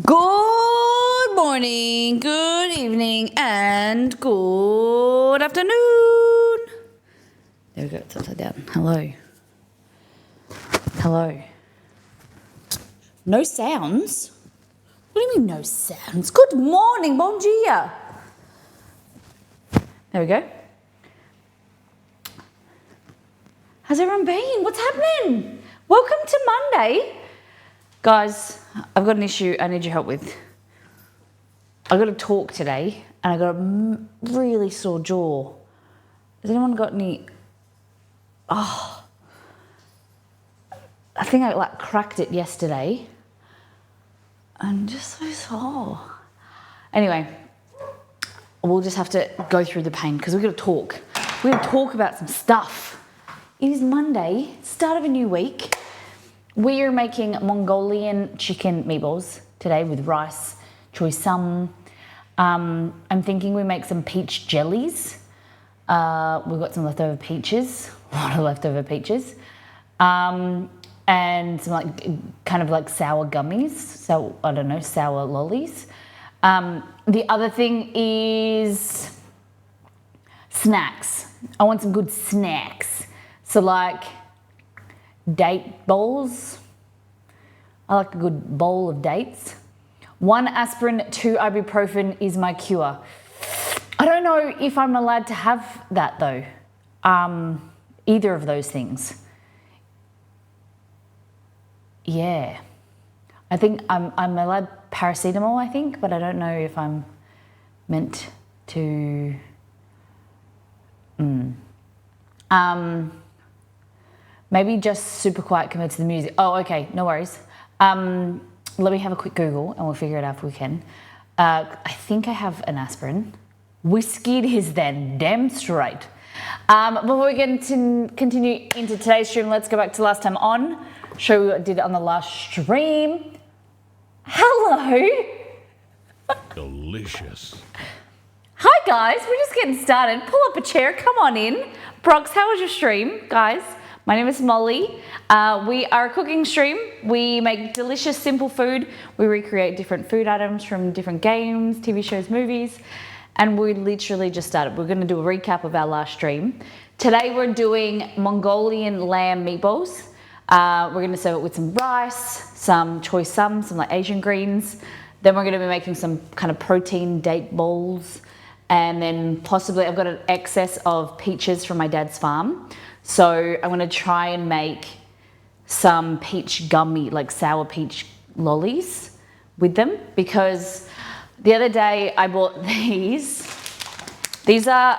Good morning, good evening, and good afternoon. There we go, it's upside down. Hello. Hello. No sounds? What do you mean no sounds? Good morning, bon dia. There we go. How's everyone been? What's happening? Welcome to Monday. Guys, I've got an issue I need your help with. I've got to talk today and I've got a really sore jaw. Has anyone got any... I think I cracked it yesterday. I'm just so sore. Anyway, we'll just have to go through the pain because we've got to talk. We're going to talk about some stuff. It is Monday, start of a new week. We are making Mongolian chicken meatballs today with rice, choy sum. I'm thinking we make some peach jellies. We've got some leftover peaches, a lot of leftover peaches. And some kind of sour gummies. So, I don't know, sour lollies. The other thing is snacks. I want some good snacks. So date bowls. I like a good bowl of dates. 1 aspirin, 2 ibuprofen is my cure. I don't know if I'm allowed to have that though. Either of those things. Yeah. I think I'm allowed paracetamol, I think, but I don't know if I'm meant to. Maybe just super quiet compared to the music. Oh, okay, no worries. Let me have a quick Google and we'll figure it out if we can. I think I have an aspirin. Whiskey it is then, damn straight. Before we get to continue into today's stream, let's go back to last time on. Show you what I did on the last stream. Hello. Delicious. Hi guys, we're just getting started. Pull up a chair, come on in. Brox, how was your stream, guys? My name is Molly. We are a cooking stream. We make delicious, simple food. We recreate different food items from different games, TV shows, movies, and we literally just started. We're gonna do a recap of our last stream. Today we're doing Mongolian lamb meatballs. We're gonna serve it with some rice, some choy sum, some Asian greens. Then we're gonna be making some kind of protein date bowls. And then possibly I've got an excess of peaches from my dad's farm. So I'm gonna try and make some peach gummy, sour peach lollies with them, because the other day I bought these. These are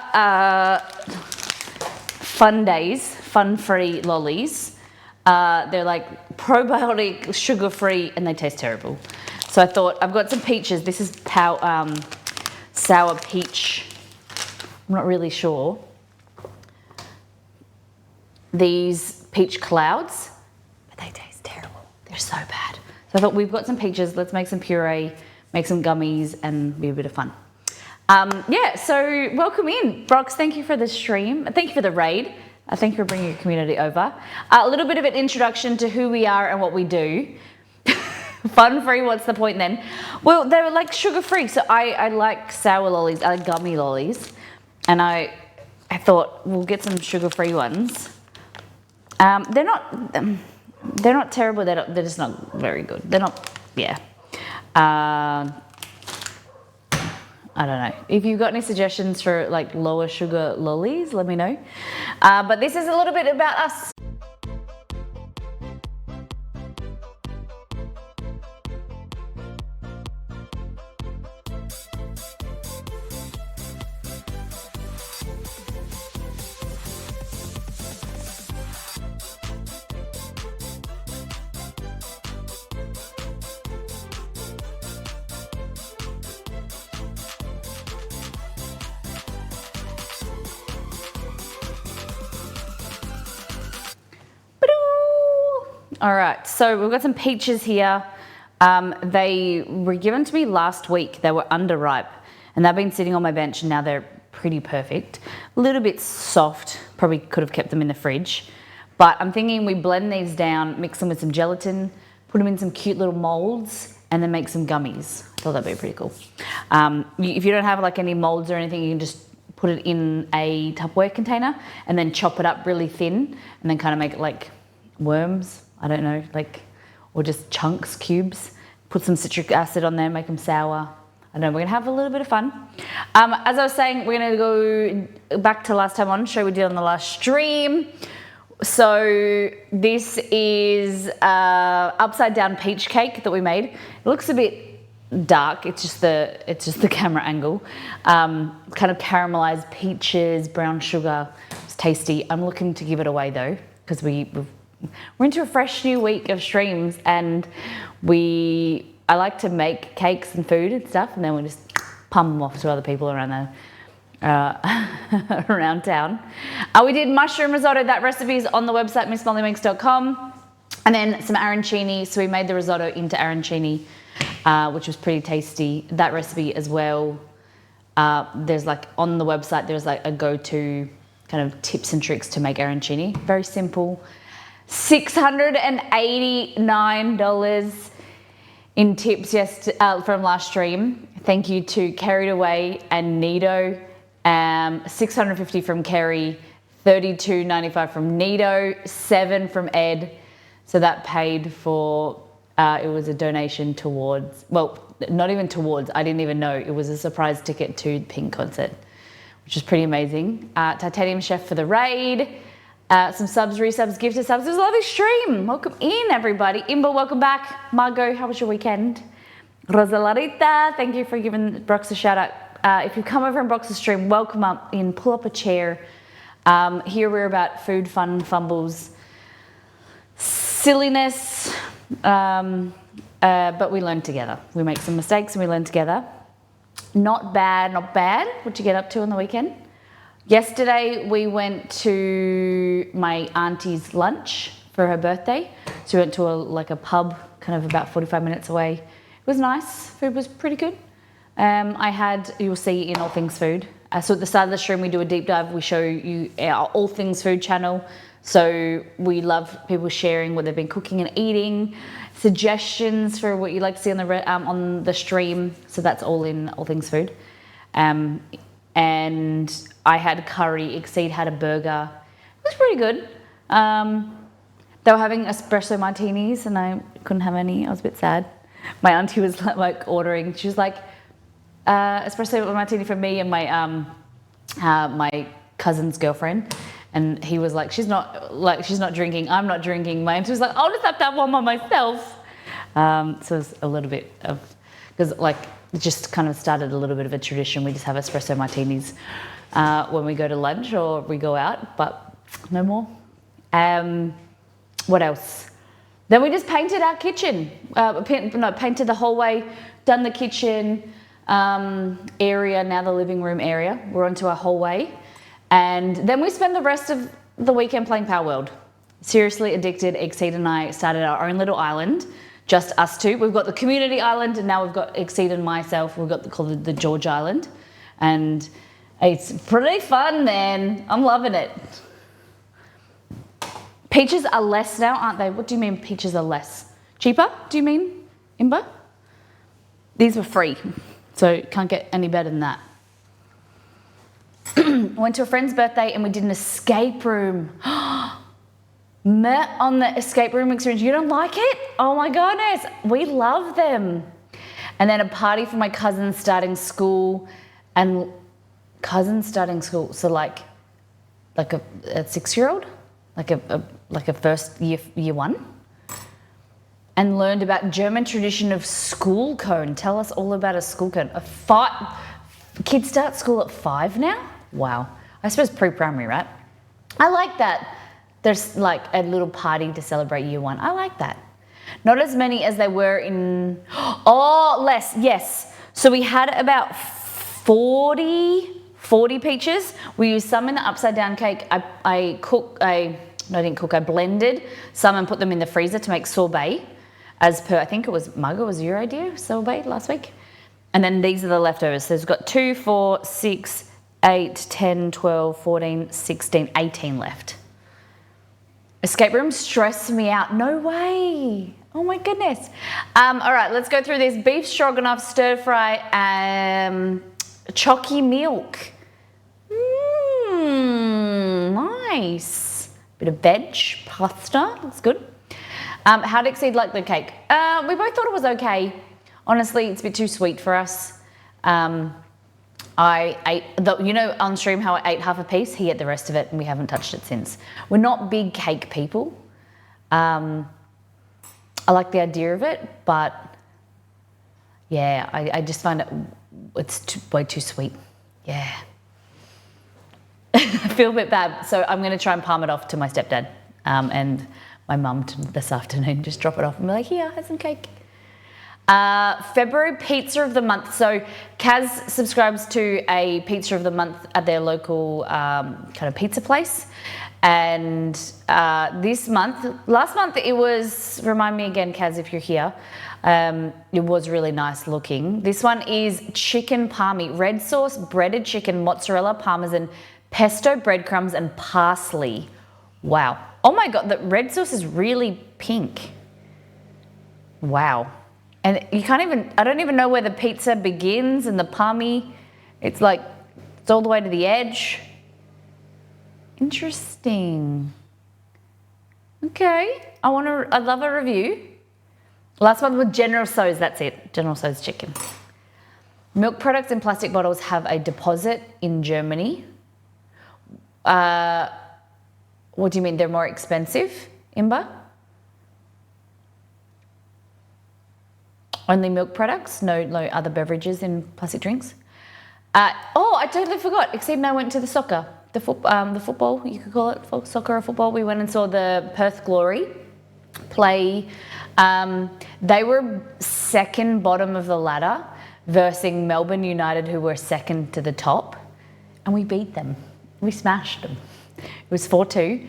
fun-free lollies. They're probiotic, sugar-free, and they taste terrible. So I thought, I've got some peaches. This is sour peach. I'm not really sure. These peach clouds, but they taste terrible. They're so bad. So I thought, we've got some peaches. Let's make some puree, make some gummies, and be a bit of fun. So welcome in. Brox, thank you for the stream. Thank you for the raid. Thank you for bringing your community over. A little bit of an introduction to who we are and what we do. Fun-free, what's the point then? Well, they were sugar-free, so I like sour lollies, I like gummy lollies. And I thought, we'll get some sugar-free ones. They're not terrible, they're just not very good. They're not, yeah. I don't know. If you've got any suggestions for lower sugar lollies, let me know. But this is a little bit about us. All right, so we've got some peaches here. They were given to me last week. They were underripe, and they've been sitting on my bench, and now they're pretty perfect. A little bit soft, probably could have kept them in the fridge. But I'm thinking we blend these down, mix them with some gelatin, put them in some cute little molds, and then make some gummies. I thought that'd be pretty cool. If you don't have like any molds or anything, you can just put it in a Tupperware container and then chop it up really thin and then kind of make it like worms. I don't know, like, or just chunks, cubes. Put some citric acid on there, make them sour. I know, we're gonna have a little bit of fun. As I was saying, we're gonna go back to last time on, show we did on the last stream. So this is upside down peach cake that we made. It looks a bit dark, it's just the camera angle. Kind of caramelized peaches, brown sugar. It's tasty. I'm looking to give it away though, because we're into a fresh new week of streams, and I like to make cakes and food and stuff, and then we just pump them off to other people around around town. We did mushroom risotto. That recipe is on the website, missmollymakes.com. And then some arancini. So we made the risotto into arancini, which was pretty tasty. That recipe as well. There's like on the website, there's like a go-to kind of tips and tricks to make arancini. Very simple. $689 in tips from last stream. Thank you to Carried Away and Nido. $650 from Kerry, $32.95 from Nido, $7 from Ed. So that paid for, it was a donation towards, well, not even towards, I didn't even know. It was a surprise ticket to Pink concert, which is pretty amazing. Titanium Chef for the raid. Some subs, resubs, gifted subs. It was a lovely stream. Welcome in, everybody. Imba, welcome back. Margot, how was your weekend? Rosalarita, thank you for giving Brox a shout out. If you come over and Brox's stream, welcome up in, pull up a chair. Here we're about food, fun, fumbles, silliness, but we learn together. We make some mistakes and we learn together. Not bad, not bad. What'd you get up to on the weekend? Yesterday we went to my auntie's lunch for her birthday. So we went to a pub kind of about 45 minutes away. It was nice, food was pretty good. You'll see in All Things Food. So at the start of the stream we do a deep dive, we show you our All Things Food channel. So we love people sharing what they've been cooking and eating, suggestions for what you'd like to see on the stream. So that's all in All Things Food. And I had curry, Exceed had a burger. It was pretty good. They were having espresso martinis and I couldn't have any. I was a bit sad. My auntie was like ordering, she was like, espresso martini for me and my cousin's girlfriend. And he was like, she's not drinking, I'm not drinking. My auntie was like, I'll just have to have one by myself. So it's a little bit of, because like it just kind of started a little bit of a tradition. We just have espresso martinis when we go to lunch or we go out, but no more. What else? Then we just painted our kitchen. Painted the hallway, done the kitchen area, now the living room area. We're onto our hallway. And then we spend the rest of the weekend playing Power World. Seriously addicted. Exceed and I started our own little island, just us two. We've got the community island and now we've got Exceed and myself. We've got called the George Island. And it's pretty fun, man. I'm loving it. Peaches are less now, aren't they? What do you mean peaches are less? Cheaper, do you mean, Imba? These were free, so can't get any better than that. Went to a friend's birthday and we did an escape room. Met on the escape room experience. You don't like it? Oh my goodness, we love them. And then a party for my cousin starting school, and so like a 6-year-old, like a first year one, and learned about German tradition of school cone. Tell us all about a school cone. Kids start school at 5 now? Wow. I suppose pre-primary, right? I like that. There's like a little party to celebrate year one. I like that. Not as many as they were in, less, yes. So we had about 40 peaches. We used some in the upside down cake. I blended some and put them in the freezer to make sorbet, as per, I think it was Margot, was your idea, sorbet last week. And then these are the leftovers. So we've got 2, 4, 6, 8, 10, 12, 14, 16, 18 left. Escape rooms stress me out. No way. Oh my goodness. All right, let's go through this. Beef stroganoff, stir fry, chalky milk. Nice. Bit of veg, pasta, looks good. How did Exceed like the cake? We both thought it was okay. Honestly, it's a bit too sweet for us. I ate, on stream how I ate half a piece, he ate the rest of it and we haven't touched it since. We're not big cake people. I like the idea of it, but yeah, I just find it's way too sweet. Yeah. I feel a bit bad, so I'm going to try and palm it off to my stepdad and my mum this afternoon. Just drop it off and be like, here, have some cake. February Pizza of the Month. So Kaz subscribes to a Pizza of the Month at their local kind of pizza place. And last month it was, remind me again, Kaz, if you're here, it was really nice looking. This one is chicken palmy, red sauce, breaded chicken, mozzarella, parmesan, pesto, breadcrumbs, and parsley. Wow. Oh my God, the red sauce is really pink. Wow. And you can't even, I don't even know where the pizza begins and the palmy, it's like, it's all the way to the edge. Interesting. Okay, I'd love a review. Last one with General Tso's, that's it. General Tso's chicken. Milk products in plastic bottles have a deposit in Germany. What do you mean, they're more expensive, Imba? Only milk products, no other beverages in plastic drinks. I totally forgot. Exceed and I went to the soccer, the football, you could call it soccer or football. We went and saw the Perth Glory play. They were second bottom of the ladder versus Melbourne United, who were second to the top, and we beat them. We smashed them. It was 4-2.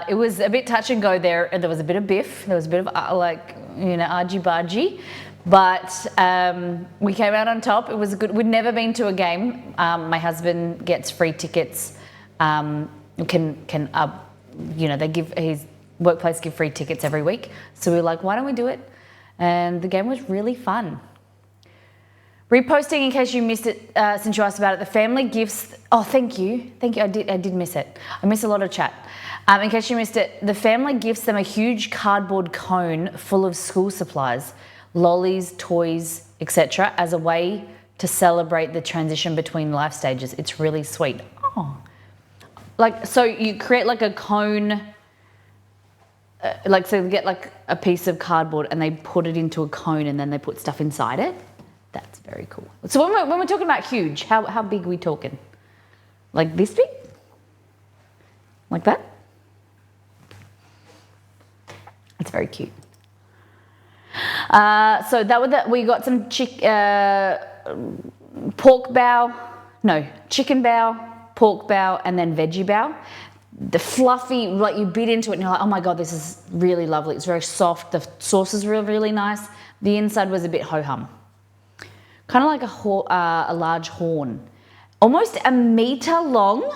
It was a bit touch and go there, and there was a bit of biff. There was a bit of argy-bargy. But we came out on top. It was good. We'd never been to a game. My husband gets free tickets. They give his workplace give free tickets every week. So we were like, why don't we do it? And the game was really fun. Reposting in case you missed it since you asked about it. The family gifts. Oh, thank you. I did miss it. I missed a lot of chat. In case you missed it, the family gifts them a huge cardboard cone full of school supplies, lollies, toys, etc., as a way to celebrate the transition between life stages. It's really sweet. Oh, so you create like a cone, so you get like a piece of cardboard and they put it into a cone and then they put stuff inside it. That's very cool. So when we're talking about huge, how big are we talking? Like this big? Like that? It's very cute. So we got some chicken bow, pork bow, and then veggie bow. The fluffy, like you bit into it and you're like, oh my God, this is really lovely. It's very soft. The sauce is really, really nice. The inside was a bit ho-hum. Kind of like a large horn. Almost a meter long,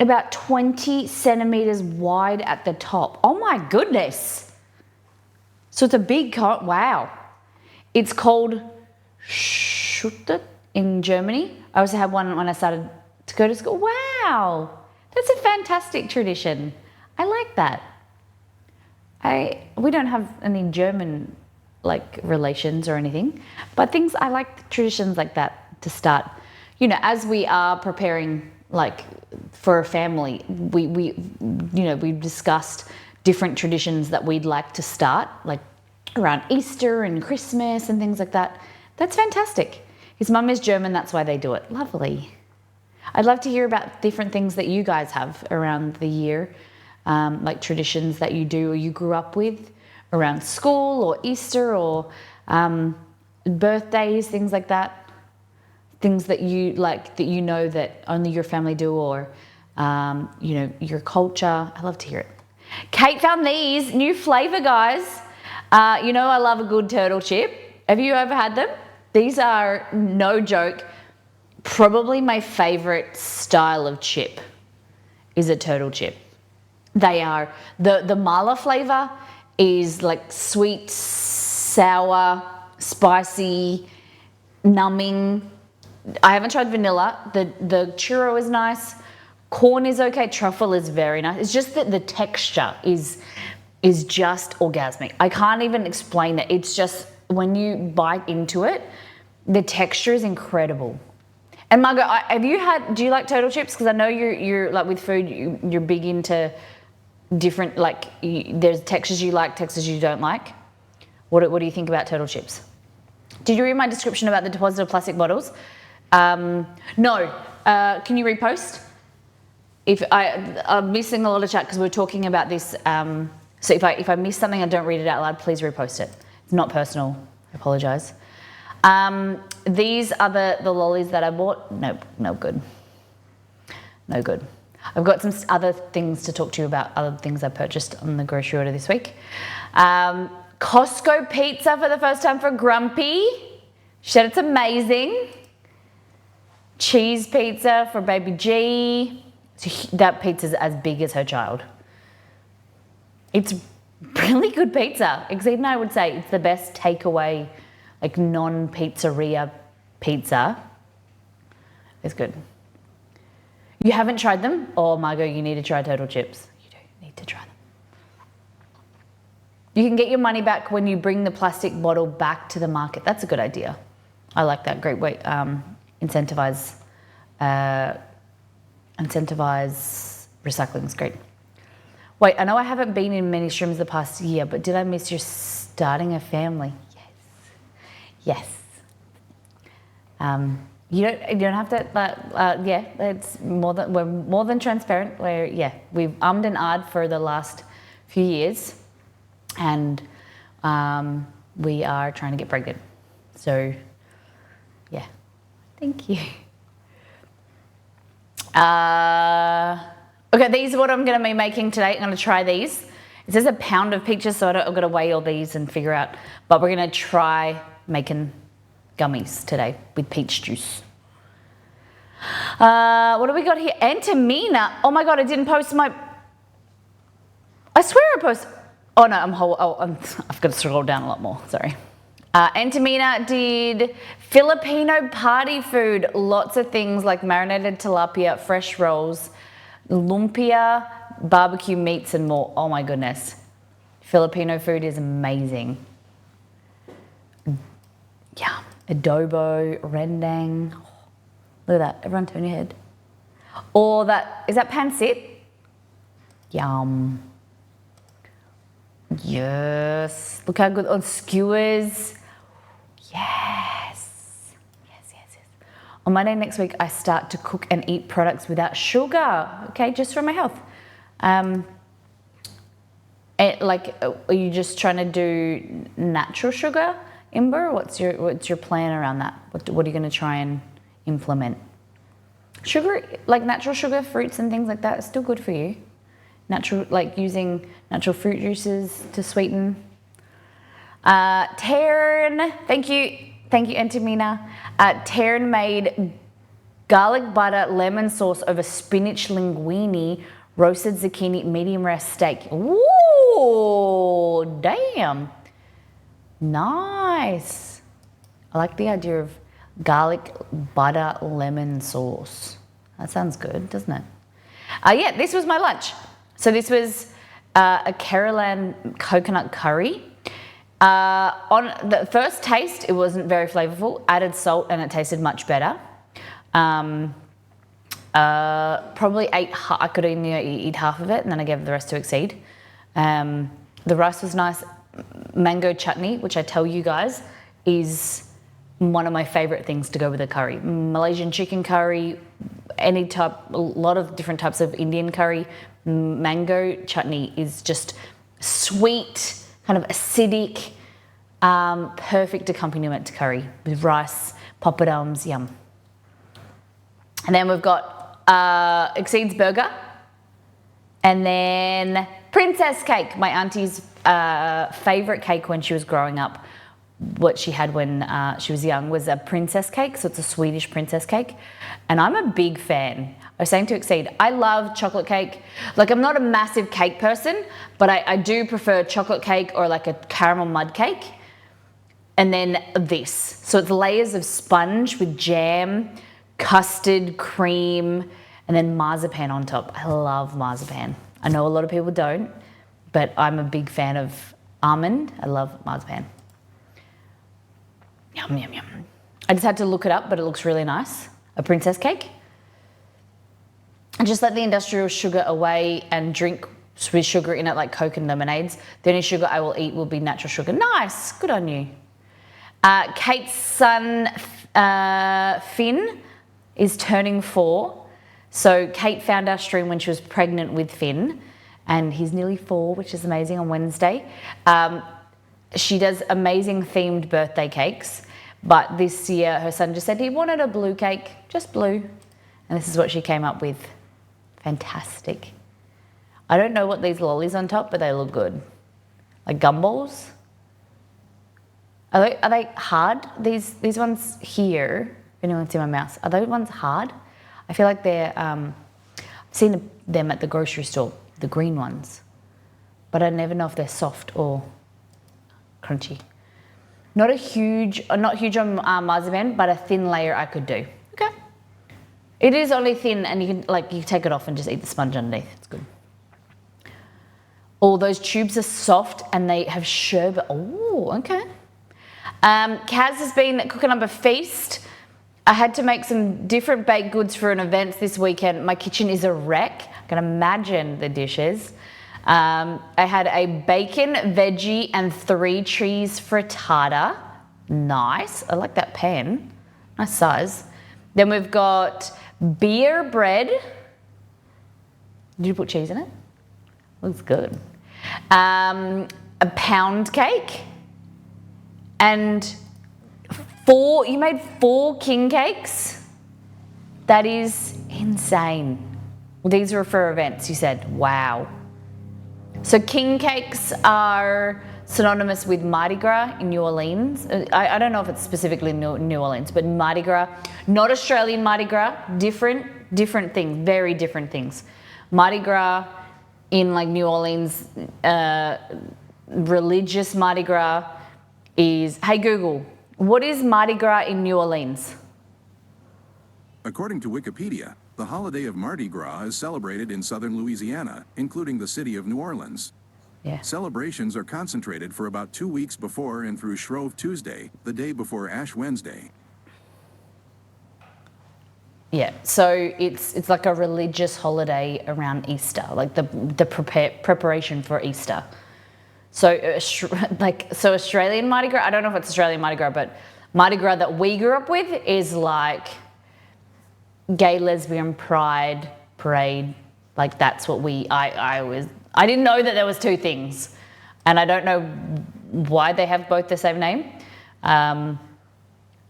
about 20 centimeters wide at the top. Oh my goodness. So it's a big cone. Wow. It's called Schutte in Germany. I also had one when I started to go to school. Wow. That's a fantastic tradition. I like that. We don't have any German relations or anything, but I like traditions like that to start. As we are preparing for a family, we've discussed different traditions that we'd like to start, like around Easter and Christmas and things like that. That's fantastic. His mum is German, that's why they do it. Lovely. I'd love to hear about different things that you guys have around the year, like traditions that you do or you grew up with around school or Easter or birthdays, things like that. Things that you like that that only your family do or, your culture. I love to hear it. Kate found these new flavor, guys. I love a good turtle chip. Have you ever had them? These are, no joke, probably my favorite style of chip is a turtle chip. They are, the mala flavor is like sweet, sour, spicy, numbing. I haven't tried vanilla. The churro is nice. Corn is okay. Truffle is very nice. It's just that the texture is just orgasmic. I can't even explain it. It's just when you bite into it, the texture is incredible. And Margot, do you like turtle chips? Because I know you're like with food, you're big into different, like there's textures you like, textures you don't like. What do you think about turtle chips? Did you read my description about the deposit of plastic bottles? No. Can you repost? I'm missing a lot of chat because we're talking about this. So if I miss something, I don't read it out loud, please repost it. It's not personal. I apologise. These are the lollies that I bought. Nope, no good. No good. I've got some other things to talk to you about, other things I purchased on the grocery order this week. Costco pizza for the first time for Grumpy. She said it's amazing. Cheese pizza for baby G. That pizza's as big as her child. It's really good pizza. Exceed and I would say it's the best takeaway, like non-pizzeria pizza. It's good. You haven't tried them? Oh, Margot, you need to try turtle chips. You do need to try them. You can get your money back when you bring the plastic bottle back to the market. That's a good idea. I like that. Great way. Incentivize recycling is great. Wait, I know I haven't been in many streams the past year, but did I miss your starting a family? Yes. You don't have to. Yeah, it's we're more than transparent. We've ummed and ahed for the last few years, and we are trying to get pregnant. So, yeah, thank you. Okay, these are what I'm going to be making today. I'm going to try these. It says a pound of peaches, so I've got to weigh all these and figure out. But we're going to try making gummies today with peach juice. What do we got here? Antamina. Oh my God, I didn't post my... I swear I posted... Oh no, I've got to scroll down a lot more, sorry. Antamina did Filipino party food. Lots of things like marinated tilapia, fresh rolls, lumpia, barbecue meats and more. Oh my goodness. Filipino food is amazing. Yeah. Adobo, rendang. Look at that. Everyone turn your head. Or is that pancit? Yum. Yes. Look how good. On skewers. Yes. Yes. On Monday next week, I start to cook and eat products without sugar. Okay, just for my health. Are you just trying to do natural sugar, Imber? What's your plan around that? What are you going to try and implement? Sugar, like natural sugar, fruits and things like that, is still good for you. Natural, like using natural fruit juices to sweeten. Taryn, thank you, Antamina. Taryn made garlic butter lemon sauce over spinach linguine, roasted zucchini, medium rare steak. Ooh, damn. Nice. I like the idea of garlic butter lemon sauce. That sounds good, doesn't it? Yeah, this was my lunch. So this was a Kerala coconut curry. On the first taste, it wasn't very flavorful. Added salt and it tasted much better. Probably I could only eat half of it and then I gave the rest to Exceed. The rice was nice. Mango chutney, which I tell you guys is one of my favorite things to go with a curry. Malaysian chicken curry, any type, a lot of different types of Indian curry. Mango chutney is just sweet, kind of acidic, perfect accompaniment to curry with rice, poppadoms, yum. And then we've got Exceed's burger, and then princess cake, my auntie's favorite cake when she was growing up. what she had when she was young was a princess cake. So it's a Swedish princess cake. And I'm a big fan. I was saying to Exceed, I love chocolate cake. Like, I'm not a massive cake person, but I do prefer chocolate cake or like a caramel mud cake. And then this. So it's layers of sponge with jam, custard, cream, and then marzipan on top. I love marzipan. I know a lot of people don't, but I'm a big fan of almond. I love marzipan. Yum, yum, yum. I just had to look it up, but it looks really nice. A princess cake. And just let the industrial sugar away and drink with sugar in it like Coke and lemonades. The only sugar I will eat will be natural sugar. Nice, good on you. Kate's son, Finn, is turning 4. So Kate found our stream when she was pregnant with Finn, and he's nearly 4, which is amazing, on Wednesday. She does amazing themed birthday cakes, but this year her son just said he wanted a blue cake, just blue. And this is what she came up with. Fantastic. I don't know what these lollies on top, but they look good. Like gumballs. Are they hard? These ones here, if anyone's seen my mouse, are those ones hard? I feel like they're, I've seen them at the grocery store, the green ones, but I never know if they're soft or crunchy. Not huge on marzipan, but a thin layer I could do. Okay. It is only thin, and you take it off and just eat the sponge underneath. It's good. All those tubes are soft and they have sherbet. Oh, okay. Kaz has been cooking up a feast. I had to make some different baked goods for an event this weekend. My kitchen is a wreck. I can imagine the dishes. I had a bacon, veggie, and 3 cheese frittata. Nice. I like that pan. Nice size. Then we've got beer bread. Did you put cheese in it? Looks good. A pound cake. And you made 4 king cakes? That is insane. Well, these are for events, you said. Wow. So king cakes are synonymous with Mardi Gras in New Orleans. I don't know if it's specifically New Orleans, but Mardi Gras, not Australian Mardi Gras, different things, very different things. Mardi Gras in like New Orleans, religious Mardi Gras is, hey Google, what is Mardi Gras in New Orleans? According to Wikipedia, the holiday of Mardi Gras is celebrated in southern Louisiana, including the city of New Orleans. Yeah. Celebrations are concentrated for about 2 weeks before and through Shrove Tuesday, the day before Ash Wednesday. Yeah, so it's like a religious holiday around Easter, like the preparation for Easter. So Australian Mardi Gras, I don't know if it's Australian Mardi Gras, but Mardi Gras that we grew up with is like gay, lesbian pride parade. Like that's what I didn't know that there was 2 things, and I don't know why they have both the same name.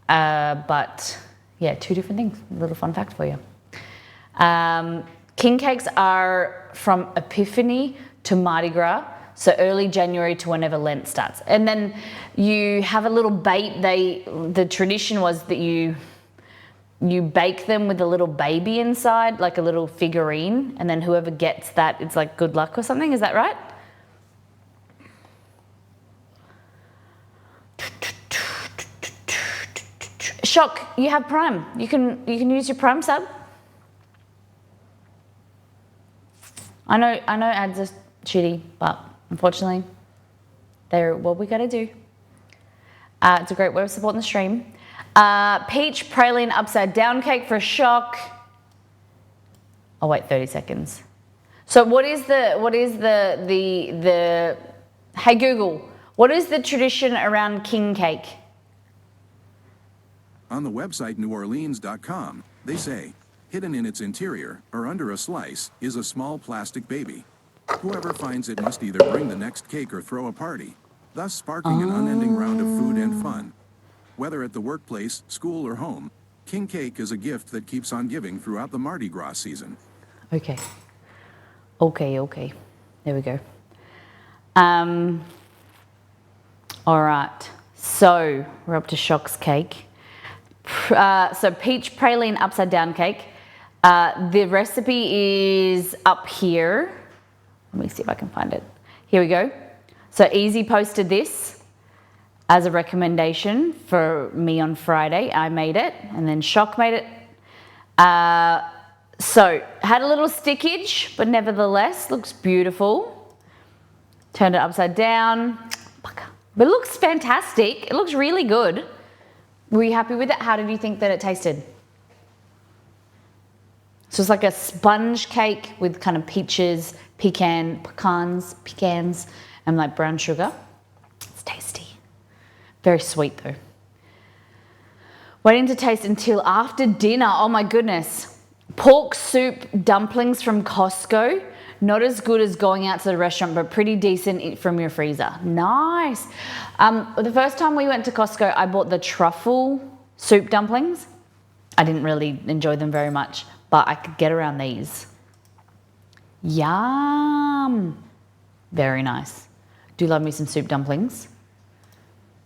But yeah, 2 different things. A little fun fact for you. King cakes are from Epiphany to Mardi Gras. So early January to whenever Lent starts. And then you have a little bait. The tradition was that you bake them with a little baby inside, like a little figurine, and then whoever gets that, it's like good luck or something. Is that right? Shock, you have Prime. You can use your Prime sub. I know ads are shitty, but unfortunately, they're what we gotta do. It's a great way of supporting the stream. Peach praline upside down cake for Shock. I'll wait 30 seconds. So what is the hey Google, what is the tradition around king cake? On the website neworleans.com, they say, hidden in its interior, or under a slice, is a small plastic baby. Whoever finds it must either bring the next cake or throw a party, thus sparking an unending round of food and fun. Whether at the workplace, school, or home, king cake is a gift that keeps on giving throughout the Mardi Gras season. Okay. There we go. All right. So we're up to Shock's cake. So peach praline upside down cake. The recipe is up here. Let me see if I can find it. Here we go. So Easy posted this as a recommendation for me on Friday. I made it, and then Shock made it. So had a little stickage, but nevertheless looks beautiful. Turned it upside down, but it looks fantastic. It looks really good. Were you happy with it? How did you think that it tasted? So it's like a sponge cake with kind of peaches, pecans, and like brown sugar. It's tasty. Very sweet though. Waiting to taste until after dinner. Oh my goodness. Pork soup dumplings from Costco. Not as good as going out to the restaurant, but pretty decent from your freezer. Nice. The first time we went to Costco, I bought the truffle soup dumplings. I didn't really enjoy them very much, but I could get around these. Yum. Very nice. Do love me some soup dumplings.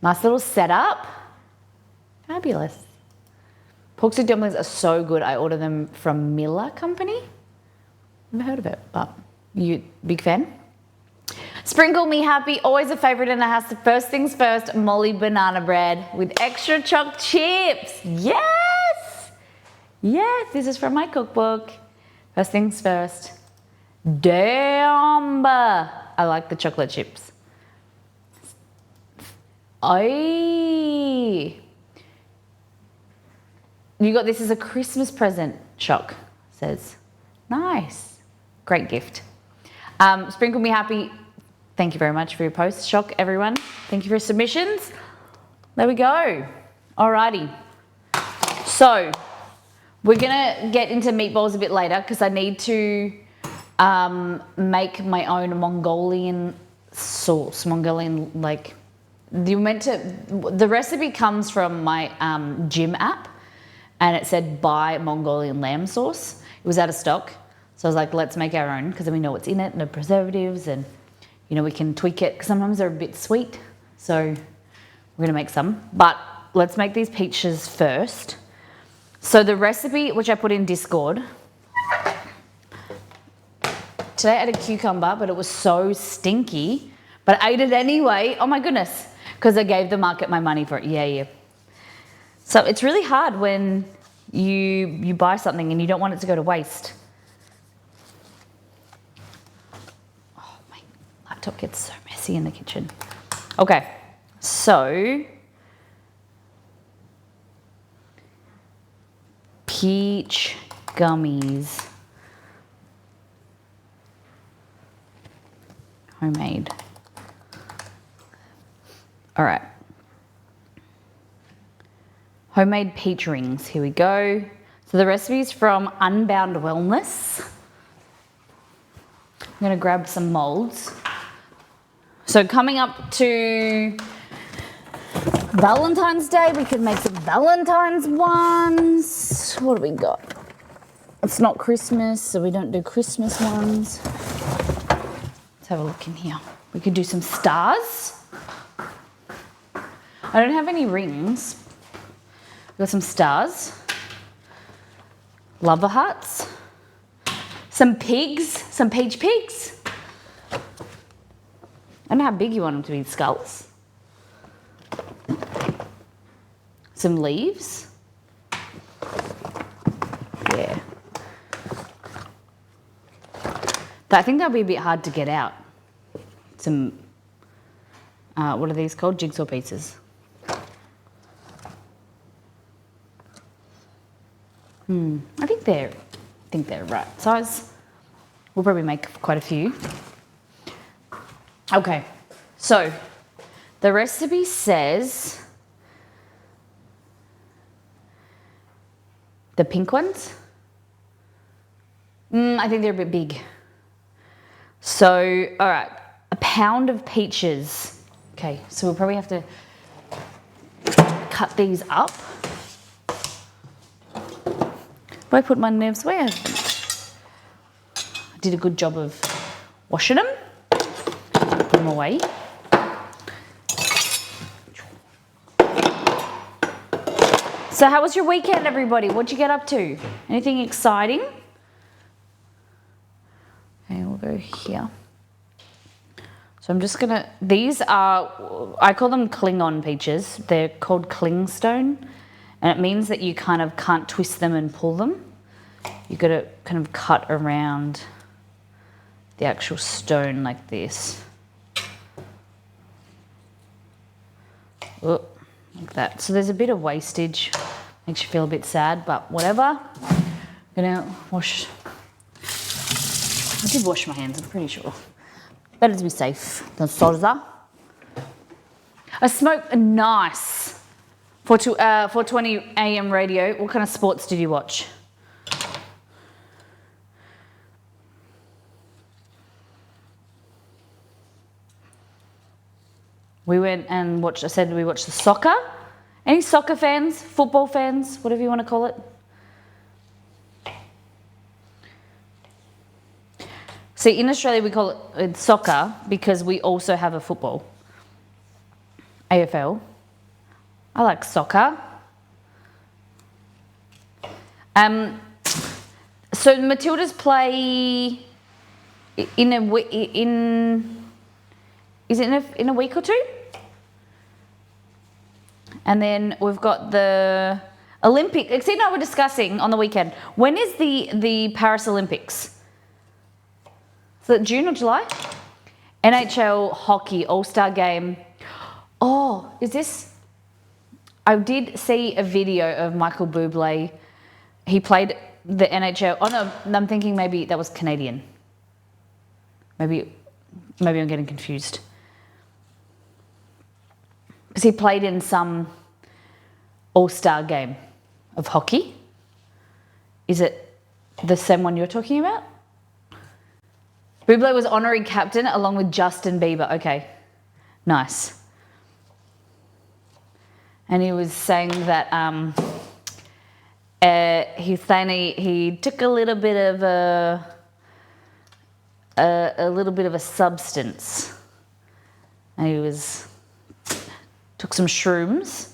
Nice little setup. Fabulous. Pork soup dumplings are so good. I order them from Miller Company. Never heard of it, but you big fan? Sprinkle Me Happy, always a favorite in the house. The first things first, Molly banana bread with extra choc chips. Yes! Yes, this is from my cookbook. First things first. Damn! I like the chocolate chips. Aye. You got this as a Christmas present, Shock says. Nice. Great gift. Sprinkle Me Happy. Thank you very much for your post. Shock, everyone. Thank you for your submissions. There we go. Alrighty. So, we're going to get into meatballs a bit later because I need to make my own Mongolian sauce. The recipe comes from my gym app, and it said buy Mongolian lamb sauce. It was out of stock. So I was like, let's make our own because then we know what's in it and the preservatives, and you know, we can tweak it because sometimes they're a bit sweet. So we're gonna make some, but let's make these peaches first. So the recipe, which I put in Discord, today I had a cucumber, but it was so stinky, but I ate it anyway. Oh my goodness, because I gave the market my money for it. Yeah. So it's really hard when you buy something and you don't want it to go to waste. Oh, my laptop gets so messy in the kitchen. Okay, so peach gummies. Homemade. All right. Homemade peach rings, here we go. So the recipe is from Unbound Wellness. I'm gonna grab some molds. So coming up to Valentine's Day, we could make some Valentine's ones. What do we got? It's not Christmas, so we don't do Christmas ones. Let's have a look in here. We could do some stars. I don't have any rings. We've got some stars, lover hearts, some pigs, some peach pigs. I don't know how big you want them to be, skulls. Some leaves. Yeah. But I think that'll be a bit hard to get out. Some, what are these called? Jigsaw pieces. I think they're right size. We'll probably make quite a few. Okay, so the recipe says the pink ones. I think they're a bit big. So, all right, a pound of peaches. Okay, so we'll probably have to cut these up. I put my nerves where? I did a good job of washing them. Put them away. So how was your weekend, everybody? What'd you get up to? Anything exciting? Okay, we'll go here. So I'm just gonna, these are, I call them Klingon peaches. They're called clingstone, and it means that you kind of can't twist them and pull them. You gotta kind of cut around the actual stone like this. Oh, like that. So there's a bit of wastage. Makes you feel a bit sad, but whatever. I'm gonna wash. I did wash my hands, I'm pretty sure. Better to be safe than sorry. I smoked a nice 420 AM radio. What kind of sports did you watch? We went and watched, I said we watched the soccer. Any soccer fans, football fans, whatever you want to call it? See, in Australia we call it soccer because we also have a football. AFL. I like soccer. So Matildas play in a week or two? And then we've got the Olympic. Exceed and I were discussing on the weekend. When is the Paris Olympics? Is it June or July? NHL hockey all-star game. Oh, is this? I did see a video of Michael Bublé. He played the NHL. Oh no, I'm thinking maybe that was Canadian. Maybe I'm getting confused. Because he played in some all-star game of hockey. Is it the same one you're talking about? Bublé was honorary captain along with Justin Bieber. Okay, nice. And he was saying that he took a little bit of a substance, and he took some shrooms,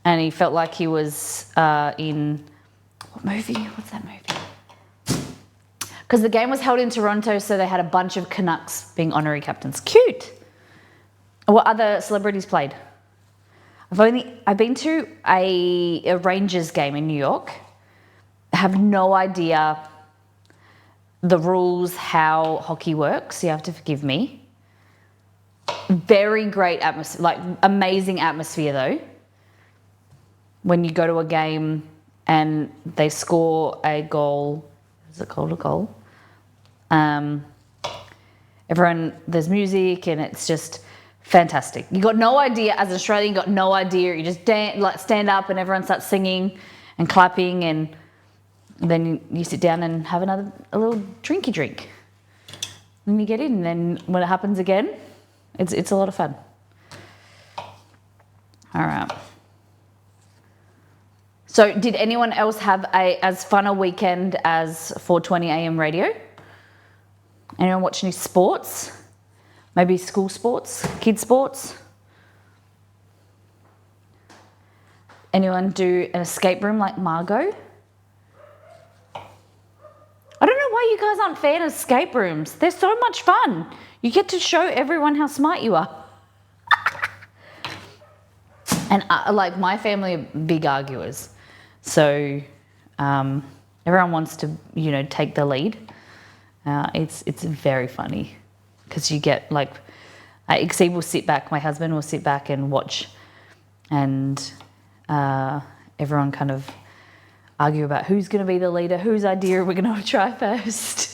and he felt like he was in what movie? What's that movie? Because the game was held in Toronto, so they had a bunch of Canucks being honorary captains. Cute. What other celebrities played? I've been to a Rangers game in New York. I have no idea the rules, how hockey works. You have to forgive me. Very great atmosphere, like amazing atmosphere though. When you go to a game and they score a goal, is it called a goal? Everyone, there's music and it's just fantastic. You got no idea, as an Australian, you got no idea. You just stand up and everyone starts singing and clapping, and then you sit down and have a little drinky drink. Then you get in, and then when it happens again, it's a lot of fun. All right. So did anyone else have as fun a weekend as 420 AM radio? Anyone watch any sports? Maybe school sports, kids sports? Anyone do an escape room like Margot? I don't know why you guys aren't fan of escape rooms. They're so much fun. You get to show everyone how smart you are. And like my family are big arguers. So everyone wants to, take the lead. It's very funny because you get like, Exceed will sit back, my husband will sit back and watch, and everyone kind of argue about who's going to be the leader, whose idea we're going to try first.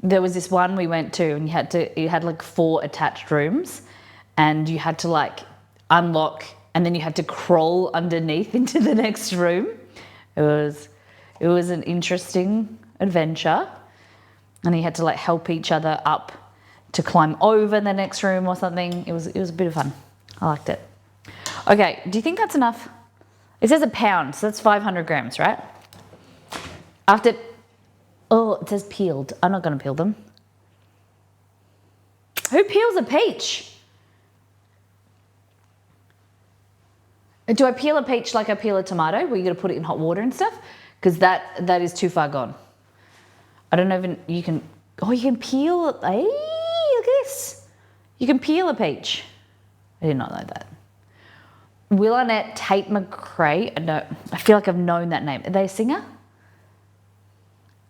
There was this one we went to, and you had like 4 attached rooms, and you had to like unlock, and then you had to crawl underneath into the next room. It was an interesting adventure, and you had to like help each other up to climb over the next room or something. It was a bit of fun. I liked it. Okay, do you think that's enough? It says a pound, so that's 500 grams, right? It says peeled. I'm not going to peel them. Who peels a peach? Do I peel a peach like I peel a tomato, where you got to put it in hot water and stuff? Because that is too far gone. I don't know if you can. Oh, you can peel it. Hey, look at this. You can peel a peach. I did not know that. Will Arnett, Tate McRae. No, I feel like I've known that name. Are they a singer?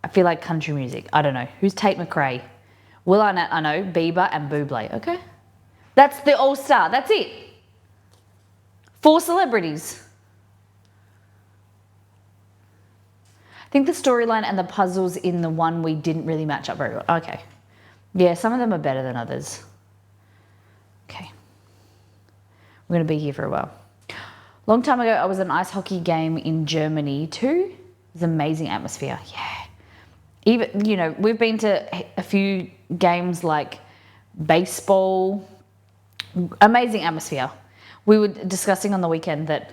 I feel like country music. I don't know. Who's Tate McRae? Will Arnett, I know. Bieber and Bublé. Okay. That's the all-star. That's it. 4 celebrities. I think the storyline and the puzzles in the one we didn't really match up very well. Okay. Yeah, some of them are better than others. Okay. We're going to be here for a while. Long time ago, I was at an ice hockey game in Germany too. It was an amazing atmosphere. Yeah. Even, you know, we've been to a few games like baseball. Amazing atmosphere. We were discussing on the weekend that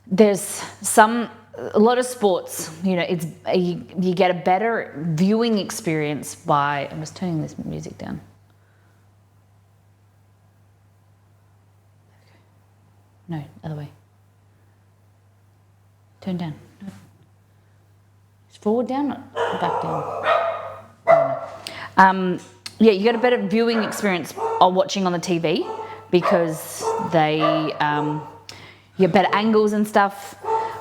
there's a lot of sports, you know, you get a better viewing experience by, I'm just turning this music down. No, other way. Turn down. No. It's forward down, back down. Yeah, you get a better viewing experience on watching on the TV because they you get better angles and stuff.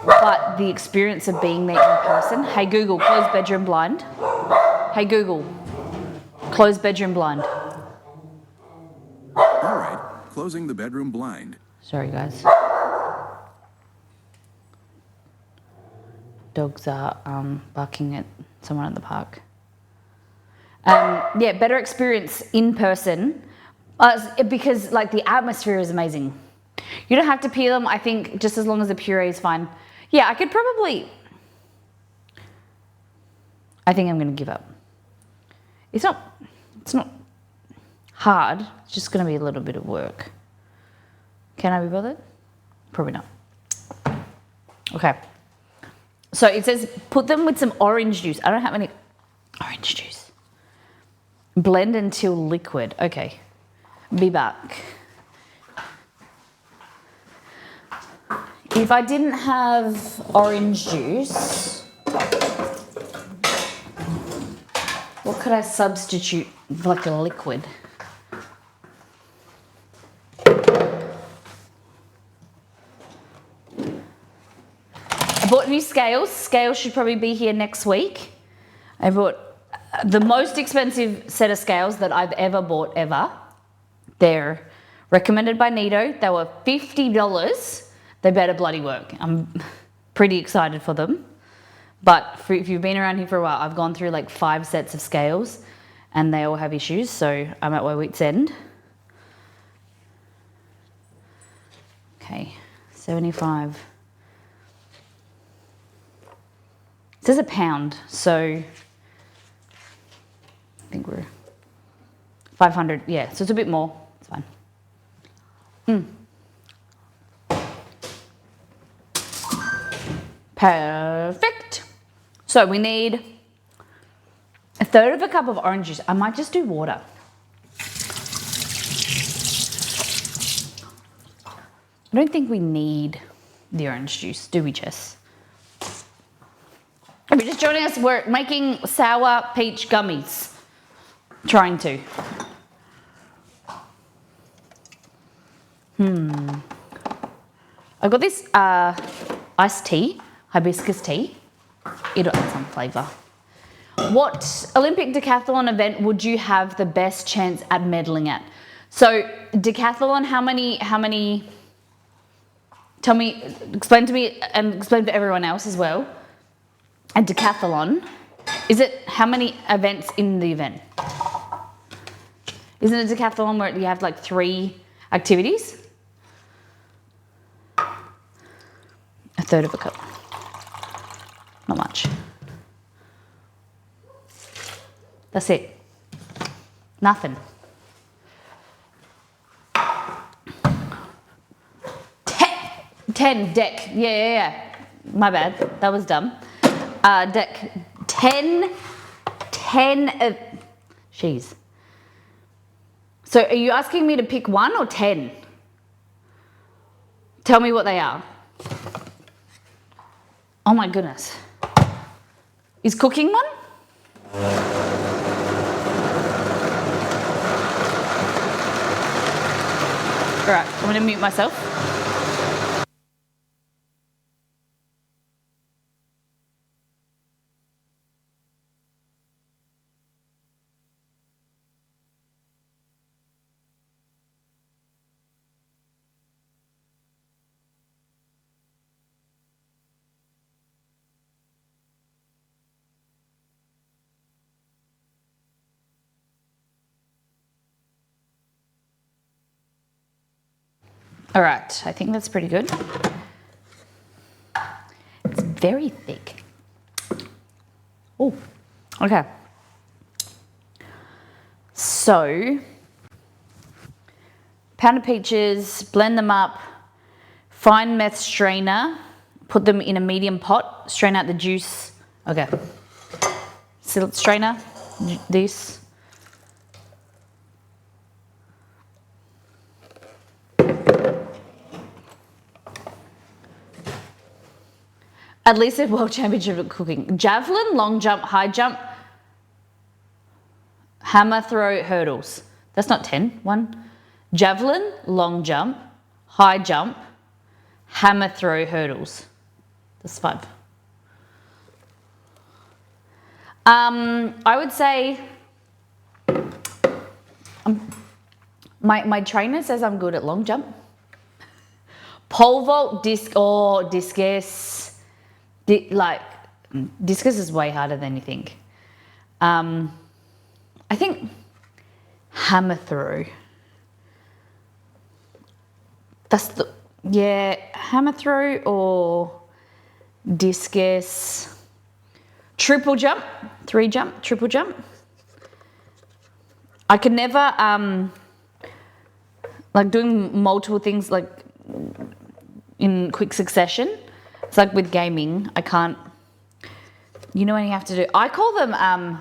But the experience of being there in person. Hey Google, close bedroom blind. Hey Google, close bedroom blind. All right, closing the bedroom blind. Sorry guys. Dogs are barking at someone at the park. Yeah, better experience in person because like the atmosphere is amazing. You don't have to peel them. I think just as long as the puree is fine. Yeah, I could probably. I think I'm going to give up. It's not hard. It's just going to be a little bit of work. Can I be bothered? Probably not. Okay. So it says put them with some orange juice. I don't have any orange juice. Blend until liquid. Okay. Be back. If I didn't have orange juice, what could I substitute for like a liquid? I bought new scales. Scales should probably be here next week. I bought the most expensive set of scales that I've ever bought ever. They're recommended by Nido. They were $50. They better bloody work. I'm pretty excited for them. But if you've been around here for a while, I've gone through like 5 sets of scales and they all have issues, so I'm at my wit's end. Okay, 75. It says a pound, so I think we're 500. Yeah, so it's a bit more. It's fine. Perfect. So we need 1/3 of a cup of orange juice. I might just do water. I don't think we need the orange juice, do we, Jess? If you're just joining us, we're making sour peach gummies. Trying to. I've got this iced tea, hibiscus tea. It'll add some flavour. What Olympic decathlon event would you have the best chance at medaling at? So decathlon, how many, tell me, explain to me and explain to everyone else as well. A decathlon, is it how many events in the event? Isn't a decathlon where you have like 3 activities? 1/3 of a cup. Not much. That's it. Nothing. 10 deck. Yeah. My bad. That was dumb. Deck. 10. Jeez. So are you asking me to pick 1 or 10? Tell me what they are. Oh my goodness. Is cooking one? All right, I'm gonna mute myself. All right, I think that's pretty good. It's very thick. Oh, okay. So, pounded peaches, blend them up, fine meth strainer, put them in a medium pot, strain out the juice. Okay. Strainer, this. At least a world championship of cooking. Javelin, long jump, high jump, hammer throw, hurdles. That's not 10. 1. Javelin, long jump, high jump, hammer throw, hurdles. That's 5. I would say my trainer says I'm good at long jump. Pole vault, discus. Discus is way harder than you think. I think hammer throw. Hammer throw or discus. Triple jump, 3 jump, triple jump. I could never, doing multiple things in quick succession. It's like with gaming, I can't, when you have to do, I call them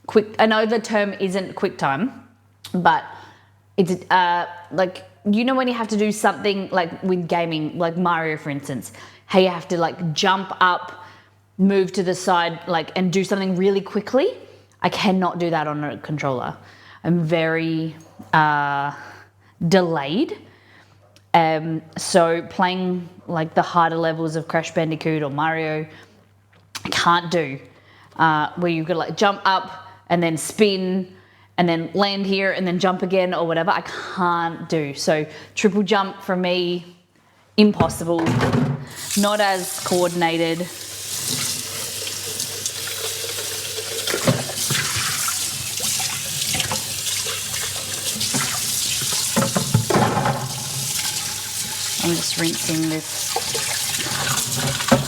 quick, I know the term isn't quick time, but it's when you have to do something like with gaming, like Mario for instance, how you have to jump up, move to the side, and do something really quickly. I cannot do that on a controller. I'm very delayed. So playing the harder levels of Crash Bandicoot or Mario, I can't do. Where you've got to jump up and then spin and then land here and then jump again or whatever. I can't do. So triple jump for me, impossible. Not as coordinated. I'm just rinsing this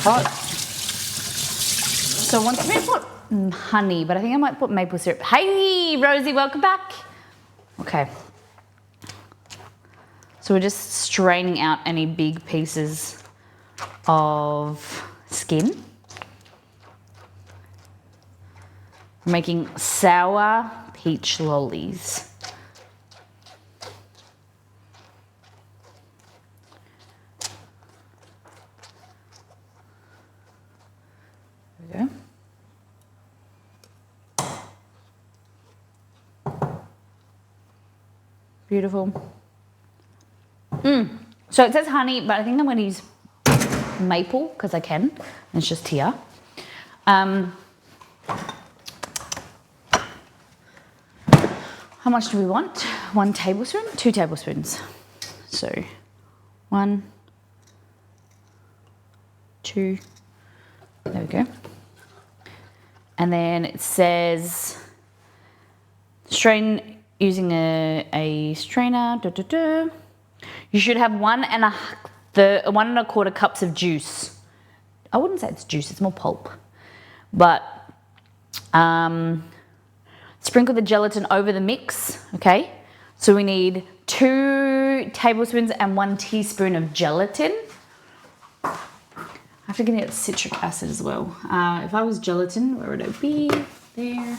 pot. So once I'm going to put honey, but I think I might put maple syrup. Hey, Rosie, welcome back. Okay. So we're just straining out any big pieces of skin. We're making sour peach lollies. There we go. Beautiful. So it says honey, but I think I'm going to use maple because I can. It's just here. How much do we want? 1 tablespoon? 2 tablespoons. So 1, 2. There we go. And then it says strain using a strainer. You should have 1 1.25 cups of juice. I wouldn't say it's juice, it's more pulp. But sprinkle the gelatin over the mix, okay? So we need 2 tablespoons and 1 teaspoon of gelatin. I have to get citric acid as well. If I was gelatin, where would it be? There.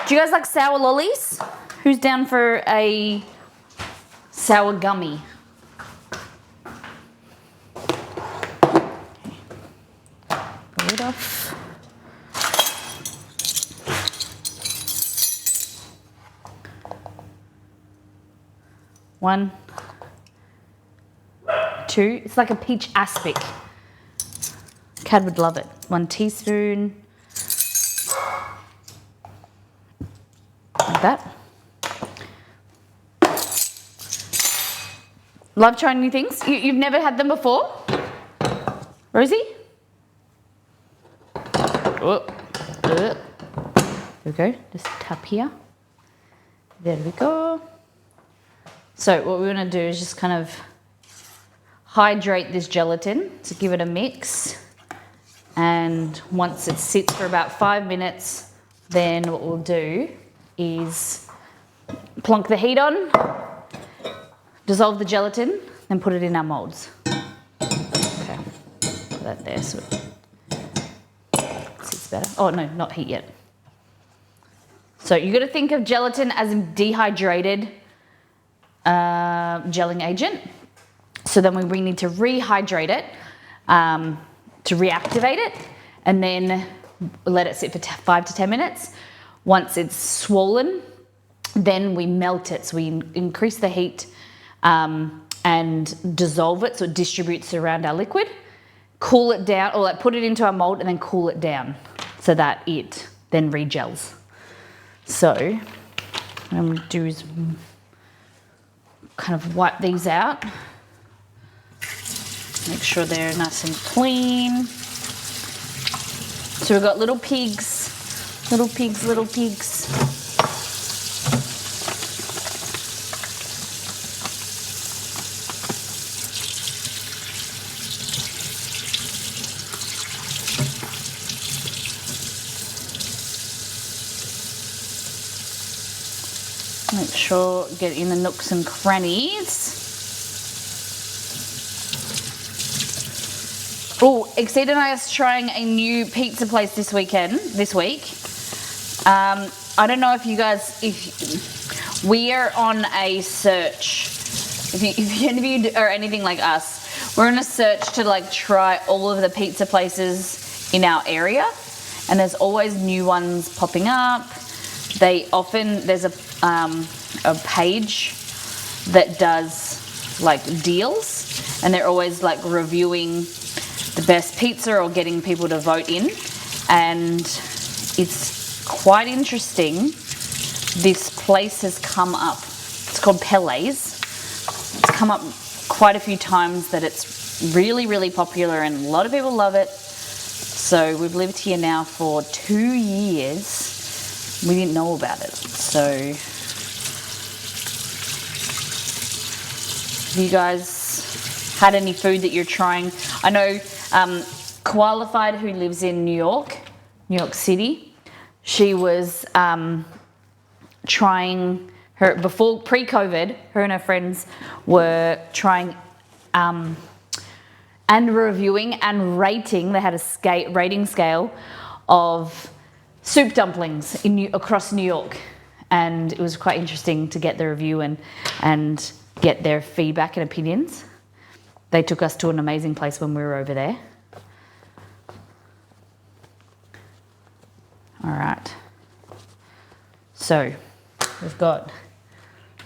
Do you guys like sour lollies? Who's down for a sour gummy? Pull it off. One, two. It's like a peach aspic. Cad would love it. 1 teaspoon. Like that. Love trying new things. You've never had them before? Rosie? Oh. There we go. Just tap here. There we go. So what we're going to do is just kind of hydrate this gelatin to give it a mix. And once it sits for about 5 minutes, then what we'll do is plonk the heat on, dissolve the gelatin, then put it in our molds. Okay, put that there so it sits better. Oh no, not heat yet. So you got to think of gelatin as a dehydrated gelling agent. So then we need to rehydrate it to reactivate it, and then let it sit for 5 to 10 minutes. Once it's swollen, then we melt it. So we increase the heat and dissolve it so it distributes around our liquid. Cool it down, or like put it into our mold and then cool it down so that it then regels. So what I'm gonna do is kind of wipe these out. Make sure they're nice and clean. So we've got little pigs, little pigs, little pigs. Make sure, get in the nooks and crannies. Oh, Exceed and I are trying a new pizza place this week. I don't know if you guys, we are on a search. If any of you are anything like us, we're on a search to like try all of the pizza places in our area, and there's always new ones popping up. There's a page that does like deals, and they're always like reviewing the best pizza or getting people to vote in, and it's quite interesting. This place has come up. It's called Pele's. It's come up quite a few times that it's really, really popular and a lot of people love it. So we've lived here now for 2 years. We didn't know about it. So have you guys had any food that you're trying? I know Qualified, who lives in New York City, she was trying her, before pre-COVID, her and her friends were trying and reviewing and rating. They had a rating scale of soup dumplings across New York, and it was quite interesting to get the review and get their feedback and opinions. They took us to an amazing place when we were over there. All right. So we've got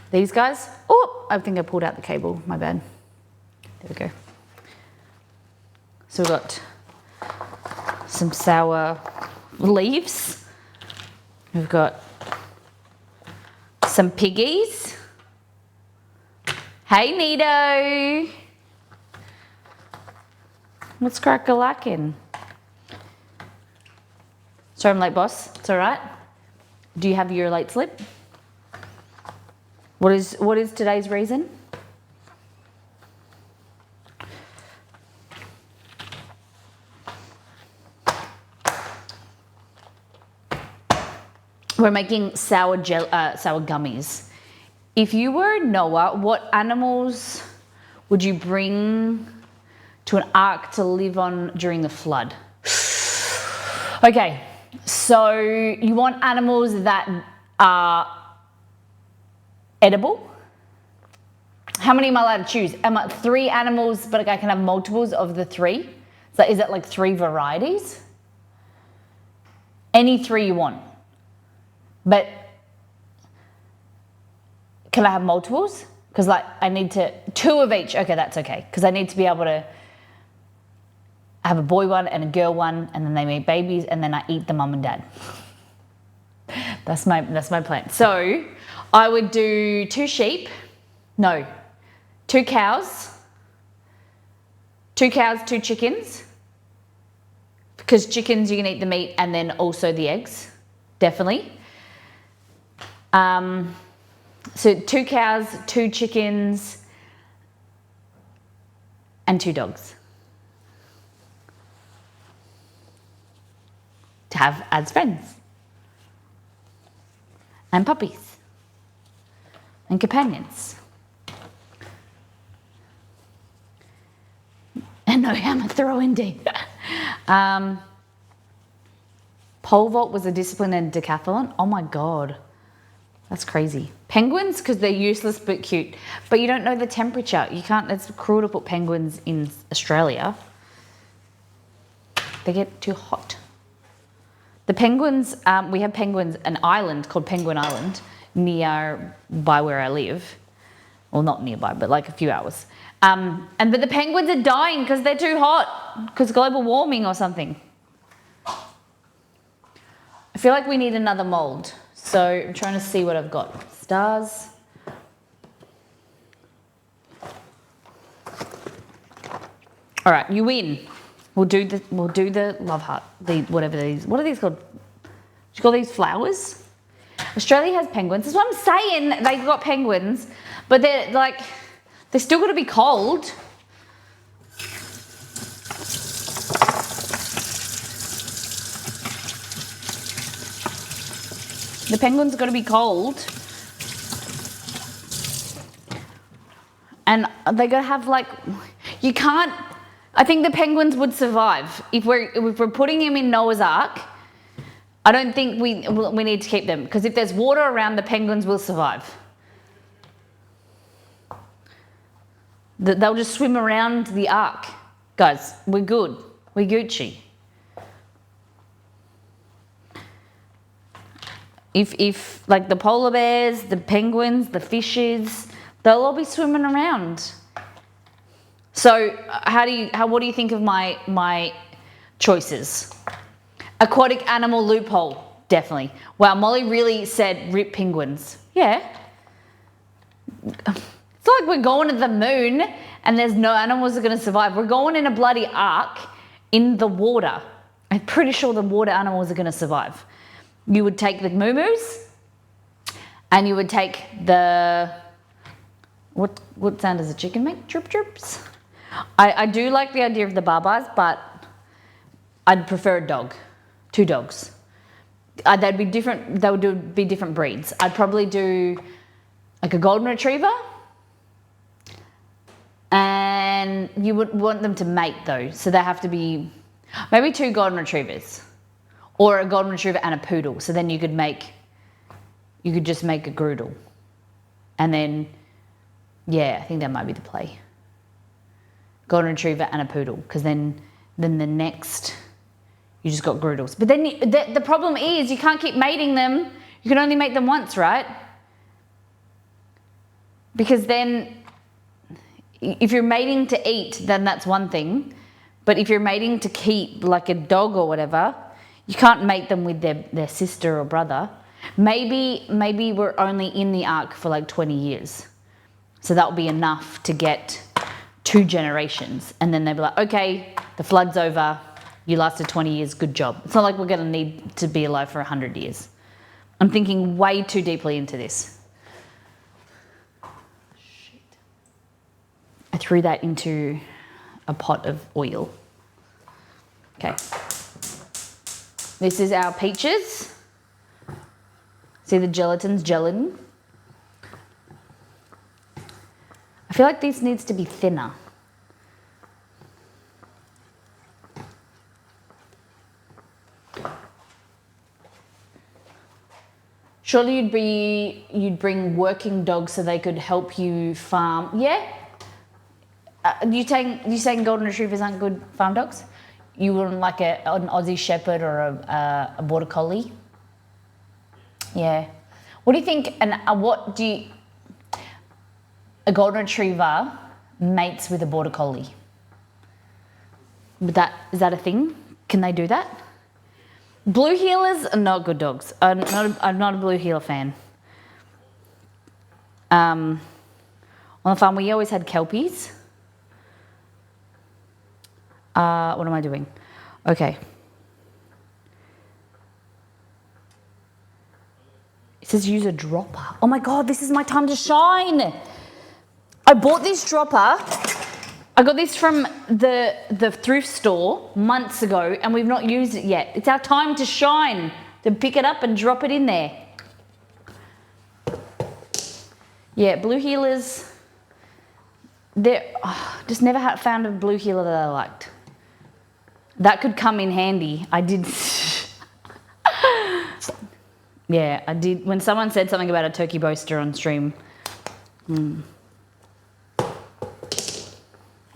these guys. Oh, I think I pulled out the cable. My bad. There we go. So we've got some sour leaves. We've got some piggies. Hey, Nito. What's crack-a-lackin'? Sorry, I'm late, boss. It's all right. Do you have your late slip? What is today's reason? We're making sour gummies. If you were Noah, what animals would you bring to an ark to live on during the flood? Okay, so you want animals that are edible? How many am I allowed to choose? Am I 3 animals, but I can have multiples of the 3? So is it like 3 varieties? Any 3 you want. But can I have multiples? Because like I need to, 2 of each. Okay, that's okay. Because I need to be able to have a boy one and a girl one, and then they make babies, and then I eat the mum and dad. That's my plan. So I would do 2 sheep. No, 2 cows. 2 cows, 2 chickens. Because chickens, you can eat the meat and then also the eggs. Definitely. So 2 cows, 2 chickens, and 2 dogs. To have as friends. And puppies. And companions. And no hammer throw indeed. Pole vault was a discipline in decathlon. Oh my God. That's crazy. Penguins, because they're useless but cute. But you don't know the temperature. You can't, it's cruel to put penguins in Australia. They get too hot. The penguins, we have penguins, an island called Penguin Island, by where I live. Well, not nearby, but like a few hours. But the penguins are dying because they're too hot, because global warming or something. I feel like we need another mold. So I'm trying to see what I've got. Stars. All right, you win. We'll do the love heart. Whatever these. What are these called? Do you call these flowers? Australia has penguins. That's what I'm saying. They've got penguins, but they're still got to be cold. The penguins got to be cold. And they got to have you can't, I think the penguins would survive. If we're putting them in Noah's Ark, I don't think we need to keep them, because if there's water around, the penguins will survive. They'll just swim around the ark. Guys, we're good. We're Gucci. If like the polar bears, the penguins, the fishes, they'll all be swimming around. So what do you think of my choices? Aquatic animal loophole, definitely. Wow, Molly really said rip penguins. Yeah. It's not like we're going to the moon and there's no animals that are going to survive. We're going in a bloody ark in the water. I'm pretty sure the water animals are going to survive. You would take the moo-moos and you would take the, what sound does a chicken make? Chirp chirps. I do like the idea of the barbars, but I'd prefer a dog. 2 dogs. They'd be different. They would be different breeds. I'd probably do like a golden retriever, and you would want them to mate though, so they have to be maybe 2 golden retrievers, or a golden retriever and a poodle. So then you could just make a groodle, and then I think that might be the play. Golden retriever and a poodle, because then the next. You just got groodles. But then the problem is you can't keep mating them. You can only mate them once, right? Because then if you're mating to eat, then that's one thing. But if you're mating to keep, like a dog or whatever, you can't mate them with their sister or brother. Maybe we're only in the ark for like 20 years. So that'll be enough to get 2 generations. And then they'll be like, okay, the flood's over. You lasted 20 years, good job. It's not like we're going to need to be alive for 100 years. I'm thinking way too deeply into this. Shit. I threw that into a pot of oil. Okay. This is our peaches. See the gelatin's gelatin? I feel like this needs to be thinner. Surely you'd bring working dogs so they could help you farm. Yeah. You saying golden retrievers aren't good farm dogs? You wouldn't like an Aussie Shepherd or a Border Collie? Yeah. What do you think? A golden retriever mates with a Border Collie? Is that a thing? Can they do that? Blue heelers are not good dogs. I'm not a blue heeler fan. On the farm, we always had Kelpies. What am I doing? Okay. It says use a dropper. Oh my God, this is my time to shine. I bought this dropper. I got this from the thrift store months ago and we've not used it yet. It's our time to shine, to pick it up and drop it in there. Yeah, blue heelers, just never found a blue heeler that I liked. That could come in handy. I did. Yeah, I did. When someone said something about a turkey boaster on stream.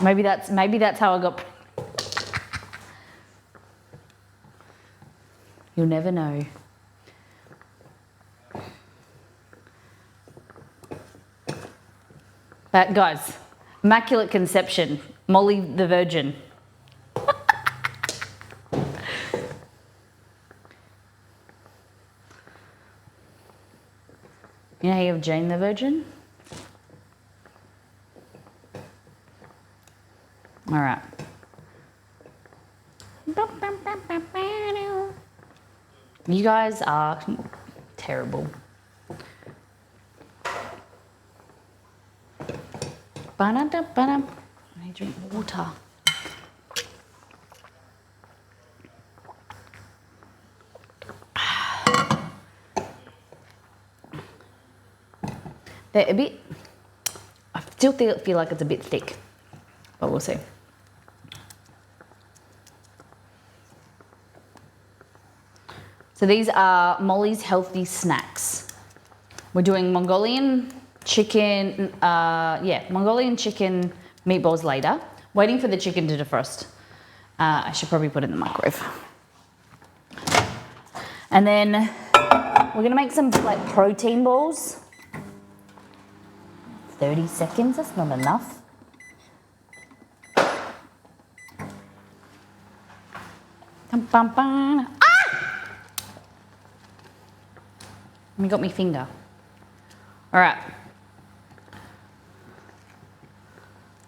Maybe that's how I got. You'll never know. But guys, Immaculate Conception, Molly the Virgin. You know how you have Jane the Virgin? All right. You guys are terrible. I need to drink water. They're a bit, I still feel like it's a bit thick, but we'll see. So these are Molly's healthy snacks. We're doing Mongolian chicken, Mongolian chicken meatballs later. Waiting for the chicken to defrost. I should probably put it in the microwave. And then we're gonna make some like protein balls. 30 seconds, that's not enough. Ah! You got my finger. All right.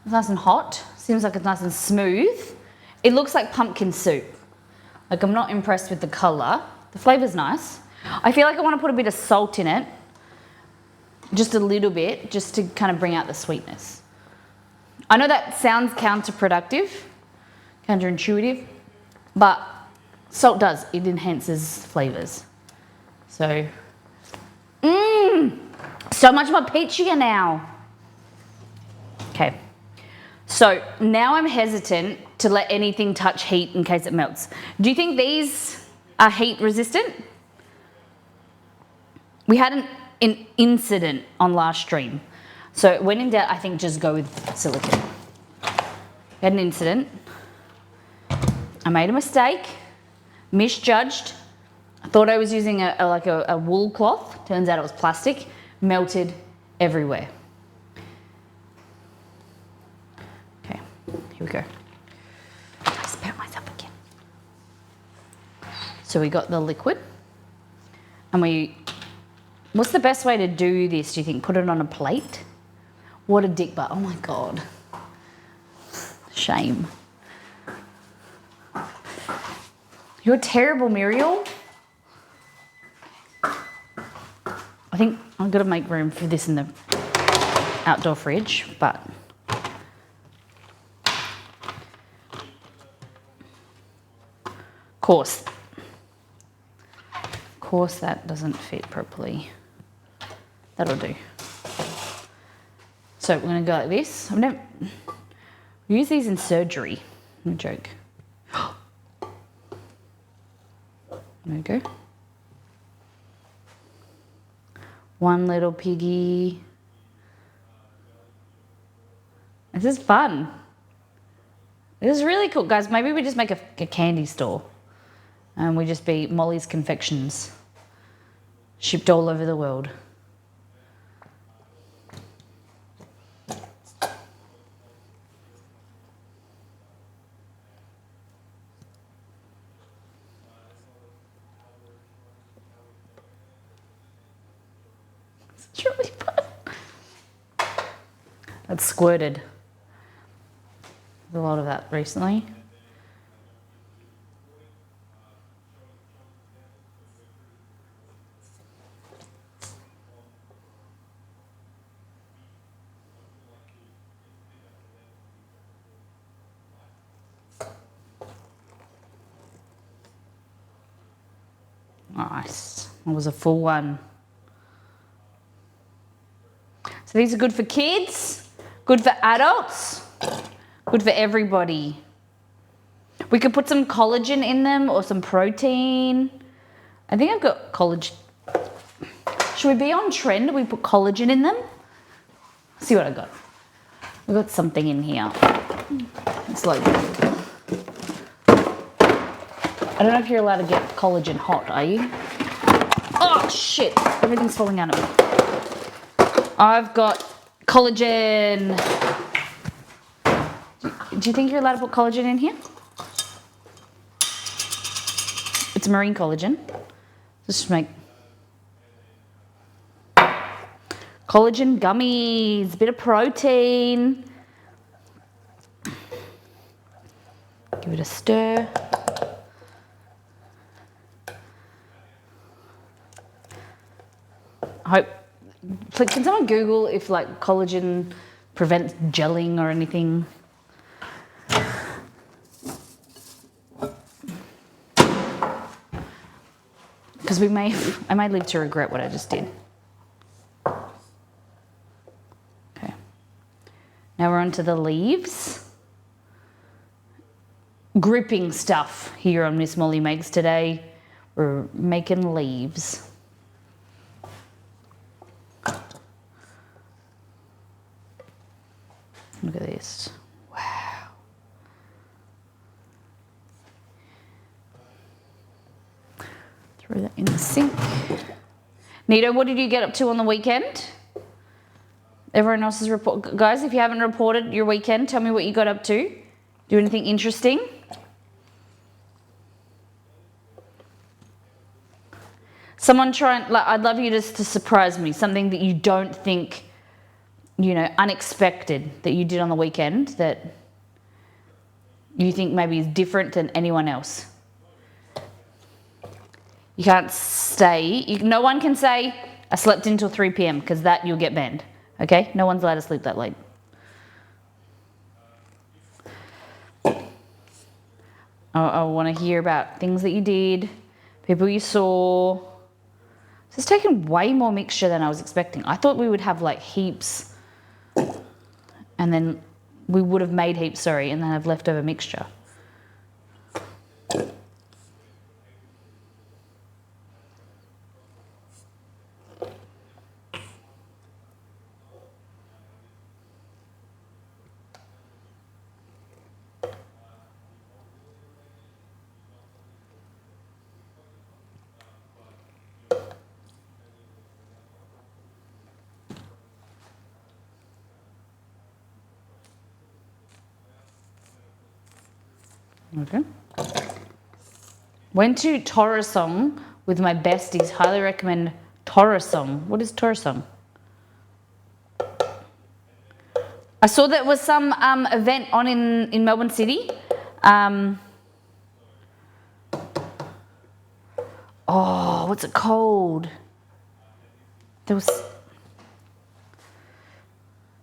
It's nice and hot. Seems like it's nice and smooth. It looks like pumpkin soup. Like I'm not impressed with the color. The flavor's nice. I feel like I want to put a bit of salt in it. Just a little bit, just to kind of bring out the sweetness. I know that sounds counterproductive, counterintuitive, but salt does, it enhances flavors. So, so much more peachier now. Okay, so now I'm hesitant to let anything touch heat in case it melts. Do you think these are heat resistant? We had an incident on last stream. So when in doubt, I think just go with silicone. We had an incident. I made a mistake, misjudged. I thought I was using a wool cloth. Turns out it was plastic, melted everywhere. Okay, here we go. I spat myself again. So we got the liquid and what's the best way to do this, do you think? Put it on a plate? What a dick butt. Oh my God. Shame. You're terrible, Muriel. I think I've got to make room for this in the outdoor fridge, but of course that doesn't fit properly. That'll do. So we're going to go like this. We use these in surgery. No joke. There we go. One little piggy. This is fun. This is really cool, guys. Maybe we just make a candy store and we just be Molly's Confections, shipped all over the world. It's really fun. It's squirted. There's a lot of that recently. Nice. That was a full one. So these are good for kids, good for adults, good for everybody. We could put some collagen in them or some protein. I think I've got collagen. Should we be on trend? We put collagen in them? See what I got. We've got something in here. It's like, I don't know if you're allowed to get collagen hot, are you? Oh shit, everything's falling out of me. I've got collagen. Do you think you're allowed to put collagen in here? It's marine collagen. Just make collagen gummies, a bit of protein. Give it a stir. Can someone Google if like collagen prevents gelling or anything? Because I may live to regret what I just did. Okay. Now we're on to the leaves. Gripping stuff here on Miss Molly Makes today. We're making leaves. Look at this. Wow. Throw that in the sink. Nito, what did you get up to on the weekend? Everyone else's report. Guys, if you haven't reported your weekend, tell me what you got up to. Do anything interesting? Someone I'd love you just to surprise me. Something that you don't think, unexpected that you did on the weekend that you think maybe is different than anyone else. You can't stay. No one can say, I slept until 3 p.m. because that you'll get banned. Okay? No one's allowed to sleep that late. I want to hear about things that you did, people you saw. This is taking way more mixture than I was expecting. I thought we would have like heaps. And then we would have made heaps, and then have leftover mixture. Okay. Went to Torosong with my besties. Highly recommend Torosong. What is Torosong? I saw there was some event on in Melbourne City. What's it called? There was.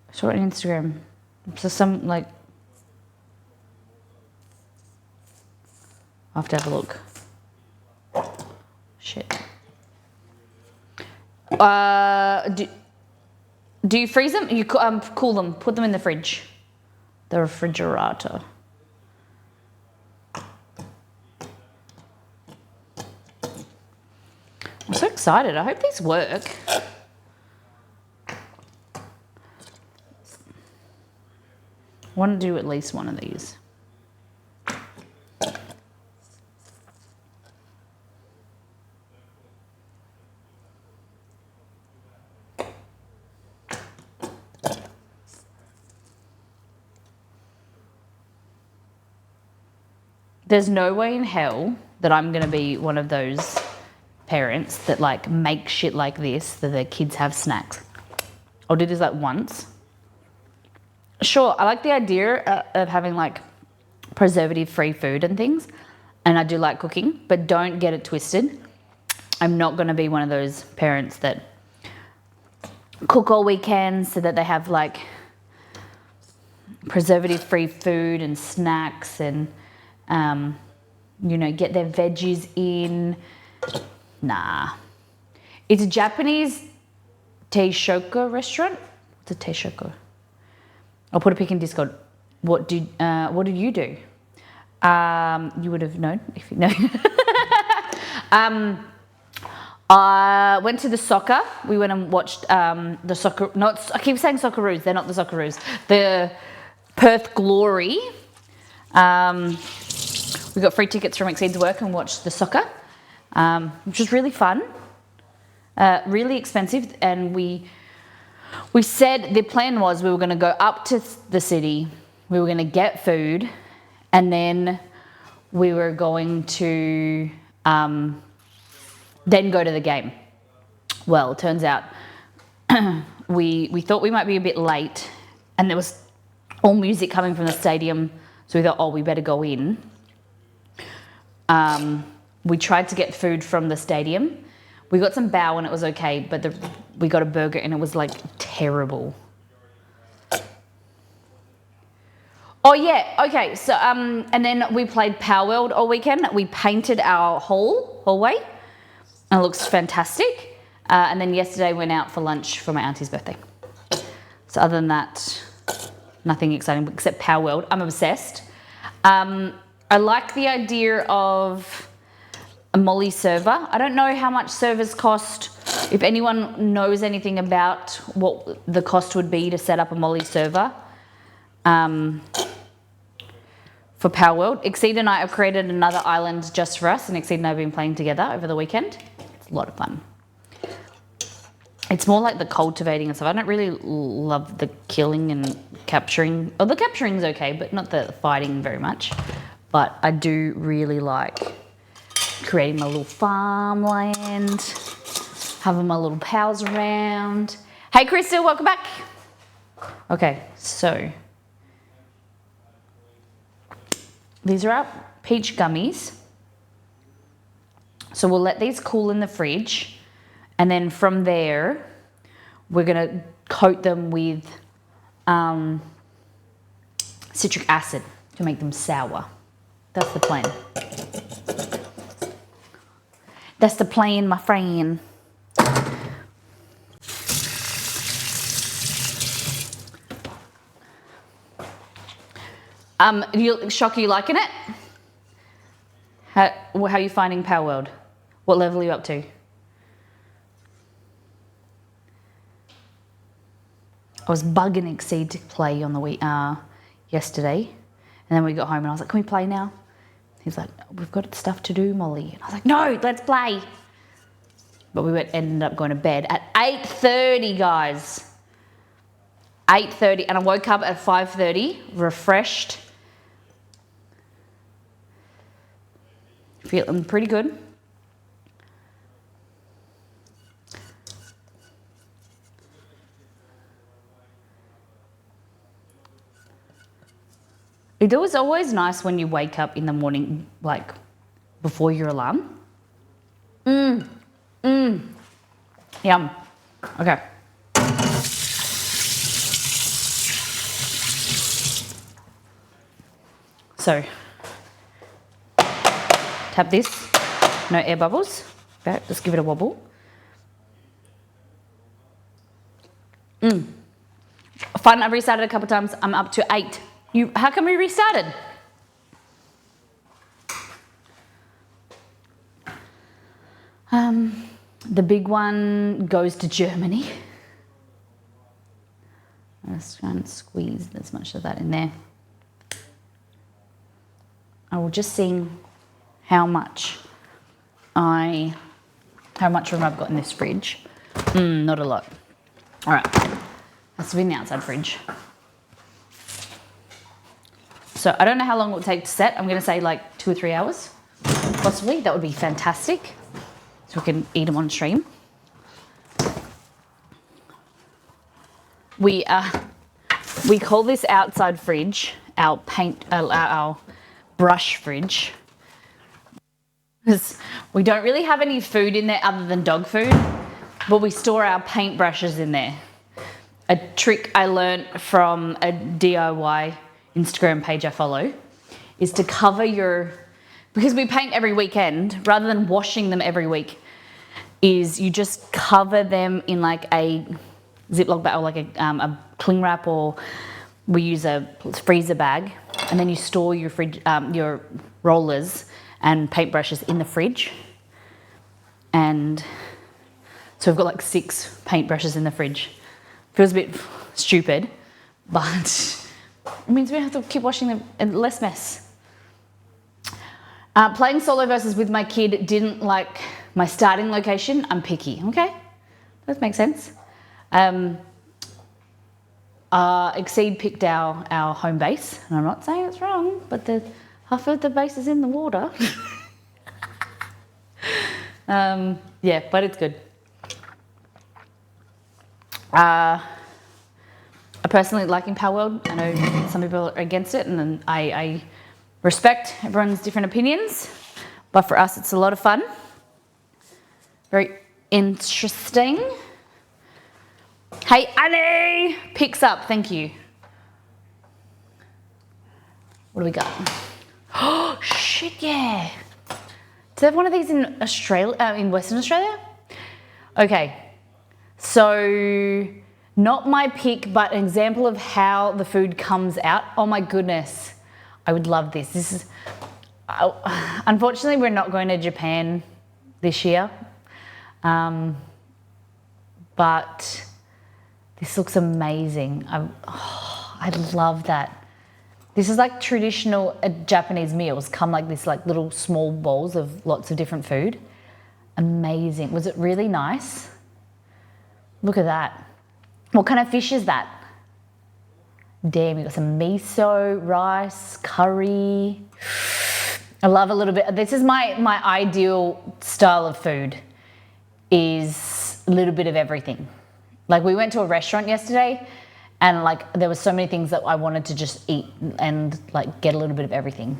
I saw it on Instagram. So some like. I'll have to have a look. Shit. Do you freeze them? You cool them. Put them in the fridge. The refrigerator. I'm so excited. I hope these work. want to do at least one of these. There's no way in hell that I'm going to be one of those parents that like make shit like this, that their kids have snacks. I'll do this like once. Sure, I like the idea of having like preservative-free food and things, and I do like cooking, but don't get it twisted. I'm not going to be one of those parents that cook all weekend so that they have like preservative-free food and snacks and you know, get their veggies in. Nah. It's a Japanese teishoku restaurant. What's a teishoku? I'll put a pic in Discord. What did you do? You would have known if you know. I went to the soccer. We went and watched the soccer. I keep saying Socceroos. They're not the Socceroos. The Perth Glory. We got free tickets from Exceed's work and watched the soccer, which was really fun, really expensive. And we said the plan was we were going to go up to the city, we were going to get food, and then we were going to then go to the game. Well, it turns out we thought we might be a bit late, and there was all music coming from the stadium, so we thought, oh, we better go in. We tried to get food from the stadium. We got some bao and it was okay, but we got a burger and it was like terrible. Oh yeah, okay. So and then we played Power World all weekend. We painted our hallway, and it looks fantastic. And then yesterday went out for lunch for my auntie's birthday. So other than that, nothing exciting except Power World. I'm obsessed. I like the idea of a Molly server. I don't know how much servers cost. If anyone knows anything about what the cost would be to set up a Molly server for Power World. Exceed and I have created another island just for us, and Exceed and I have been playing together over the weekend. It's a lot of fun. It's more like the cultivating and stuff. I don't really love the killing and capturing. Oh, the capturing's okay, but not the fighting very much. But I do really like creating my little farmland, having my little pals around. Hey, Crystal, welcome back. Okay, so these are our peach gummies. So we'll let these cool in the fridge, and then from there, we're gonna coat them with citric acid to make them sour. That's the plan. That's the plan, my friend. Shock, you liking it? How are you finding Power World? What level are you up to? I was bugging Exceed to play on the yesterday, and then we got home and I was like, "Can we play now?" He's like, "We've got stuff to do, Molly." And I was like, "No, let's play." But we ended up going to bed at 8:30, guys. 8:30, and I woke up at 5:30, refreshed, feeling pretty good. It was always nice when you wake up in the morning, like before your alarm. Yum. Okay. So, tap this. No air bubbles. Okay, let's give it a wobble. Fun, I've restarted a couple times. I'm up to 8. How come we restarted? The big one goes to Germany. Let's try and squeeze as much of that in there. I will just see how much room I've got in this fridge. Not a lot. All right, has to be in the outside fridge. So I don't know how long it will take to set. I'm gonna say like 2 or 3 hours, possibly. That would be fantastic. So we can eat them on stream. We call this outside fridge our brush fridge, because we don't really have any food in there other than dog food, but we store our paintbrushes in there. A trick I learned from a DIY Instagram page I follow is to cover because we paint every weekend, rather than washing them every week, is you just cover them in like a Ziploc bag or like a cling wrap, or we use a freezer bag, and then you store your rollers and paintbrushes in the fridge. And so we've got like 6 paintbrushes in the fridge. Feels a bit stupid, but it means we don't have to keep washing them and less mess. Playing solo versus with my kid didn't like my starting location. I'm picky, okay? That makes sense. Exceed picked our home base, and I'm not saying it's wrong, but half of the base is in the water. Yeah, but it's good. I personally liking Power World. I know some people are against it, and I respect everyone's different opinions, but for us it's a lot of fun. Very interesting. Hey Annie! Picks up, thank you. What do we got? Oh shit, yeah. Do they have one of these in Australia, in Western Australia? Okay, so not my pick, but an example of how the food comes out. Oh my goodness, I would love this. This is, unfortunately we're not going to Japan this year, but this looks amazing. I love that. This is like traditional Japanese meals come like this, like little small bowls of lots of different food. Amazing. Was it really nice? Look at that. What kind of fish is that? Damn, you got some miso, rice, curry. I love a little bit. This is my ideal style of food, is a little bit of everything. Like we went to a restaurant yesterday, and like there were so many things that I wanted to just eat and like get a little bit of everything.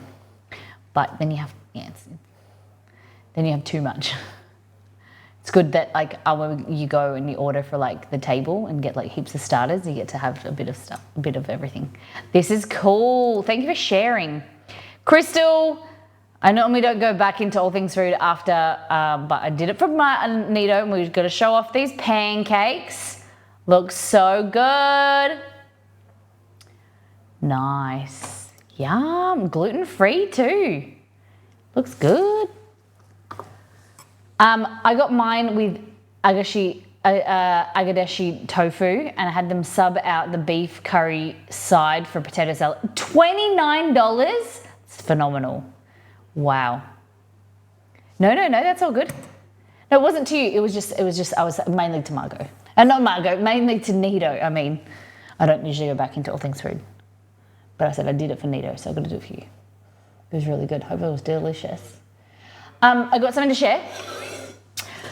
But then you have, then you have too much. It's good that like when you go and you order for like the table and get like heaps of starters, you get to have a bit of stuff, a bit of everything. This is cool. Thank you for sharing. Crystal, I normally don't go back into all things food after, but I did it for my Nito, and we've got to show off these pancakes. Looks so good. Nice. Yum. Gluten-free too. Looks good. I got mine with agadeshi tofu, and I had them sub out the beef curry side for potato salad. $29? It's phenomenal. Wow. No, that's all good. No, it wasn't to you. It was just, I was mainly to Margot. Not Margot, mainly to Nito. I mean, I don't usually go back into all things food. But I said I did it for Nito, so I've got to do it for you. It was really good. Hope it was delicious. I got something to share.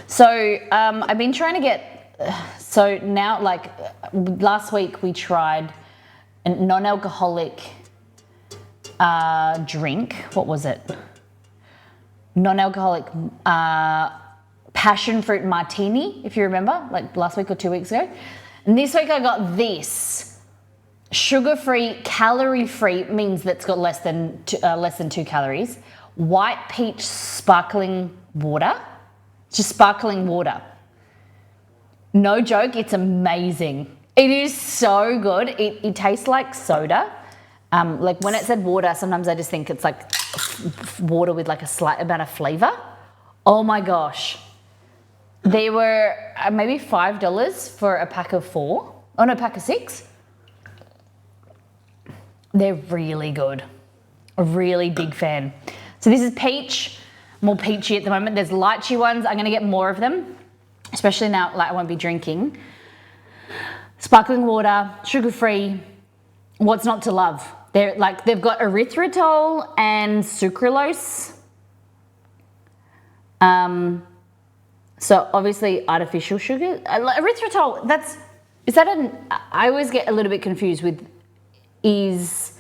So I've been trying to get, so now like last week we tried a non-alcoholic drink. What was it? Non-alcoholic passion fruit martini, if you remember, like last week or 2 weeks ago. And this week I got this. Sugar-free, calorie-free, means that's got less than 2 calories. White peach sparkling water. Just sparkling water. No joke, it's amazing. It is so good. It tastes like soda. Like when it said water, sometimes I just think it's like water with like a slight amount of flavor. Oh my gosh. They were maybe $5 for a pack of 4. Oh no, pack of 6. They're really good. A really big fan. So this is peach, more peachy at the moment. There's lychee ones. I'm gonna get more of them, especially now like I won't be drinking. Sparkling water, sugar-free. What's not to love? They've got erythritol and sucralose. So obviously artificial sugar. Erythritol, I always get a little bit confused with, is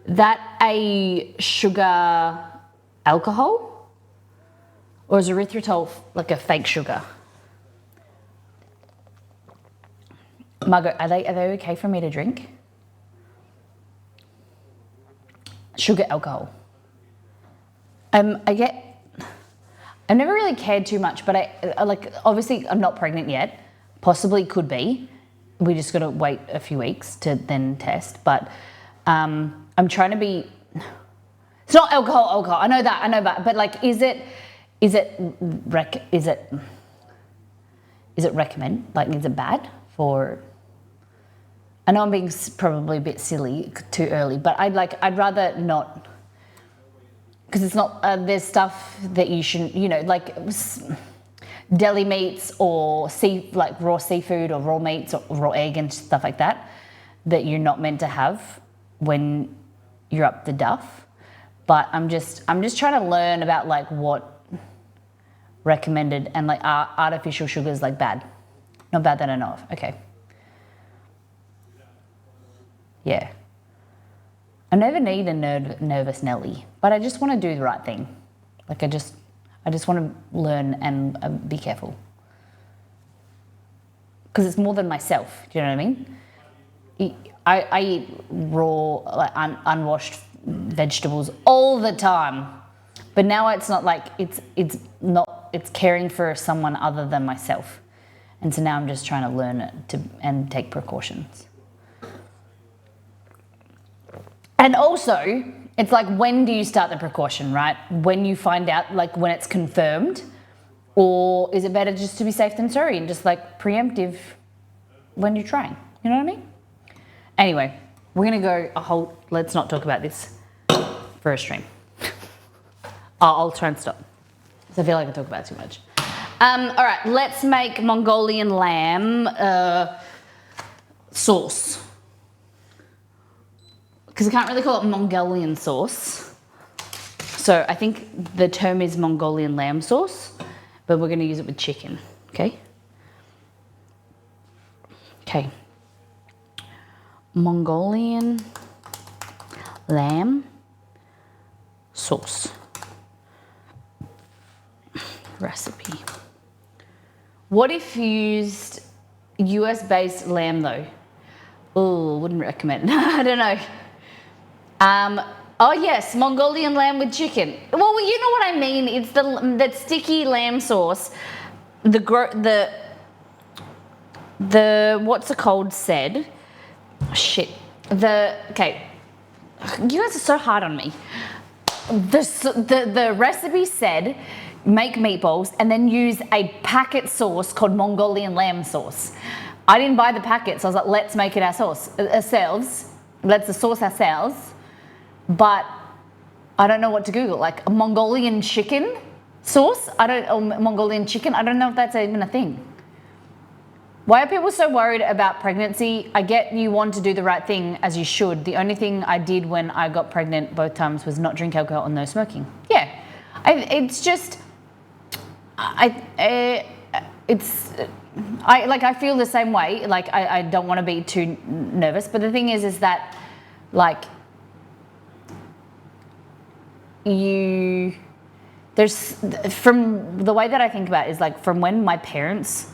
that a sugar alcohol? Or is erythritol like a fake sugar? Margot, are they okay for me to drink? Sugar alcohol. I've never really cared too much, but I like, obviously I'm not pregnant yet. Possibly could be. We just got to wait a few weeks to then test. But I'm trying to be. It's not alcohol. I know that. But like, is it recommend? Like, is it bad for? I know I'm being probably a bit silly, too early, but I'd rather not. Because it's not, there's stuff that you shouldn't, like deli meats or like raw seafood or raw meats or raw egg and stuff like that you're not meant to have when you're up the duff. But I'm just trying to learn about like what recommended and like artificial sugars like bad. Not bad that I know of. Okay. Yeah. I never need a nervous Nelly, but I just want to do the right thing. Like I just want to learn and be careful. Because it's more than myself, do you know what I mean? I eat raw, like unwashed vegetables all the time. But now it's not like, it's caring for someone other than myself. And so now I'm just trying to learn it and take precautions. And also, it's like, when do you start the precaution, right? When you find out, like when it's confirmed, or is it better just to be safe than sorry and just like preemptive when you're trying? You know what I mean? Anyway, we're gonna go let's not talk about this for a stream. I'll try and stop. Because I feel like I talk about it too much. All right, let's make Mongolian lamb sauce. Because I can't really call it Mongolian sauce. So I think the term is Mongolian lamb sauce, but we're going to use it with chicken, okay? Okay. Mongolian lamb sauce. Recipe. What if you used US-based lamb though? Oh, wouldn't recommend. I don't know. Oh yes, Mongolian lamb with chicken. Well, you know what I mean. It's that sticky lamb sauce. The what's it called said. Shit. Okay. You guys are so hard on me. The recipe said make meatballs and then use a packet sauce called Mongolian lamb sauce. I didn't buy the packet, so I was like, let's make it ourselves. Let's sauce ourselves. But I don't know what to Google, like a Mongolian chicken sauce? Mongolian chicken? I don't know if that's even a thing. Why are people so worried about pregnancy? I get you want to do the right thing, as you should. The only thing I did when I got pregnant both times was not drink alcohol and no smoking. Yeah, I feel the same way. Like I don't want to be too nervous, but the thing is that like there's, from the way that I think about it is like from when my parents'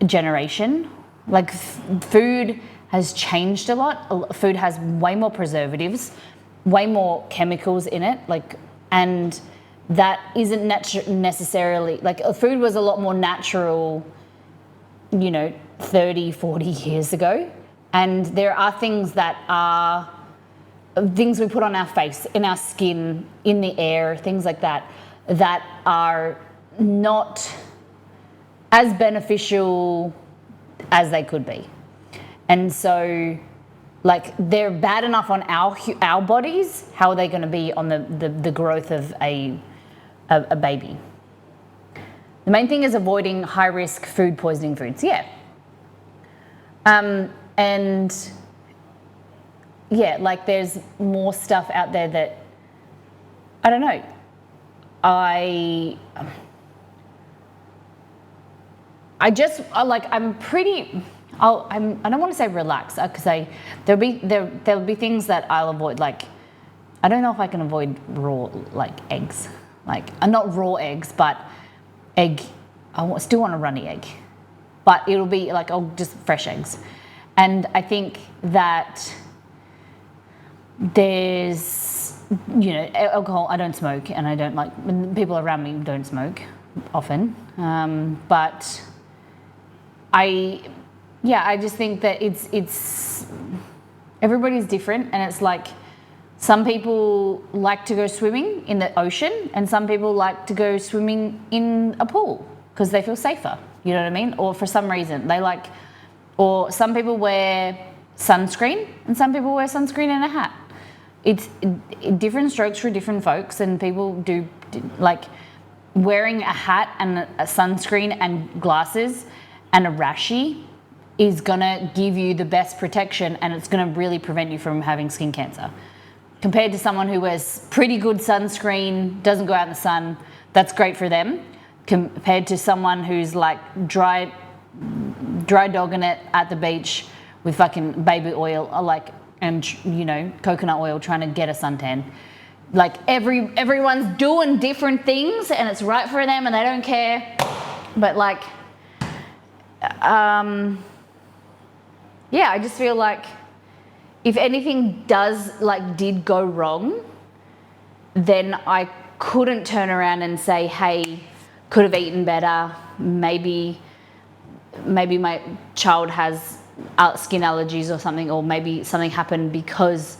generation, like food has changed a lot. Food has way more preservatives, way more chemicals in it, like, and that isn't necessarily, like food was a lot more natural, 30, 40 years ago. And there are things that are things we put on our face, in our skin, in the air, things like that, that are not as beneficial as they could be. And so like they're bad enough on our bodies. How are they going to be on the growth of a baby? The main thing is avoiding high risk food poisoning foods. Yeah. And yeah, like there's more stuff out there that I don't know. I don't want to say relax because there'll be things that I'll avoid. Like I don't know if I can avoid raw like eggs, like not raw eggs, but egg. Still want a runny egg, but it'll be like just fresh eggs. And I think that there's alcohol. I don't smoke, and I don't like people around me don't smoke often, but I just think that it's everybody's different, and it's like some people like to go swimming in the ocean, and some people like to go swimming in a pool because they feel safer. You know what I mean? Or for some reason they like, or some people wear sunscreen, and some people wear sunscreen in a hat. It's different strokes for different folks, and people do like wearing a hat and a sunscreen and glasses and a rashie is gonna give you the best protection, and it's gonna really prevent you from having skin cancer. Compared to someone who wears pretty good sunscreen, doesn't go out in the sun, that's great for them. Compared to someone who's like dry dogging it at the beach with fucking baby oil, and coconut oil, trying to get a suntan. Like everyone's doing different things, and it's right for them, and they don't care. But like, I just feel like if anything did go wrong, then I couldn't turn around and say, hey, could have eaten better. Maybe my child has skin allergies or something, or maybe something happened because,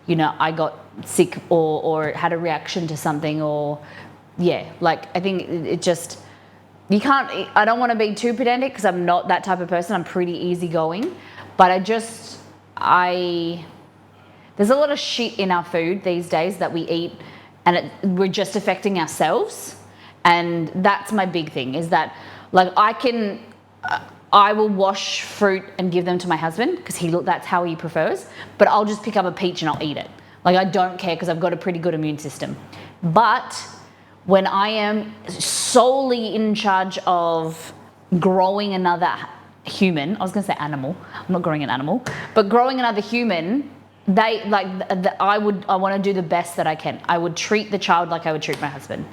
I got sick or had a reaction to something, or I think it just, you can't, I don't want to be too pedantic because I'm not that type of person. I'm pretty easygoing, but there's a lot of shit in our food these days that we eat, and we're just affecting ourselves. And that's my big thing, is that like I will wash fruit and give them to my husband because that's how he prefers, but I'll just pick up a peach and I'll eat it. Like I don't care because I've got a pretty good immune system. But when I am solely in charge of growing another human, I was going to say animal, I'm not growing an animal, but growing another human, I want to do the best that I can. I would treat the child like I would treat my husband.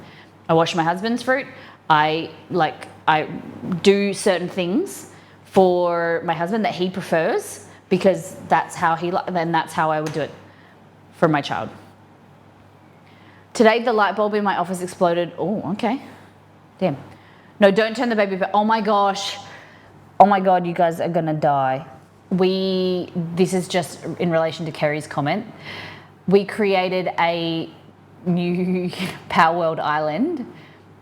I wash my husband's fruit. I do certain things for my husband that he prefers because that's how that's how I would do it for my child. Today the light bulb in my office exploded. Oh, okay. Damn. No, don't turn the baby back. Oh my gosh. Oh my God, you guys are gonna die. This is just in relation to Kerry's comment. We created a new Power World Island,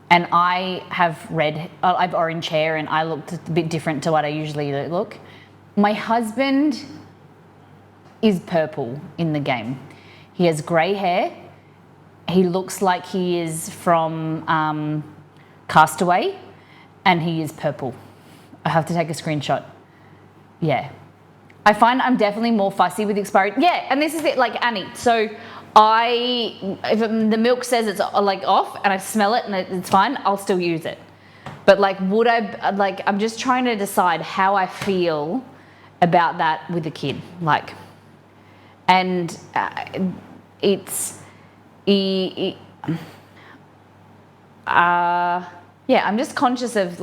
and I have orange hair, and I looked a bit different to what I usually look. My husband is purple in the game. He has grey hair. He looks like he is from Castaway, and he is purple. I have to take a screenshot. Yeah. I find I'm definitely more fussy with expiry. Yeah, and this is it, like Annie. So if the milk says it's like off and I smell it and it's fine, I'll still use it. But I'm just trying to decide how I feel about that with the kid. I'm just conscious of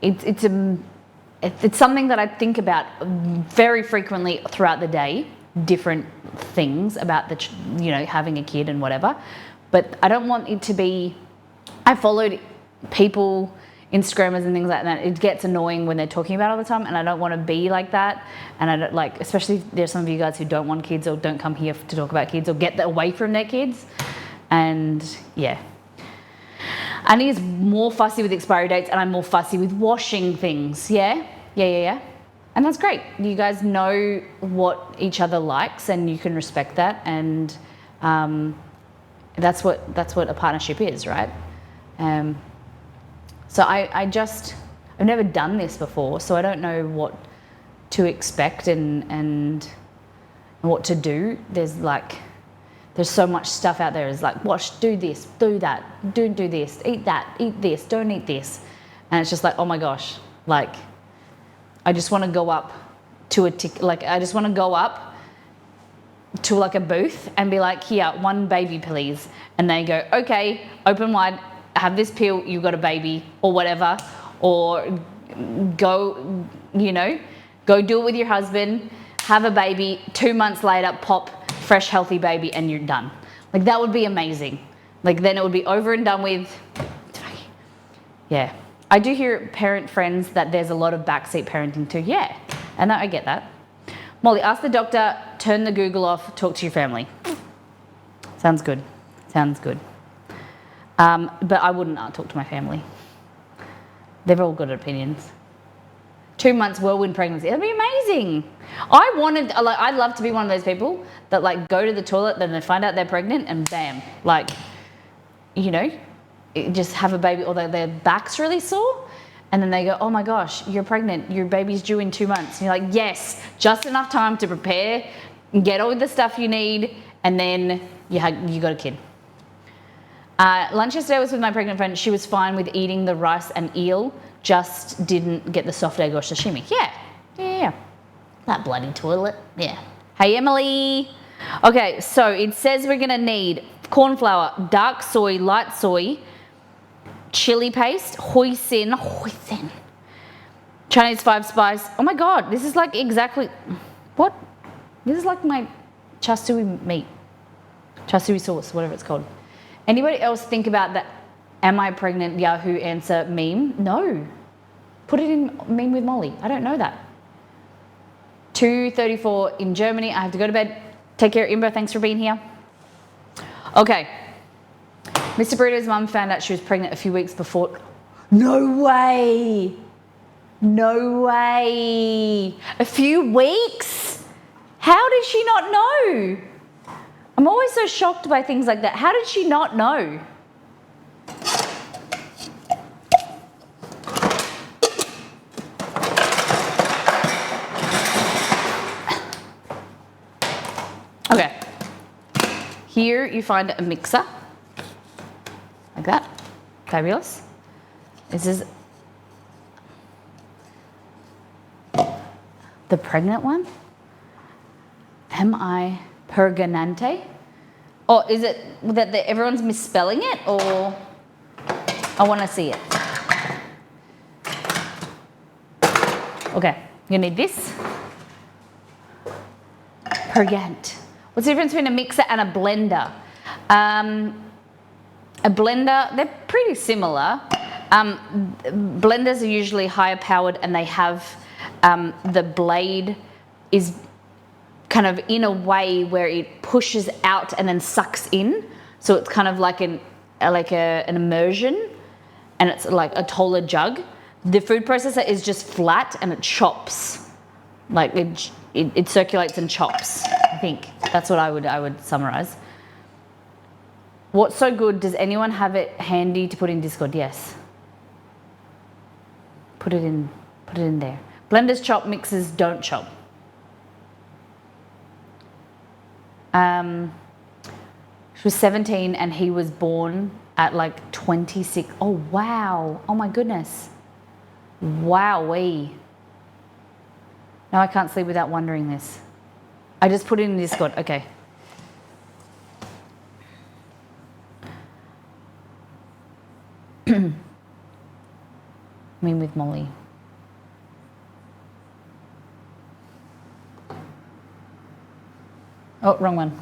it's something that I think about very frequently throughout the day. Different things about having a kid and whatever, but I don't want it to be. I followed people, Instagrammers and things like that. It gets annoying when they're talking about it all the time, and I don't want to be like that. And I don't especially if there's some of you guys who don't want kids or don't come here to talk about kids or get away from their kids. And yeah, Annie is more fussy with expiry dates, and I'm more fussy with washing things. Yeah. And that's great. You guys know what each other likes, and you can respect that, and that's what a partnership is, right? So I've never done this before, so I don't know what to expect and what to do. There's so much stuff out there. It's like, watch, do this, do that, don't do this, eat that, eat this, don't eat this. And it's just like, oh my gosh, like, I just want to go up to a booth and be like, here, one baby please. And they go, okay, open wide, have this pill, you've got a baby, or whatever. Or go do it with your husband, have a baby, 2 months later, pop, fresh, healthy baby, and you're done. Like, that would be amazing. Like, then it would be over and done with. Yeah. I do hear parent friends that there's a lot of backseat parenting too. Yeah, and I get that. Molly, ask the doctor, turn the Google off, talk to your family. Sounds good. Sounds good. But I wouldn't talk to my family. They've all got opinions. 2 months whirlwind pregnancy. That'd be amazing. I'd love to be one of those people that like go to the toilet, then they find out they're pregnant, and bam, like, just have a baby, or their back's really sore, and then they go, oh my gosh, you're pregnant, your baby's due in 2 months. And you're like, yes, just enough time to prepare, get all the stuff you need, and then you got a kid. Lunch yesterday was with my pregnant friend. She was fine with eating the rice and eel, just didn't get the soft egg or sashimi. Yeah. That bloody toilet. Yeah. Hey, Emily. Okay, so it says we're gonna need corn flour, dark soy, light soy, chili paste, hoisin, Chinese 5 spice. Oh my God, this is like exactly, what? This is like my char siu sauce, whatever it's called. Anybody else think about that am I pregnant Yahoo answer meme? No. Put it in meme with Molly. I don't know that. 2:34 in Germany. I have to go to bed. Take care, Imber. Thanks for being here. Okay. Mr. Burrito's mum found out she was pregnant a few weeks before. No way. No way. A few weeks? How did she not know? I'm always so shocked by things like that. How did she not know? Okay. Here you find a mixer. Like that. Fabulous. This is the pregnant one. Am I pregnante? Or is it that everyone's misspelling it, or I want to see it? Okay, you need this. Purgant. What's the difference between a mixer and a blender? A blender, they're pretty similar. Blenders are usually higher powered, and they have the blade is kind of in a way where it pushes out and then sucks in. So it's kind of like an immersion, and it's like a taller jug. The food processor is just flat and it chops. Like it circulates and chops. I think that's what I would summarize. What's so good? Does anyone have it handy to put in Discord? Yes. Put it in there. Blenders chop, mixers don't chop. She was 17 and he was born at like 26. Oh, wow. Oh my goodness. Wowee. Now I can't sleep without wondering this. I just put it in Discord. Okay. Me with Molly. Oh, wrong one.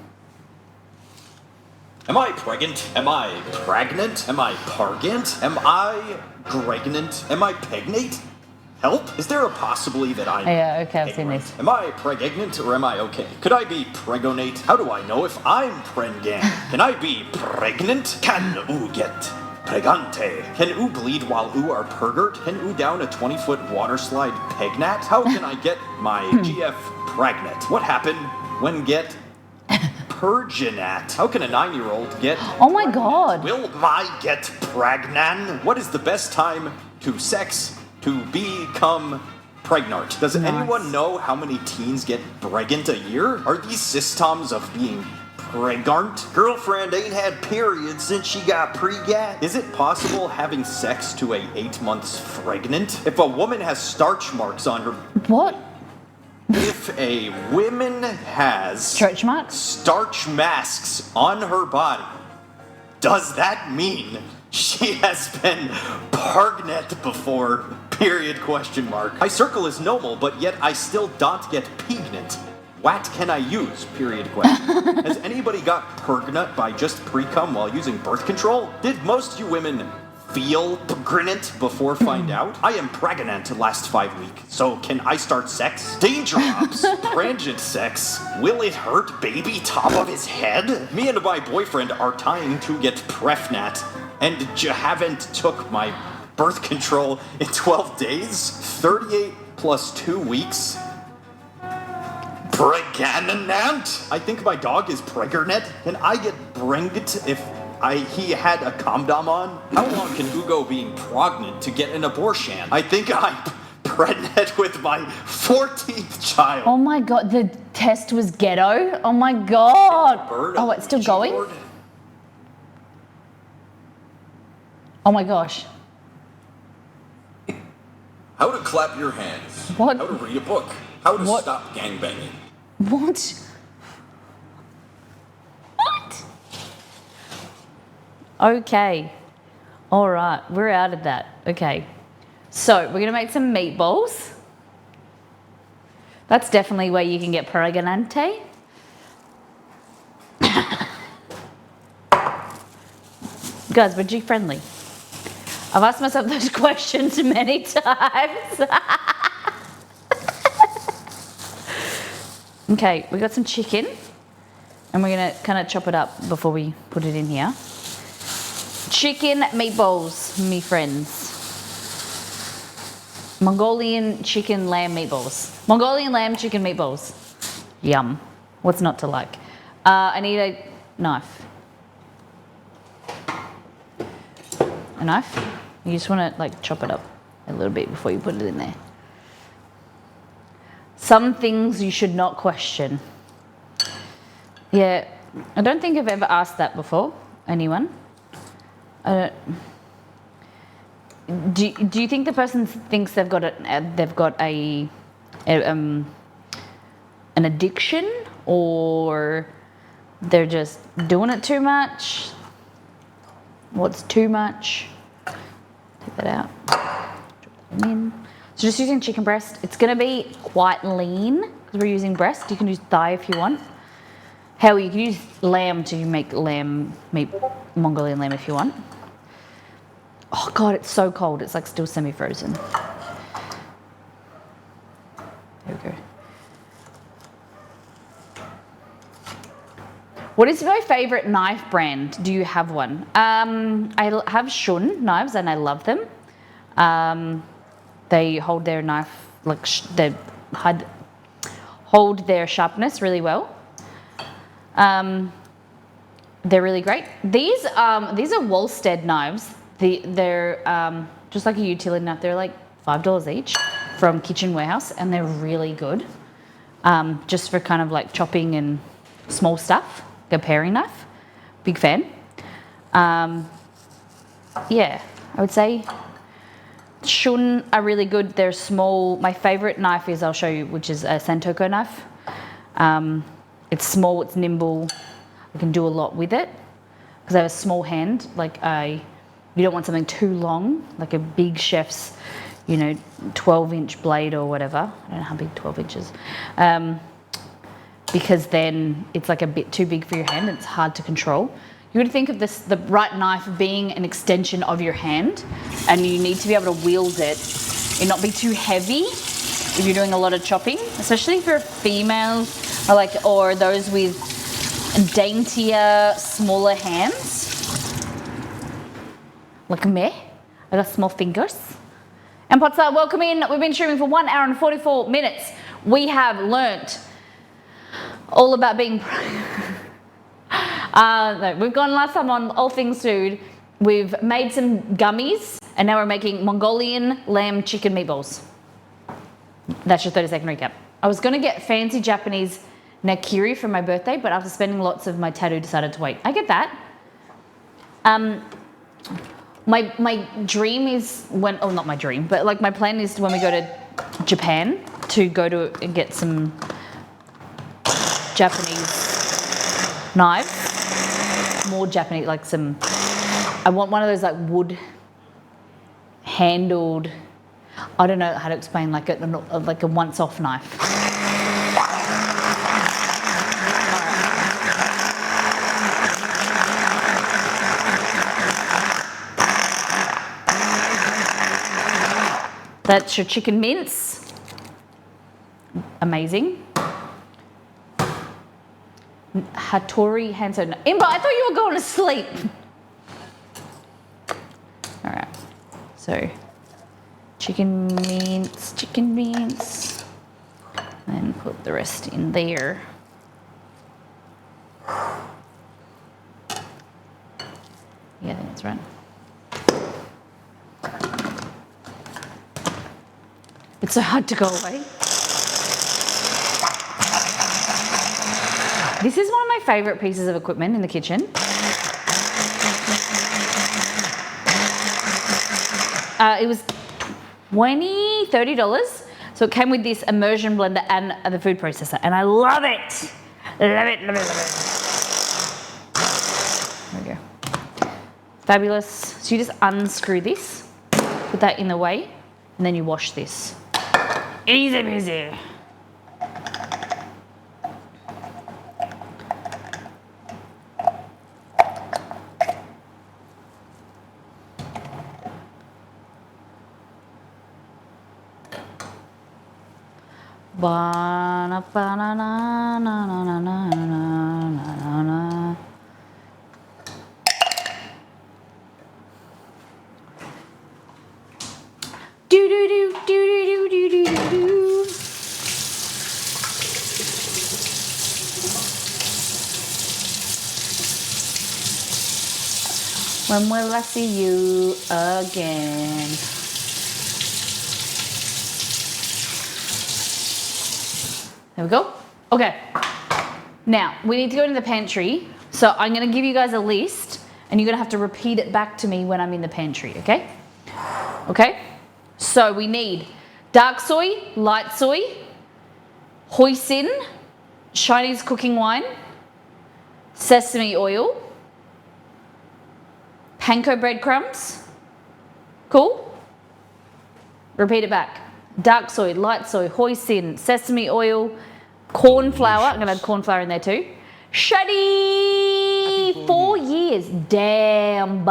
Am I pregnant? Am I pregnant? Am I pargant? Am I pregnant? Am I pregnant? Help? Is there a possibility that I'm yeah, okay, I've seen this. Am I pregnant or am I okay? Could I be pregonate? How do I know if I'm pregnant? Can I be pregnant? Can you get Pregante. Can oo bleed while oo are pergert? Can oo down a 20-foot water slide pegnat? How can I get my GF pregnant? What happened when get perginat? How can a 9-year-old get Oh my pregnant? God. Will my get pragnan? What is the best time to sex to become pregnant? Does Nice. anyone know how many teens get pregnant a year? Are these systems of being pregnant? Girlfriend ain't had periods since she got pregat. Is it possible having sex to a 8 months pregnant? If a woman has starch marks on her, What? if a woman has Stretch marks? starch masks on her body, does that mean she has been pregnant before? Period, question mark. My circle is normal, but yet I still don't get pregnant. What can I use? Period, question. Has anybody got pregnant by just pre-cum while using birth control? Did most you women feel pregnant before find out? I am pregnant last 5 weeks, so can I start sex? Danger ops, transient sex. Will it hurt baby top of his head? Me and my boyfriend are trying to get prefnat, and haven't took my birth control in 12 days? 38 plus 2 weeks? Pregnant? I think my dog is pregnant. Can I get pregnant if he had a condom on? How long can Ugo being pregnant to get an abortion? I think I'm pregnant with my 14th child. Oh my God, the test was ghetto. Oh my God. Bird Oh, on it's still Ouija going? board? Oh my gosh. How to clap your hands. What? How to read a book. How to What? stop gangbanging. What? What? Okay. All right, we're out of that. Okay. So we're gonna make some meatballs. That's definitely where you can get pregnante. Guys, we're G-friendly. I've asked myself those questions many times. Okay, we got some chicken, and we're gonna kind of chop it up before we put it in here. Chicken meatballs, me friends. Mongolian chicken lamb meatballs. Mongolian lamb chicken meatballs. Yum. What's not to like? I need a knife. A knife? You just want to like chop it up a little bit before you put it in there. Some things you should not question. Yeah, I don't think I've ever asked that before. Anyone? Do you think the person thinks they've got an addiction, or they're just doing it too much? What's too much? Take that out. Drop that in. So just using chicken breast. It's going to be quite lean because we're using breast. You can use thigh if you want. Hell, you can use lamb to make lamb meat, Mongolian lamb if you want. Oh God, it's so cold. It's like still semi-frozen. There we go. What is my favorite knife brand? Do you have one? I have Shun knives and I love them. They hold their knife, like they hold their sharpness really well. They're really great. These are Wolstead knives. They're just like a utility knife. They're like $5 each from Kitchen Warehouse, and they're really good. Just for kind of like chopping and small stuff. A paring knife. Big fan. Yeah, I would say Shun are really good. They're small. My favorite knife is, I'll show you, which is a Santoko knife. It's small, it's nimble. I can do a lot with it because I have a small hand. You don't want something too long, like a big chef's, 12-inch blade or whatever. I don't know how big 12 inches. Because then it's like a bit too big for your hand and it's hard to control. You would think of the right knife being an extension of your hand, and you need to be able to wield it and not be too heavy if you're doing a lot of chopping, especially for females or those with daintier, smaller hands. like meh. I got small fingers. And Potsa, welcome in. We've been streaming for 1 hour and 44 minutes. We have learnt all about being... no, we've gone last time on All Things Food. We've made some gummies, and now we're making Mongolian lamb chicken meatballs. That's your 30-second recap. I was going to get fancy Japanese nakiri for my birthday, but after spending lots of my tattoo, decided to wait. I get that. My dream is when, oh, not my dream, but like my plan is when we go to Japan to go to and get some Japanese knives, more Japanese, like some, I want one of those like wood handled, I don't know how to explain, like a once-off knife. That's your chicken mince. Amazing. Hattori Hanso. Imba, I thought you were going to sleep. All right. So, chicken mince. And put the rest in there. Yeah, I think that's right. It's so hard to go away. This is one of my favorite pieces of equipment in the kitchen. It was $20, $30. So it came with this immersion blender and the food processor, and I love it. Love it, love it, love it. There we go. Fabulous. So you just unscrew this, put that in the way, and then you wash this. Easy peasy. Ba-na-ba-na-na-na-na-na-na-na-na. Do-do-do-do-do-do-do-do-do. When will I see you again? There we go. Okay. Now, we need to go into the pantry. So I'm going to give you guys a list, and you're going to have to repeat it back to me when I'm in the pantry, okay? Okay? So we need dark soy, light soy, hoisin, Chinese cooking wine, sesame oil, panko breadcrumbs. Cool? Repeat it back. Dark soy, light soy, hoisin, sesame oil, corn flour. I'm going to add corn flour in there too. Shaddy! 4 years. Damn.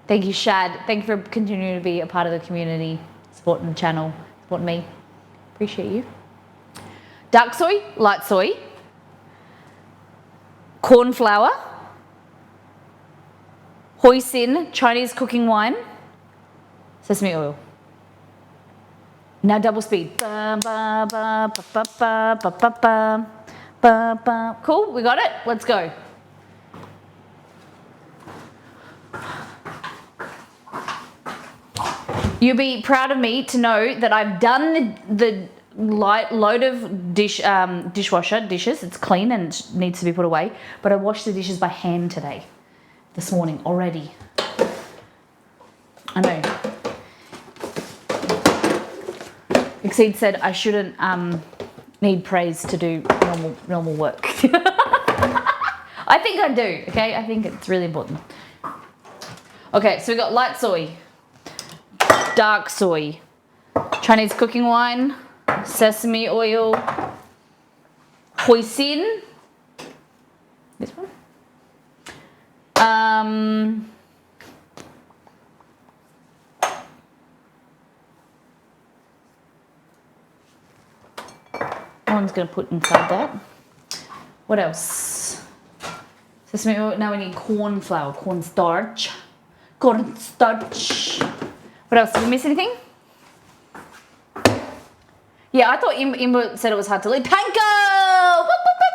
Thank you, Shad. Thank you for continuing to be a part of the community, supporting the channel, supporting me. Appreciate you. Dark soy, light soy, corn flour, hoisin, Chinese cooking wine, sesame oil. Now double speed. Ba, ba, ba, ba, ba, ba, ba, ba, ba, ba, ba. Cool, we got it? Let's go. You'll be proud of me to know that I've done the light load of dishwasher dishes. It's clean and needs to be put away. But I washed the dishes by hand today, this morning already. I know. Exceed said I shouldn't need praise to do normal work. I think I do, okay? I think it's really important. Okay, so we got light soy, dark soy, Chinese cooking wine, sesame oil, hoisin, this one, one's going to put inside that. What else? Sesame oil. Now we need corn flour, cornstarch, cornstarch. What else? Did we miss anything? Yeah, I thought Imba said it was hard to leave. Panko! Woo, woo, woo,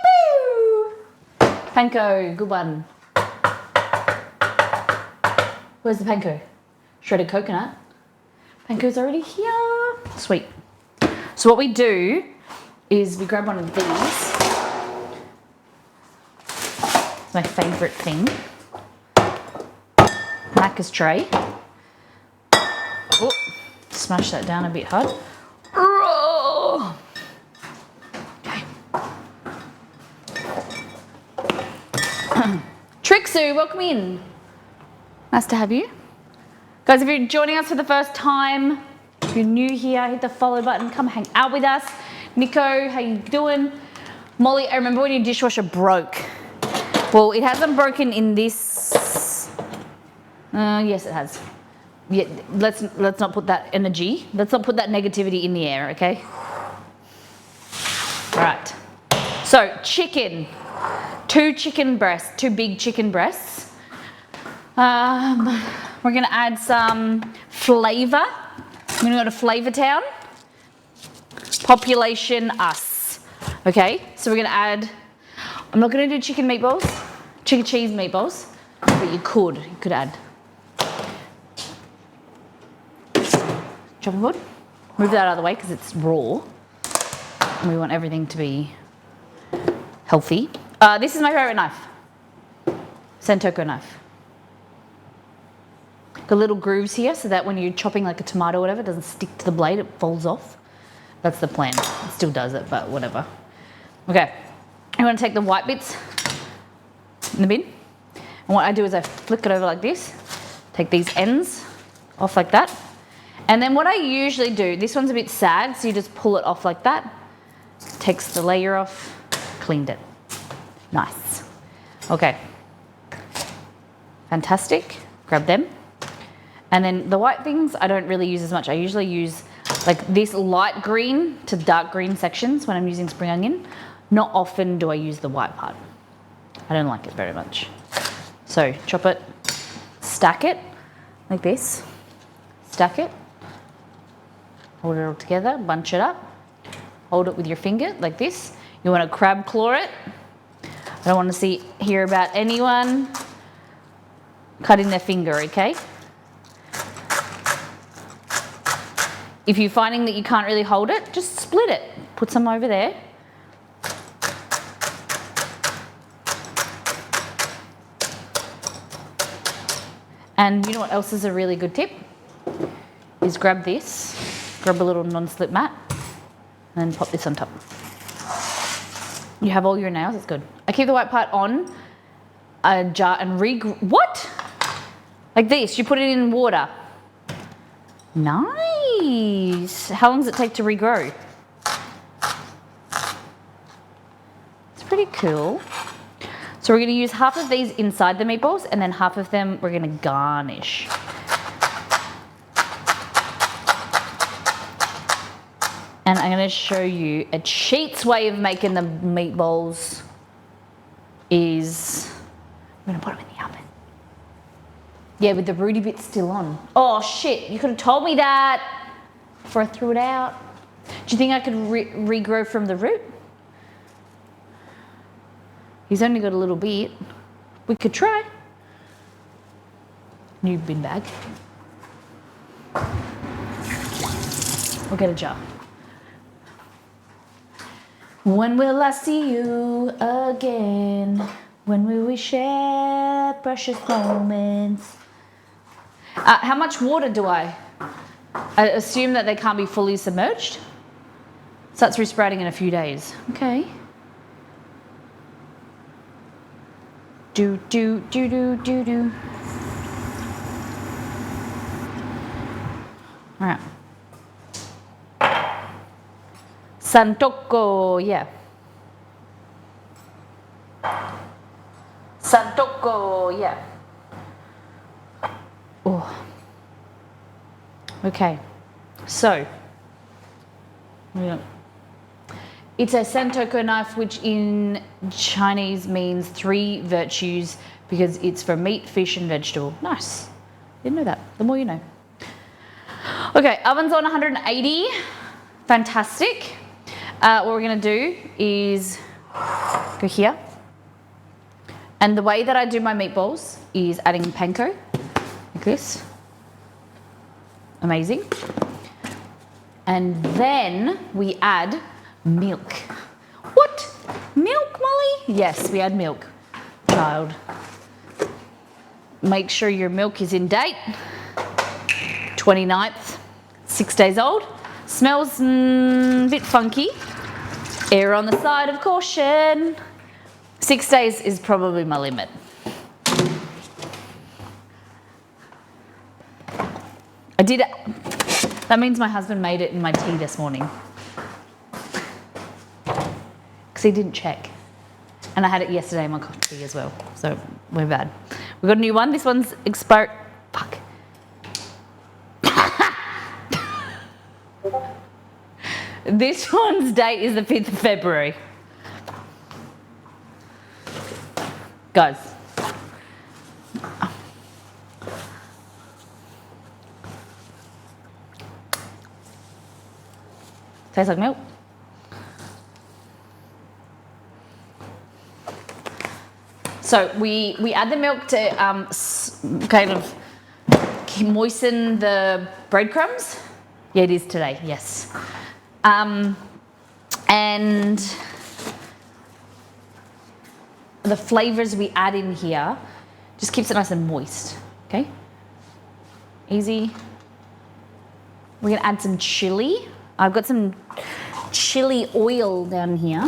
woo. Panko, good one. Where's the panko? Shredded coconut. Panko's already here. Sweet. So what we do is we grab one of these. It's my favourite thing. Macca's tray. Oh, smash that down a bit hard. Okay. Trixu, welcome in. Nice to have you. Guys, if you're joining us for the first time, if you're new here, hit the follow button, come hang out with us. Nico, how you doing? Molly, I remember when your dishwasher broke. Well, it hasn't broken in this. Yes, it has. Yeah, let's not put that energy. Let's not put that negativity in the air, okay? All right. So chicken, two big chicken breasts. We're gonna add some flavor. I'm gonna go to Flavor Town. Population us. Okay, so we're gonna add. I'm not gonna do chicken cheese meatballs, but you could add. Chopping board. Move that out of the way because it's raw. And we want everything to be healthy. This is my favorite knife. Sentoku knife. Got little grooves here so that when you're chopping like a tomato or whatever, it doesn't stick to the blade, it falls off. That's the plan. It still does it, but whatever. Okay, I'm gonna take the white bits in the bin. And what I do is I flick it over like this, take these ends off like that. And then what I usually do, this one's a bit sad, so you just pull it off like that. Takes the layer off, cleaned it. Nice. Okay. Fantastic. Grab them. And then the white things I don't really use as much. I usually use like this light green to dark green sections when I'm using spring onion. Not often do I use the white part. I don't like it very much. So chop it, stack it like this. Stack it. Hold it all together, bunch it up. Hold it with your finger like this. You want to crab claw it. I don't want to hear about anyone cutting their finger, okay? If you're finding that you can't really hold it, just split it. Put some over there. And you know what else is a really good tip? Is grab this, grab a little non-slip mat, and then pop this on top. You have all your nails, it's good. I keep the white part on a jar and what? Like this, you put it in water. Nice. How long does it take to regrow? It's pretty cool. So we're gonna use half of these inside the meatballs and then half of them we're gonna garnish. And I'm gonna show you a cheats way of making the meatballs is, I'm gonna put them in the oven. Yeah, with the rooty bit still on. Oh shit, you could have told me that before I threw it out. Do you think I could regrow from the root? He's only got a little bit. We could try. New bin bag. We'll get a jar. When will I see you again? When will we share precious moments? How much water do I assume that they can't be fully submerged? Starts resprouting in a few days. Okay. Do. All right. Santoko, yeah. Santoko, yeah. Oh. Okay. So, yeah. It's a Santoko knife, which in Chinese means 3 virtues because it's for meat, fish, and vegetable. Nice. Didn't know that. The more you know. Okay, oven's on 180. Fantastic. What we're gonna do is go here. And the way that I do my meatballs is adding panko, like this. Amazing. And then we add milk. What? Milk, Molly? Yes, we add milk, child. Make sure your milk is in date. 29th, 6 days old. Smells a bit funky. Err on the side of caution. 6 days is probably my limit. I did it. That means my husband made it in my tea this morning. Because he didn't check. And I had it yesterday in my coffee as well. So we're bad. We've got a new one. This one's expired. Fuck. This one's date is the 5th of February. Guys. Tastes like milk. So we add the milk to kind of moisten the breadcrumbs. Yeah, it is today, yes. And the flavors we add in here just keeps it nice and moist, okay? Easy. We're gonna add some chili. I've got some chili oil down here.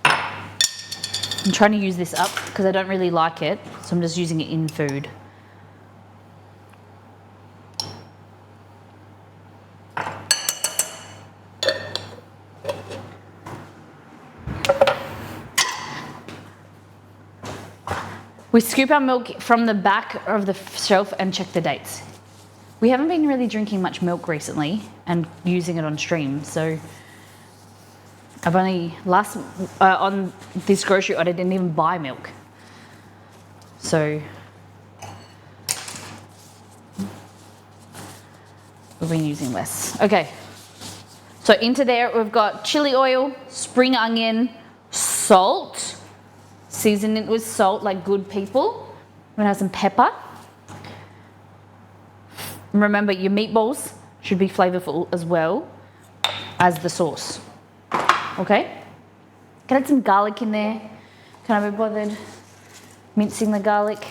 I'm trying to use this up because I don't really like it, so I'm just using it in food. We scoop our milk from the back of the shelf and check the dates. We haven't been really drinking much milk recently and using it on stream, so I've only on this grocery order, I didn't even buy milk. So we've been using less. Okay, so into there we've got chili oil, spring onion, salt. Season it with salt like good people. We're gonna have some pepper. Remember, your meatballs should be flavorful as well as the sauce. Okay? Can I add some garlic in there? Can I be bothered mincing the garlic?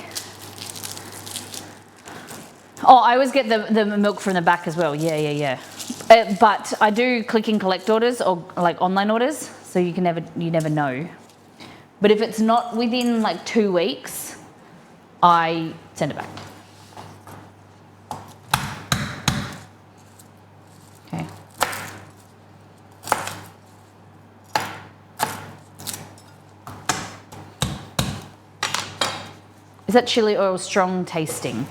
Oh, I always get the milk from the back as well. Yeah. But I do click and collect orders or like online orders, so you never know. But if it's not within like 2 weeks, I send it back. Okay. Is that chili oil strong tasting?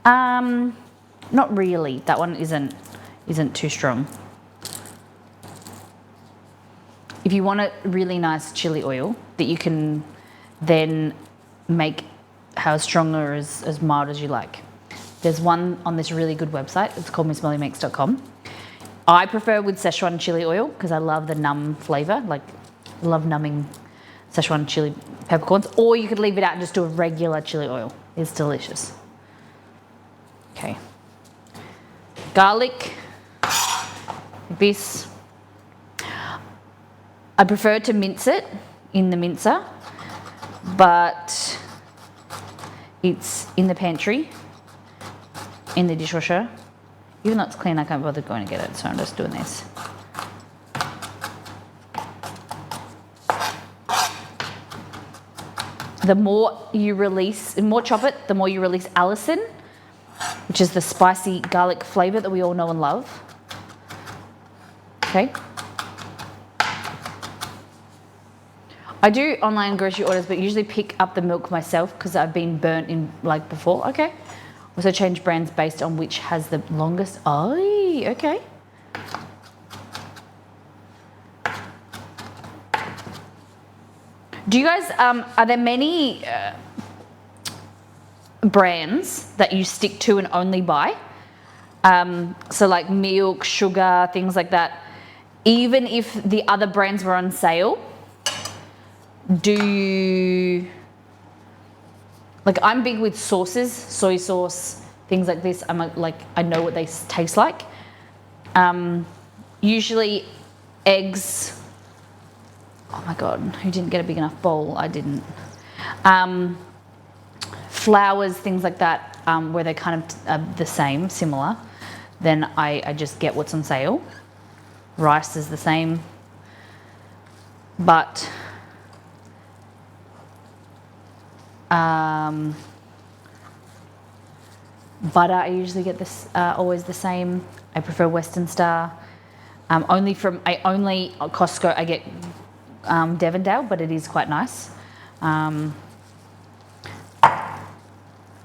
Not really. That one isn't too strong. If you want a really nice chili oil that you can then make how strong or as mild as you like, there's one on this really good website. It's called MissMollyMakes.com. I prefer with Szechuan chili oil because I love the numb flavor. Like, I love numbing Szechuan chili peppercorns. Or you could leave it out and just do a regular chili oil. It's delicious. Okay. Garlic. This. I prefer to mince it in the mincer, but it's in the pantry, in the dishwasher. Even though it's clean, I can't bother going to get it, so I'm just doing this. The more chop it, the more you release allicin, which is the spicy garlic flavor that we all know and love. Okay. I do online grocery orders, but usually pick up the milk myself because I've been burnt in like before. Okay. Also change brands based on which has the longest. Oh, okay. Do you guys, are there many brands that you stick to and only buy. So like milk, sugar, things like that. Even if the other brands were on sale, do you, like I'm big with sauces, soy sauce, things like this. I know what they taste like. Usually eggs, oh my God, who didn't get a big enough bowl? I didn't. Flours, things like that, where they're kind of the same, similar, then I just get what's on sale. Rice is the same, but butter I usually get this always the same. I prefer Western Star. Only at Costco I get Devondale, but it is quite nice.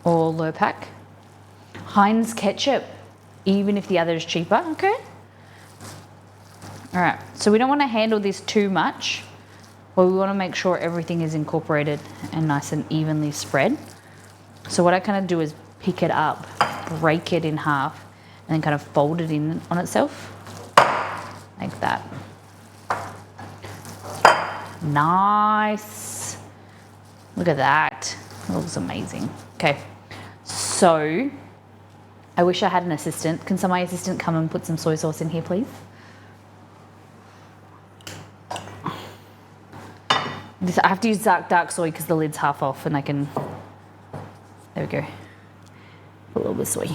Or Lurpak. Heinz ketchup, even if the other is cheaper. Okay. All right, so we don't want to handle this too much, but we want to make sure everything is incorporated and nice and evenly spread. So what I kind of do is pick it up, break it in half, and then kind of fold it in on itself, like that. Nice. Look at that. It looks amazing. Okay, so I wish I had an assistant. Can my assistant come and put some soy sauce in here, please? I have to use dark soy because the lid's half off and I can, there we go. A little bit of soy.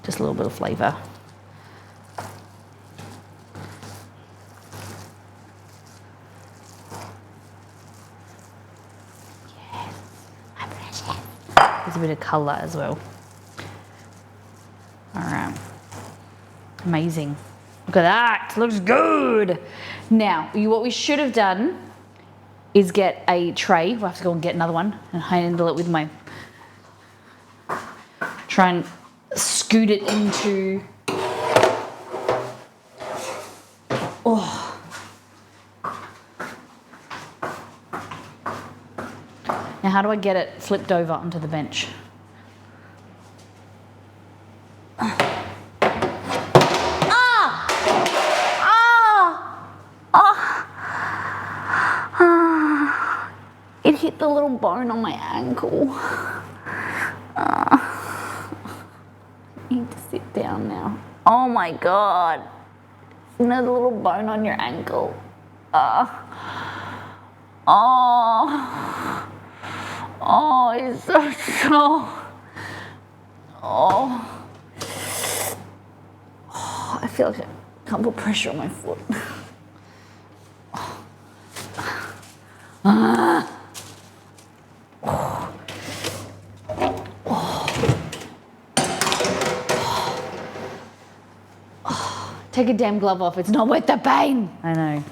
Just a little bit of flavour. Yes, I precious. There's a bit of colour as well. All right, amazing. Look at that, looks good. Now, what we should have done is get a tray. We'll have to go and get another one and handle it with my, try and scoot it into, oh. Now how do I get it flipped over onto the bench? It hit the little bone on my ankle. I need to sit down now. Oh my God. You know the little bone on your ankle? Oh, it's so sore. Oh, I feel like I can't put pressure on my foot. Take a damn glove off. It's not worth the pain. I know.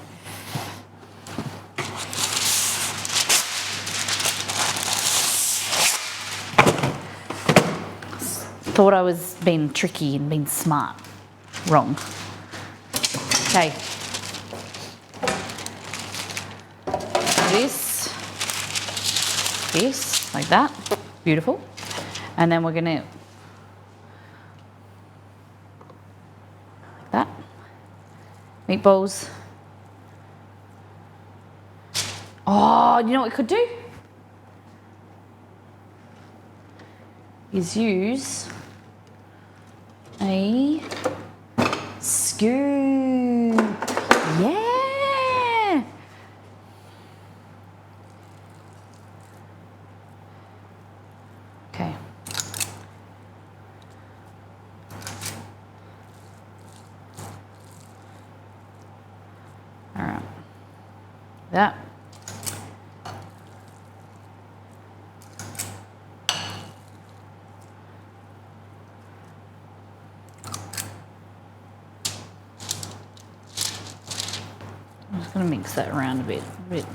Thought I was being tricky and being smart. Wrong. Okay. This, like that. Beautiful. And then we're gonna, like that. Meatballs. Oh, you know what we could do? Is use a scoop. Yeah. Okay. All right. That. I'm just going to mix that around a bit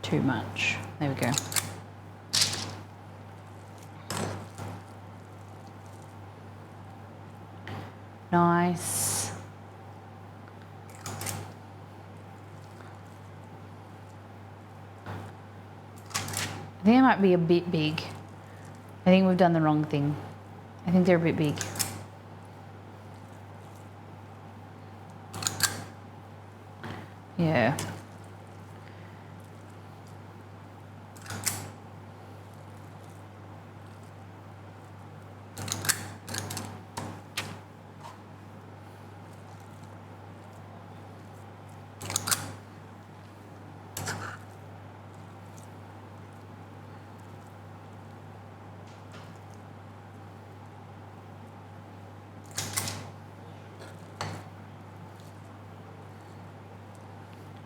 too much. There we go. Nice. think they might be a bit big. I think we've done the wrong thing. I think they're a bit big. Yeah.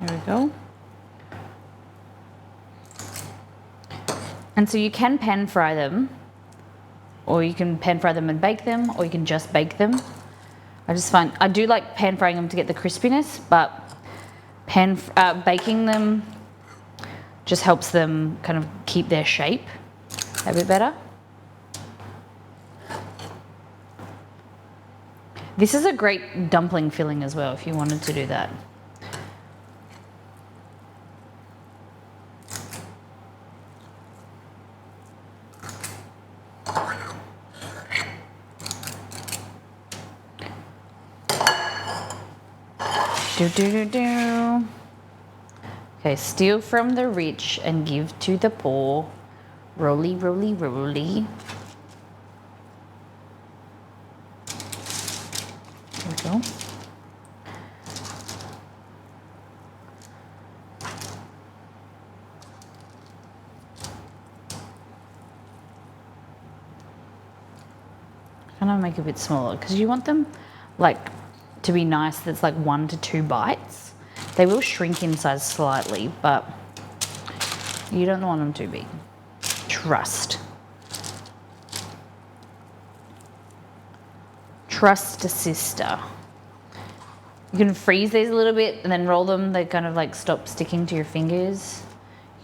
There we go. And so you can pan fry them, or you can pan fry them and bake them, or you can just bake them. I do like pan frying them to get the crispiness, but baking them just helps them kind of keep their shape a bit better. This is a great dumpling filling as well if you wanted to do that. Do. Okay, steal from the rich and give to the poor. Roly, roly, roly. There we go. Kind of make it a bit smaller because you want them like to be nice. That's like 1 to 2 bites. They will shrink in size slightly, but you don't want them too big. Trust a sister. You can freeze these a little bit and then roll them. They kind of like stop sticking to your fingers.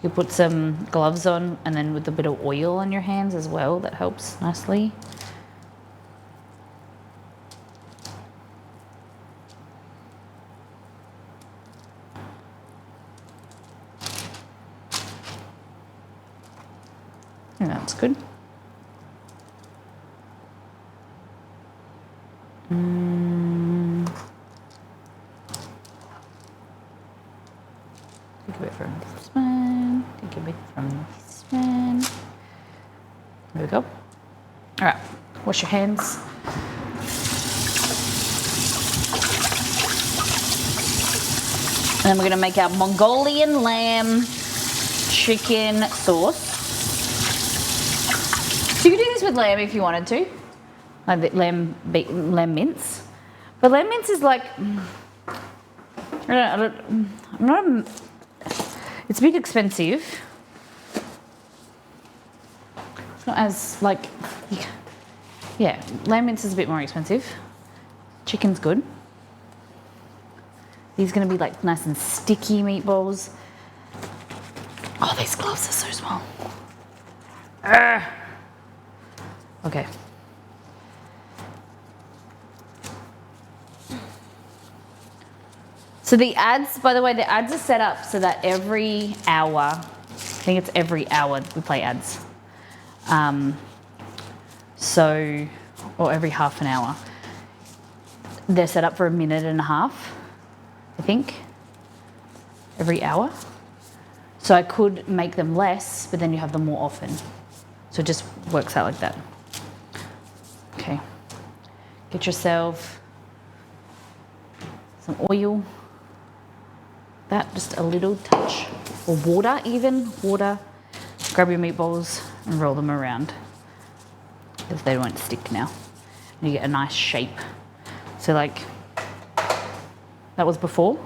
You put some gloves on and then with a bit of oil on your hands as well. That helps nicely. And that's good. Take a bit from this one. Take a bit from this one. There we go. All right, wash your hands. And then we're gonna make our Mongolian lamb chicken sauce. So you could do this with lamb if you wanted to, like the lamb mince. But lamb mince is like, it's a bit expensive. It's not as like, yeah, lamb mince is a bit more expensive. Chicken's good. These are gonna be like nice and sticky meatballs. Oh, these gloves are so small. Okay. So the ads, by the way, the ads are set up so that every hour, I think it's every hour we play ads. Or every half an hour. They're set up for 1.5 minutes, I think, every hour. So I could make them less, but then you have them more often. So it just works out like that. Okay, get yourself some oil, that, just a little touch, or water even, water. Grab your meatballs and roll them around, because they won't stick now. And you get a nice shape. So like, that was before,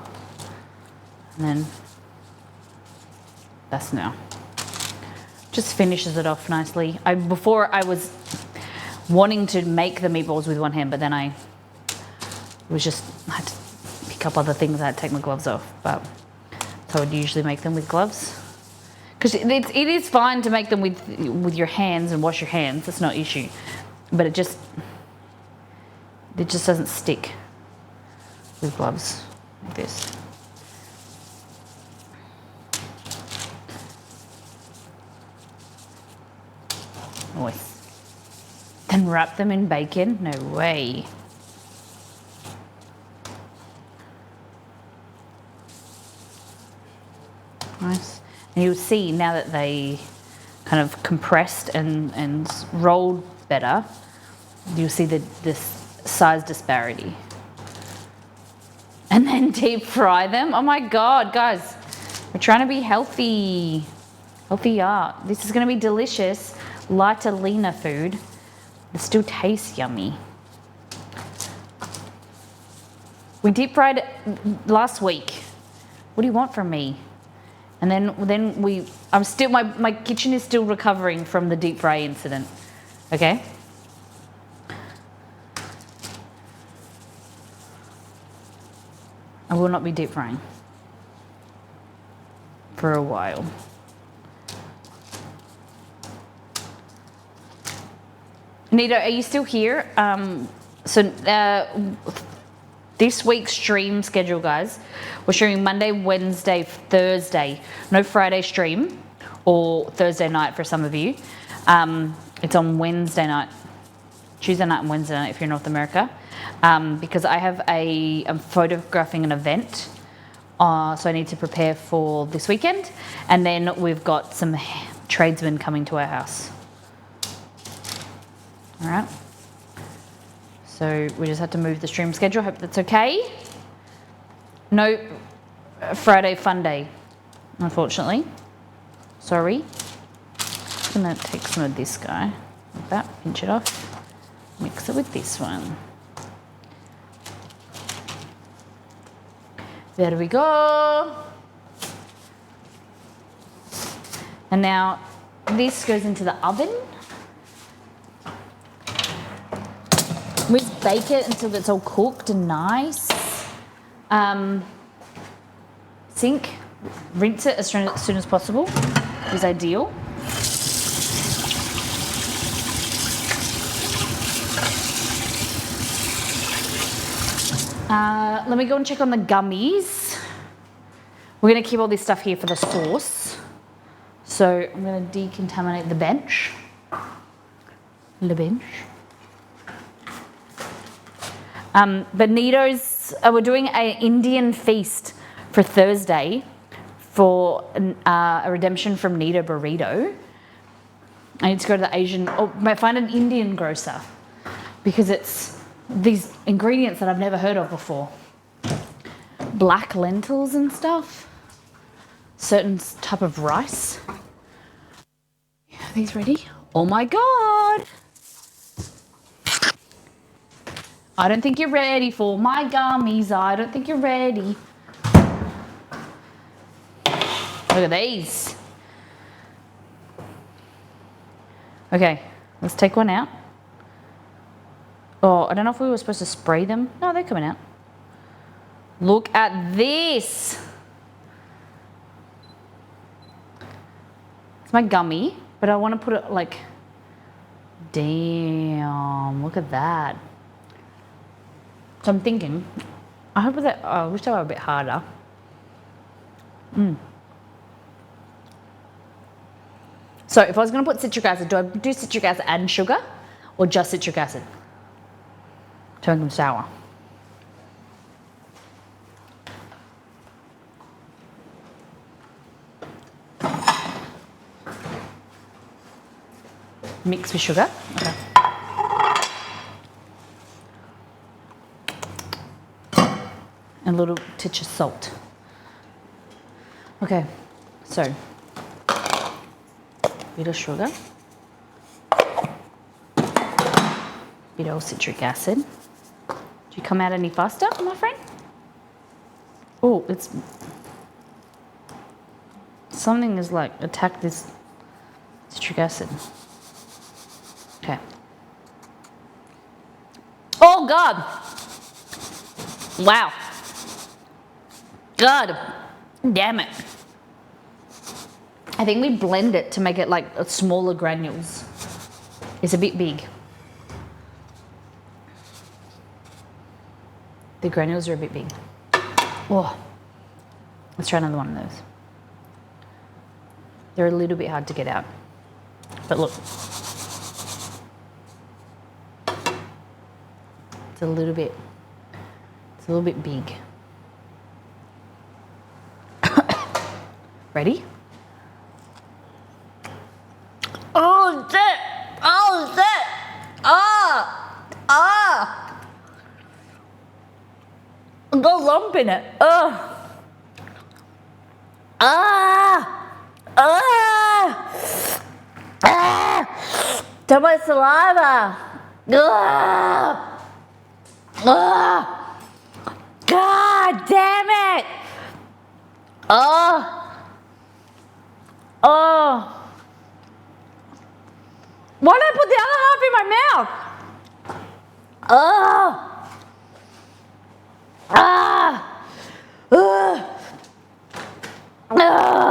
and then that's now. Just finishes it off nicely. Before I was wanting to make the meatballs with one hand, but then I had to pick up other things. I had to take my gloves off, but so I would usually make them with gloves. Because it is fine to make them with your hands and wash your hands. That's no issue, but it just doesn't stick with gloves like this. Nice. Then wrap them in bacon? No way. Nice. And you'll see now that they kind of compressed and rolled better, you'll see this size disparity. And then deep fry them. Oh my God, guys, we're trying to be healthy. Healthier. This is gonna be delicious, lighter, leaner food. It still tastes yummy. We deep fried it last week. What do you want from me? And then my kitchen is still recovering from the deep fry incident. Okay? I will not be deep frying for a while. Nito, are you still here? This week's stream schedule, guys, we're streaming Monday, Wednesday, Thursday. No Friday stream, or Thursday night for some of you. It's on Wednesday night, Tuesday night and Wednesday night if you're in North America, because I'm photographing an event, so I need to prepare for this weekend, and then we've got some tradesmen coming to our house. All right. So we just had to move the stream schedule. Hope that's okay. No Friday fun day, unfortunately. Sorry. I'm gonna take some of this guy, like that, pinch it off, mix it with this one. There we go. And now this goes into the oven. We just bake it until it's all cooked and nice. Sink, rinse it as soon as possible is ideal. Let me go and check on the gummies. We're gonna keep all this stuff here for the sauce. So I'm gonna decontaminate the bench. The bench. But Nito's, we're doing an Indian feast for Thursday for a redemption from Nito Burrito. I need to go to the Asian, find an Indian grocer because it's these ingredients that I've never heard of before. Black lentils and stuff. Certain type of rice. Are these ready? Oh my God. I don't think you're ready for my gummies. I don't think you're ready. Look at these. Okay, let's take one out. Oh, I don't know if we were supposed to spray them. No, they're coming out. Look at this. It's my gummy, but I want to put it like, damn, look at that. So I'm thinking, I hope that, I wish they were a bit harder. So if I was going to put citric acid, do I do citric acid and sugar or just citric acid to make them sour? Mix with sugar. Okay. And a little touch of salt. Okay, so bit of sugar, bit of citric acid. Do you come out any faster, my friend? Oh, it's something has like attacked this citric acid. Okay. Oh God! Wow. God damn it. I think we blend it to make it like smaller granules. It's a bit big. The granules are a bit big. Oh, let's try another one of those. They're a little bit hard to get out. But look, It's a little bit big. Ready? Oh, shit! Oh, shit! Ah! Ah! I've got a lump in it. Ugh. Ah! Ah! Ah! Too much saliva. Ugh. Ugh. God damn it! Oh! Oh! Why did I put the other half in my mouth? Oh! Ah! Ugh. Ah!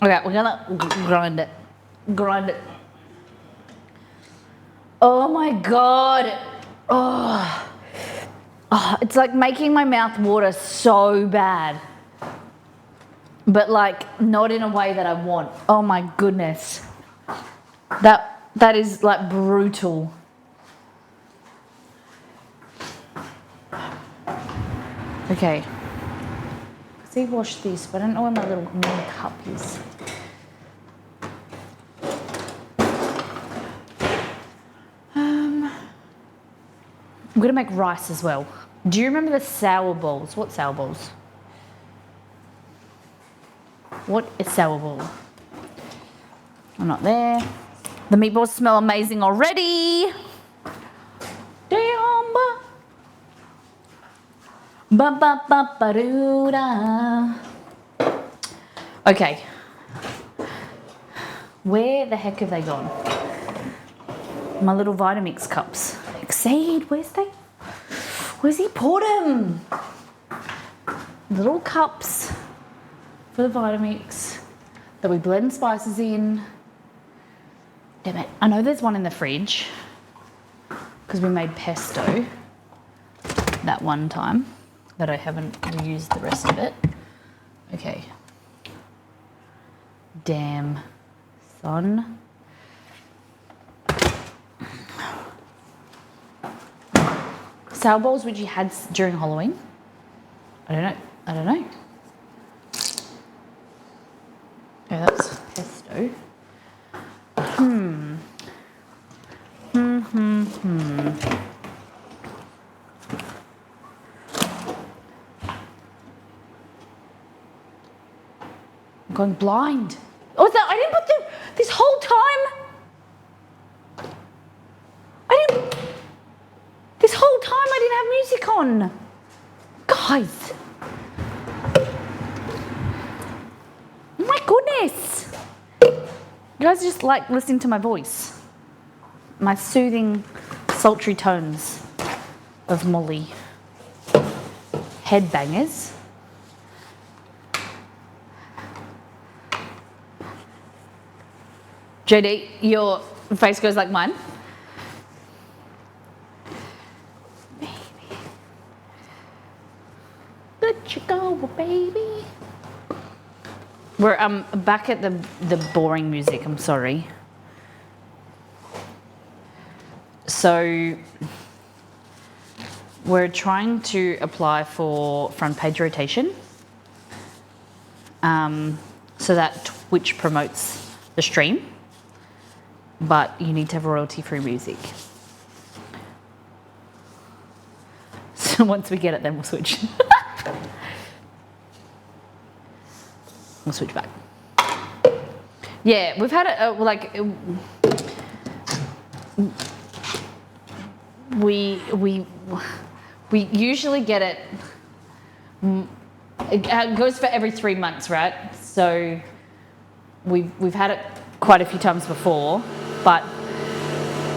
Okay, we're gonna grind it. Grind it. Oh my god. Oh. Oh, it's like making my mouth water so bad. But like not in a way that I want. Oh my goodness. That is like brutal. Okay. See, wash this, but I don't know where my little mini cup is. I'm gonna make rice as well. Do you remember the sour balls? What sour balls? What is sour ball? I'm not there. The meatballs smell amazing already. Damn. Ba ba ba ba doo da. Okay. Where the heck have they gone? My little Vitamix cups. Exceed, where's he put them? Little cups for the Vitamix that we blend spices in. Damn it, I know there's one in the fridge because we made pesto that one time, but I haven't used the rest of it. Okay. Damn, son. Sour balls which you had during Halloween? I don't know. Yeah, that's pesto. I'm going blind. Oh, is that, I didn't put this whole time. This whole time I didn't have music on. Guys. Oh my goodness. You guys just like listening to my voice. My soothing, sultry tones of Molly. Headbangers. JD, your face goes like mine. Let you go, baby. We're back at the boring music. I'm sorry. So we're trying to apply for front page rotation, so that Twitch promotes the stream, but you need to have royalty-free music. So once we get it, then we'll switch. We'll switch back. Yeah, we've had it we usually get it. It goes for every 3 months, right? So we've had it quite a few times before, but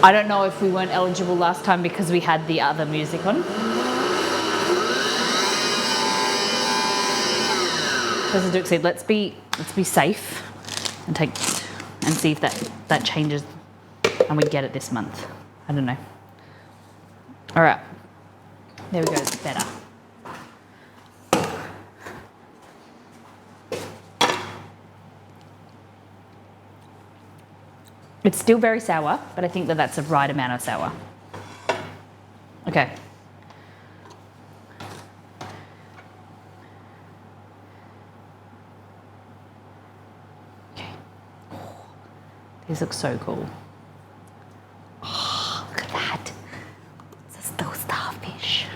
I don't know if we weren't eligible last time because we had the other music on. Let's be safe and see if that changes and we get it this month. I don't know. All right. There we go, it's better. It's still very sour, but I think that that's the right amount of sour. Okay. Okay. Oh, these look so cool. Oh, look at that. It's a little starfish.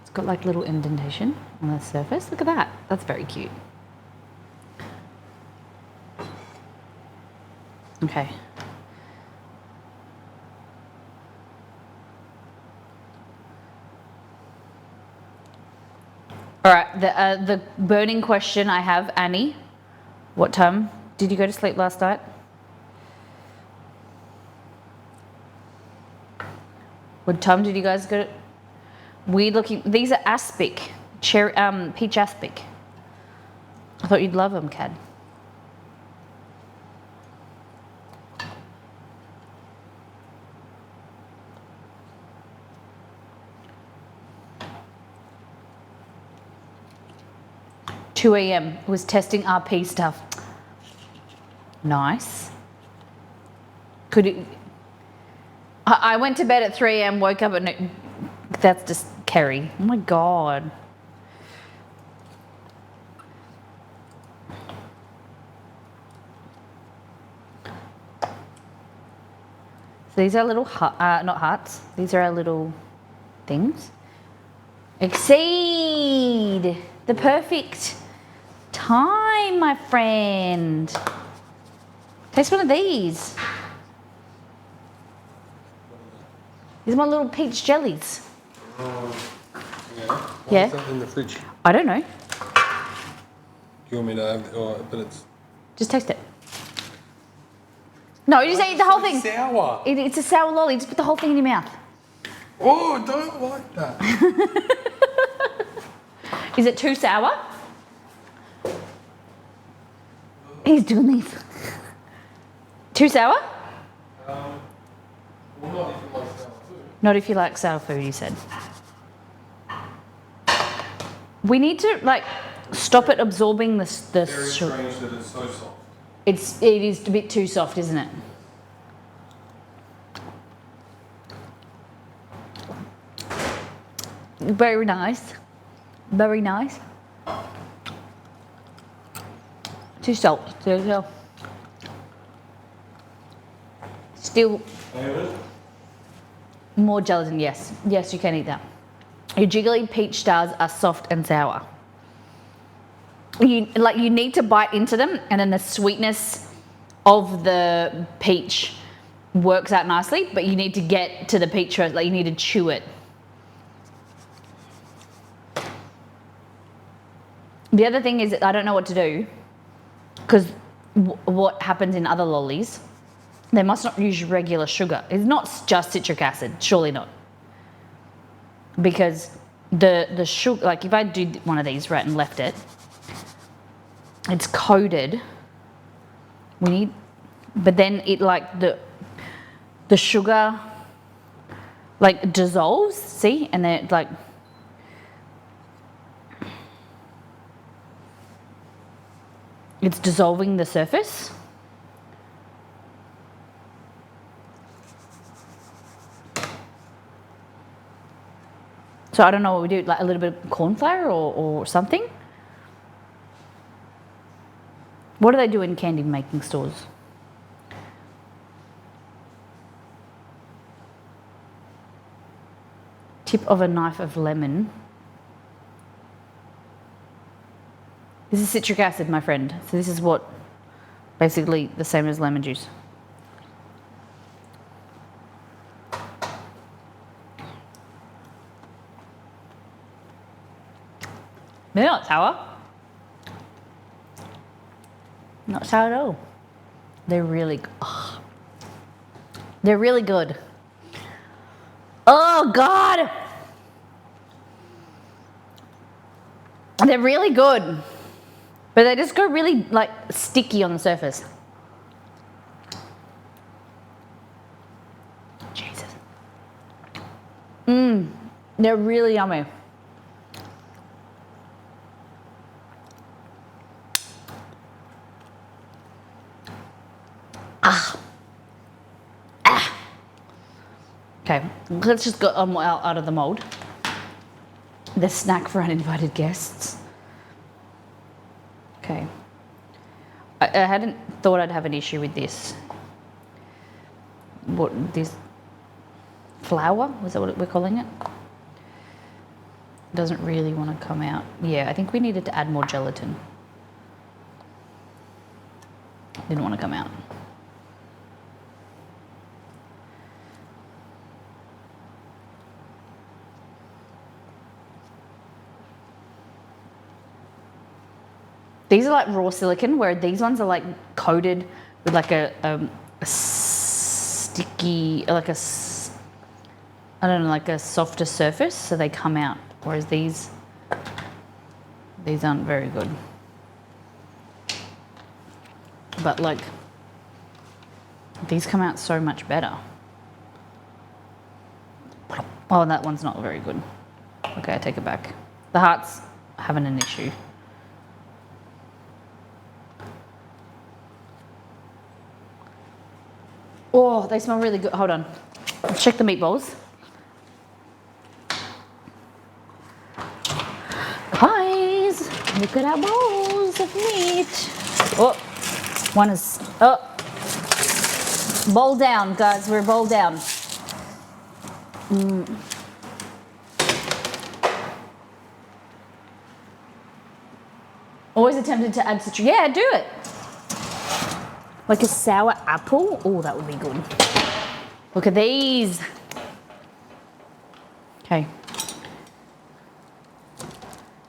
It's got like little indentation on the surface. Look at that. That's very cute. Okay. All right, the burning question I have, Annie, what time did you go to sleep last night? What time did you guys go to? Weird looking, these are aspic, cherry, peach aspic. I thought you'd love them, Cad. $2 a.m. was testing RP stuff. Nice. Could it? I went to bed at 3 a.m. Woke up at noon. That's just Kerry. Oh my god. So these are little not hearts. These are our little things. Exceed the perfect time, my friend. Taste one of these. These are my little peach jellies. Yeah. Why is that in the fridge? I don't know. Do you want me to have but it's... Just taste it. No, you just eat the whole thing. Sour. It's a sour lolly. Just put the whole thing in your mouth. Oh, I don't like that. Is it too sour? He's doing these. Too sour? Well, not if you like sour food. Not if you like sour food, he said. We need to like stop it absorbing the Very strange that it's so soft. It is a bit too soft, isn't it? Very nice. Very nice. Too salt. Still more gelatin, yes. Yes, you can eat that. Your jiggly peach stars are soft and sour. You need to bite into them, and then the sweetness of the peach works out nicely, but you need to get to the peach roast, like you need to chew it. The other thing is I don't know what to do, because what happens in other lollies, they must not use regular sugar. It's not just citric acid, surely not. Because the sugar, like if I do one of these right and left it, it's coated. But then it like the sugar like dissolves, see? And then it like, it's dissolving the surface. So I don't know what we do, like a little bit of corn flour or something. What do they do in candy making stores? Tip of a knife of lemon. This is citric acid, my friend. So this is what, basically the same as lemon juice. They're not sour. Not sour at all. They're really, they're really good. Oh God. They're really good. But they just go really like sticky on the surface. Jesus. They're really yummy. Okay, let's just go out of the mold. The snack for uninvited guests. Okay. I hadn't thought I'd have an issue with this. What, this flour? Was that what we're calling it? Doesn't really want to come out. Yeah, I think we needed to add more gelatin. Didn't want to come out. These are like raw silicone, where these ones are like coated with like a sticky, like I don't know, like a softer surface, so they come out. Whereas these aren't very good. But like, these come out so much better. Oh, that one's not very good. Okay, I take it back. The heart's having an issue. Oh, they smell really good. Hold on. Let's check the meatballs. Guys, look at our bowls of meat. Oh, one is, oh. Bowl down, guys, we're bowl down. Always attempted to add citrus. Yeah, do it. Like a sour apple. Oh, that would be good. Look at these. Okay.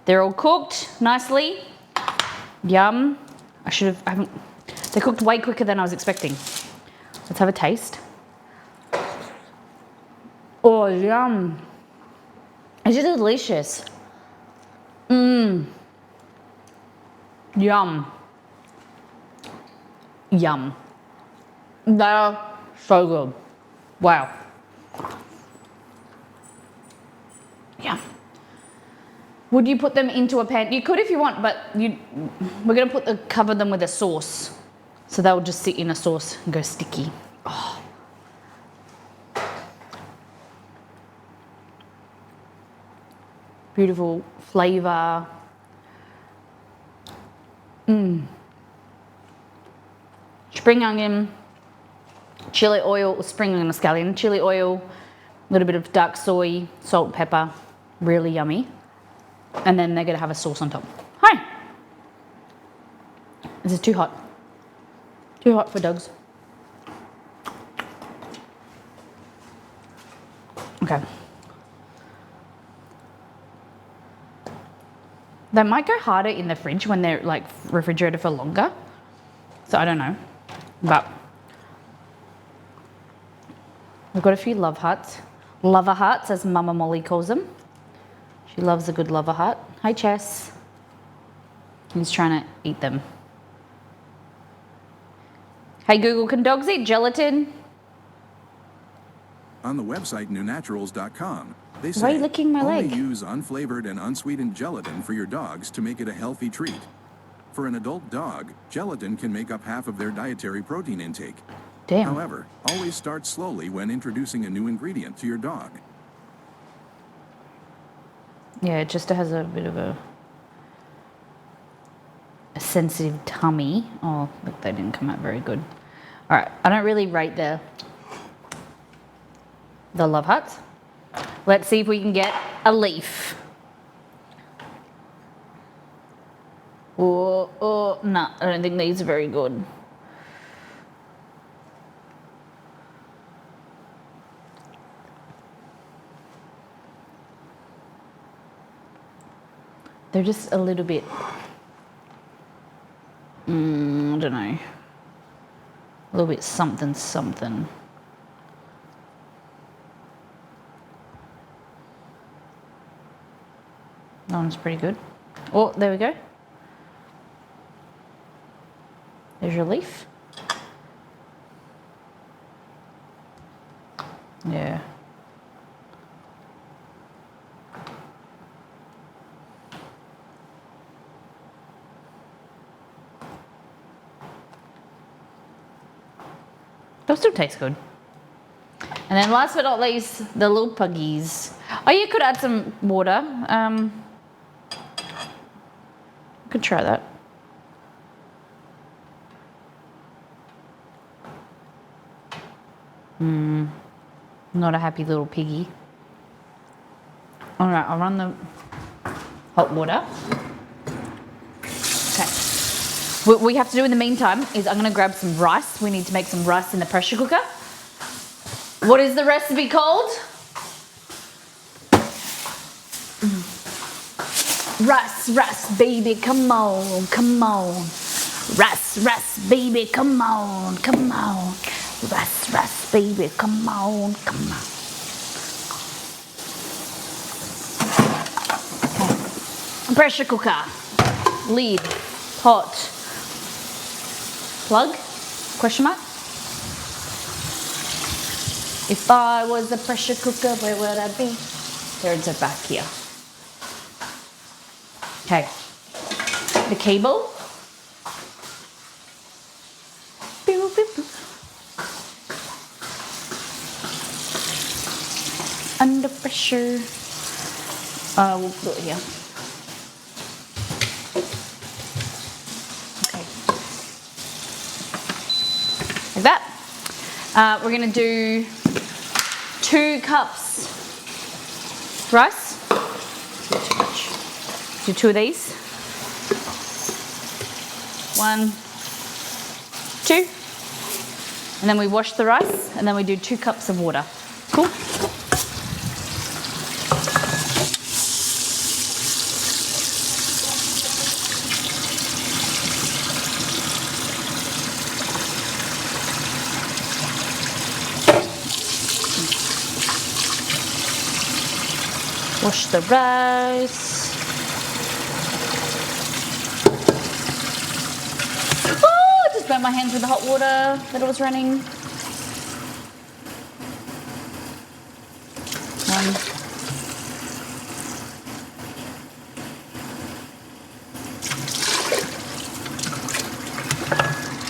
They're all cooked nicely. Yum. I haven't, they cooked way quicker than I was expecting. Let's have a taste. Oh, yum. It's just delicious. Yum. Yum. They're so good. Wow. Yum. Would you put them into a pan? You could if you want, but we're going to cover them with a sauce. So they'll just sit in a sauce and go sticky. Oh. Beautiful flavour. Spring onion, chili oil, spring onion scallion, chili oil, a little bit of dark soy, salt, pepper, really yummy. And then they're gonna have a sauce on top. Hi. This is too hot. Too hot for dogs. Okay. They might go harder in the fridge when they're like refrigerated for longer. So I don't know. But we've got a few love hearts. Lover hearts, as Mama Molly calls them. She loves a good lover heart. Hi, Chess. He's trying to eat them. Hey, Google, can dogs eat gelatin? On the website newnaturals.com, they Why are you say licking my only leg? use unflavored and unsweetened gelatin for your dogs to make it a healthy treat. For an adult dog, gelatin can make up half of their dietary protein intake. Damn. However, always start slowly when introducing a new ingredient to your dog. Yeah, it just has a bit of a sensitive tummy. Oh, look, they didn't come out very good. All right, I don't really rate the love hearts. Let's see if we can get a leaf. Oh, no, I don't think these are very good. They're just a little bit, I don't know, a little bit something, something. That one's pretty good. Oh, there we go. There's your leaf. Yeah. They'll still taste good. And then last but not least, the little puggies. Oh, you could add some water. Could try that. Not a happy little piggy. All right, I'll run the hot water. Okay. What we have to do in the meantime is I'm gonna grab some rice. We need to make some rice in the pressure cooker. What is the recipe called? Rice, baby, come on, come on. Rice, baby, come on, come on. Rice, baby, come on, come on. Okay. Pressure cooker, lid, pot, plug, question mark. If I was a pressure cooker, where would I be? There's a back here. Okay, the cable. Beep, beep, beep. Under pressure. We'll put it here. Okay. Like that. We're going to do 2 cups rice. Too much. Do 2 of these. 1, 2. And then we wash the rice, and then we do 2 cups of water. Cool? Wash the rice. Oh, I just burnt my hands with the hot water that it was running. 1.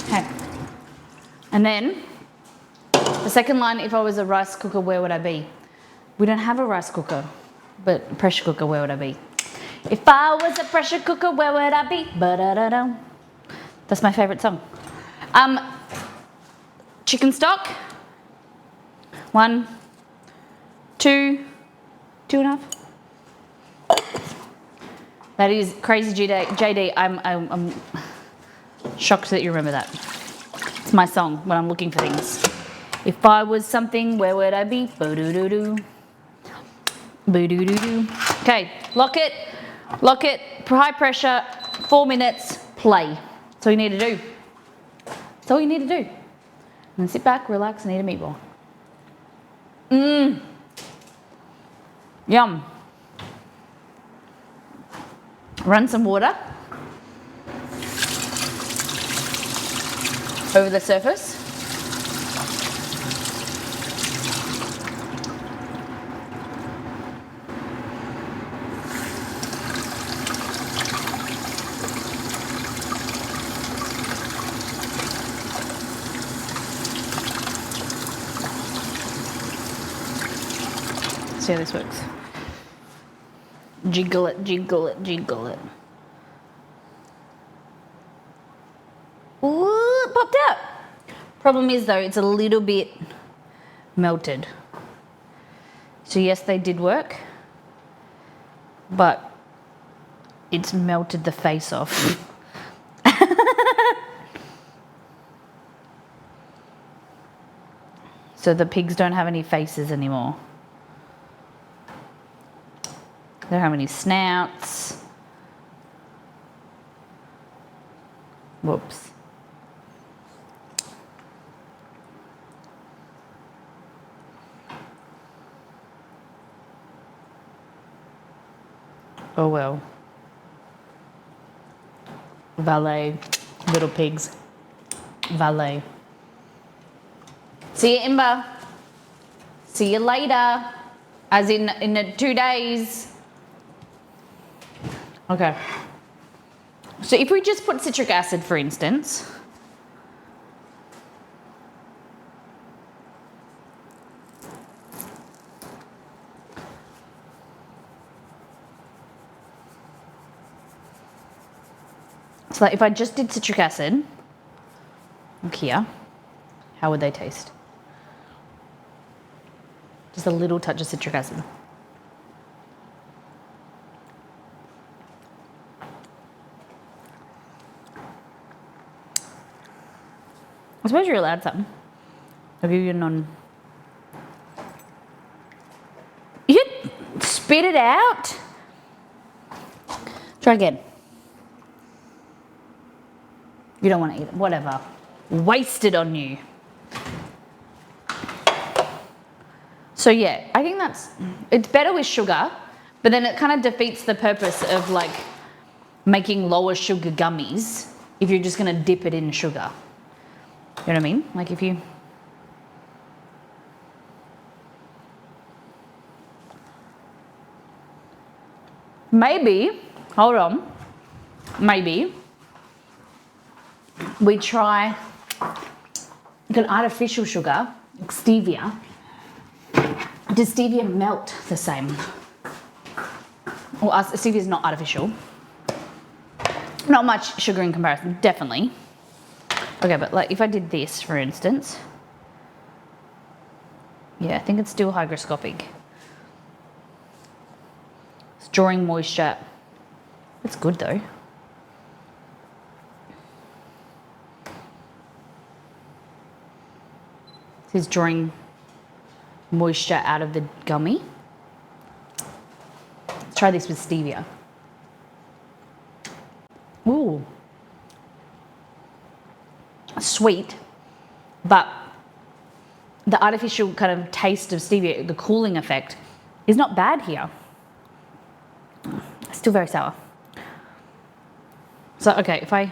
Okay. And then the second line, if I was a rice cooker, where would I be? We don't have a rice cooker. But pressure cooker, where would I be? If I was a pressure cooker, where would I be? Ba-da-da-da. That's my favorite song. Chicken stock. 1, 2, 2.5. That is crazy, JD. I'm shocked that you remember that. It's my song when I'm looking for things. If I was something, where would I be? Ba-do-do-do. Boo-doo-doo-doo. Okay, lock it, high pressure, 4 minutes, play. That's all you need to do. That's all you need to do. And then sit back, relax, and eat a meatball. Yum. Run some water over the surface. See how this works. Jiggle it, jiggle it, jiggle it. Ooh, it popped out. Problem is though, it's a little bit melted. So yes, they did work, but it's melted the face off. So the pigs don't have any faces anymore. They don't have any snouts. Whoops. Oh well. Valet, little pigs. Valet. See you, Imba. See you later. As in 2 days. Okay. So if we just put citric acid, for instance, So like if I just did citric acid, look here, how would they taste? Just a little touch of citric acid. I suppose you're allowed some. I'll give you a non. You spit it out. Try again. You don't want to eat it. Whatever. Wasted on you. So yeah, I think it's better with sugar, but then it kind of defeats the purpose of like making lower sugar gummies if you're just going to dip it in sugar. You know what I mean? Like if you... Maybe, hold on, maybe we try like an artificial sugar, like stevia. Does stevia melt the same? Well, stevia is not artificial. Not much sugar in comparison, definitely. Okay, but like if I did this, for instance, yeah, I think it's still hygroscopic. It's drawing moisture. It's good though. It's drawing moisture out of the gummy. Let's try this with stevia. Ooh. Sweet, but the artificial kind of taste of stevia, the cooling effect, is not bad here. Still very sour. So, okay, if I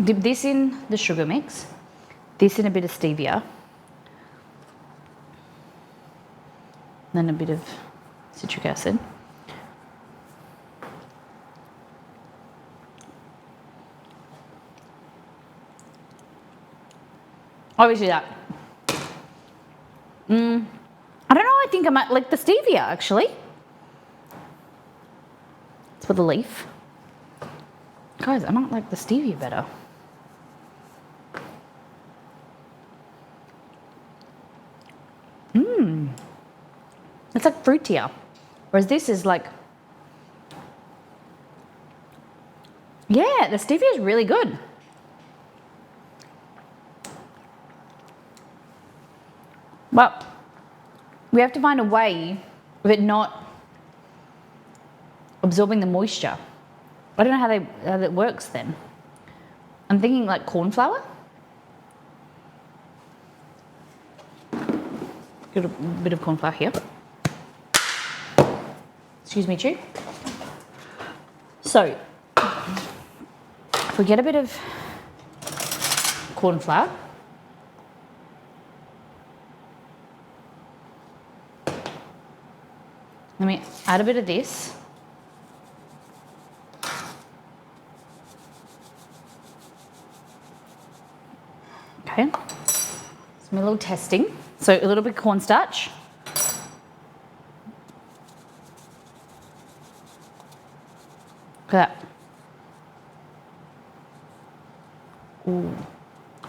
dip this in the sugar mix, this in a bit of stevia, then a bit of citric acid. Obviously that. I don't know, I think I might like the stevia actually. It's for the leaf. Guys, I might like the stevia better. It's like fruitier. Whereas this is like, yeah, the stevia is really good. But we have to find a way of it not absorbing the moisture. I don't know how that works then. I'm thinking like corn flour. Got a bit of corn flour here. Excuse me, Chew. So, if we get a bit of corn flour, let me add a bit of this. Okay, some a little testing. So a little bit of cornstarch. Look at that. Ooh,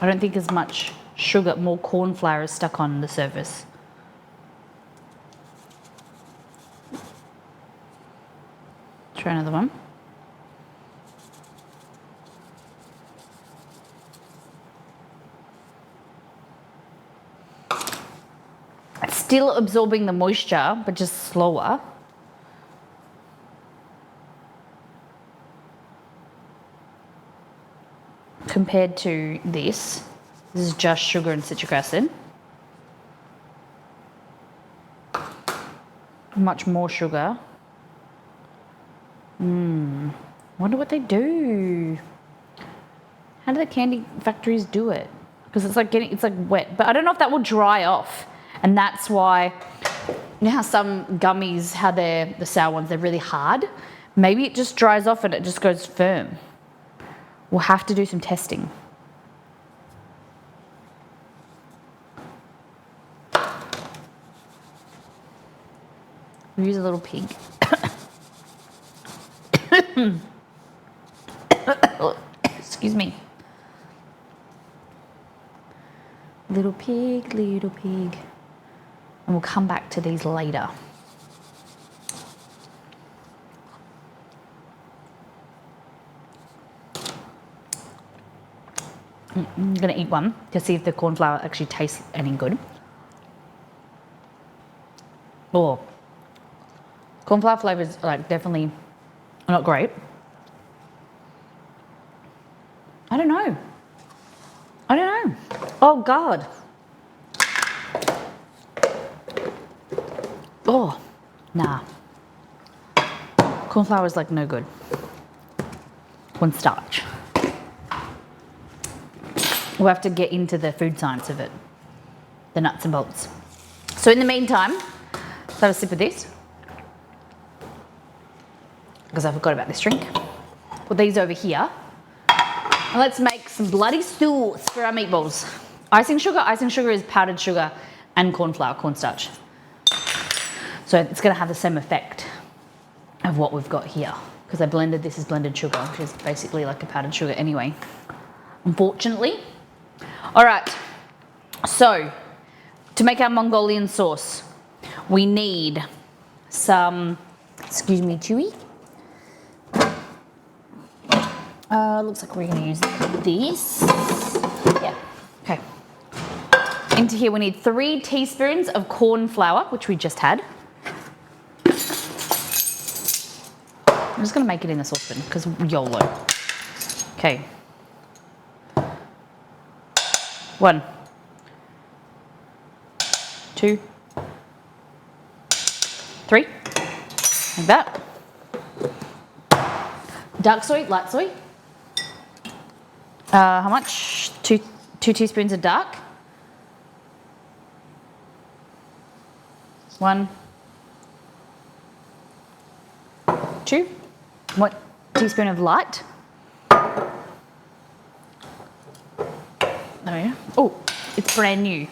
I don't think as much sugar, more corn flour is stuck on the surface. Try another one. It's still absorbing the moisture, but just slower. Compared to this is just sugar and citric acid. Much more sugar. Wonder what they do. How do the candy factories do it? Because it's like wet, but I don't know if that will dry off, and that's why. You know how some gummies, how the sour ones, they're really hard. Maybe it just dries off and it just goes firm. We'll have to do some testing. We'll use a little pig. Excuse me. Little pig, little pig. And we'll come back to these later. I'm gonna eat one to see if the corn flour actually tastes any good. Oh, corn flour flavors like definitely not great. I don't know. Oh God. Oh, nah. Corn flour is like no good. One starch. We'll have to get into the food science of it, the nuts and bolts. So in the meantime, let's have a sip of this, because I forgot about this drink. Put these over here. And let's make some bloody sauce for our meatballs. Icing sugar is powdered sugar and corn flour, cornstarch. So it's gonna have the same effect of what we've got here, because I blended this as blended sugar, which is basically like a powdered sugar anyway, unfortunately. All right, so to make our Mongolian sauce, we need some, excuse me, chewy. Looks like we're gonna use this. Yeah, okay. Into here we need 3 teaspoons of corn flour, which we just had. I'm just gonna make it in a saucepan, because YOLO. Okay. 1, 2, 3, like that. Dark soy, light soy. How much? 2 teaspoons of dark. 1, 2. 1 teaspoon of light. There we go. Oh, it's brand new.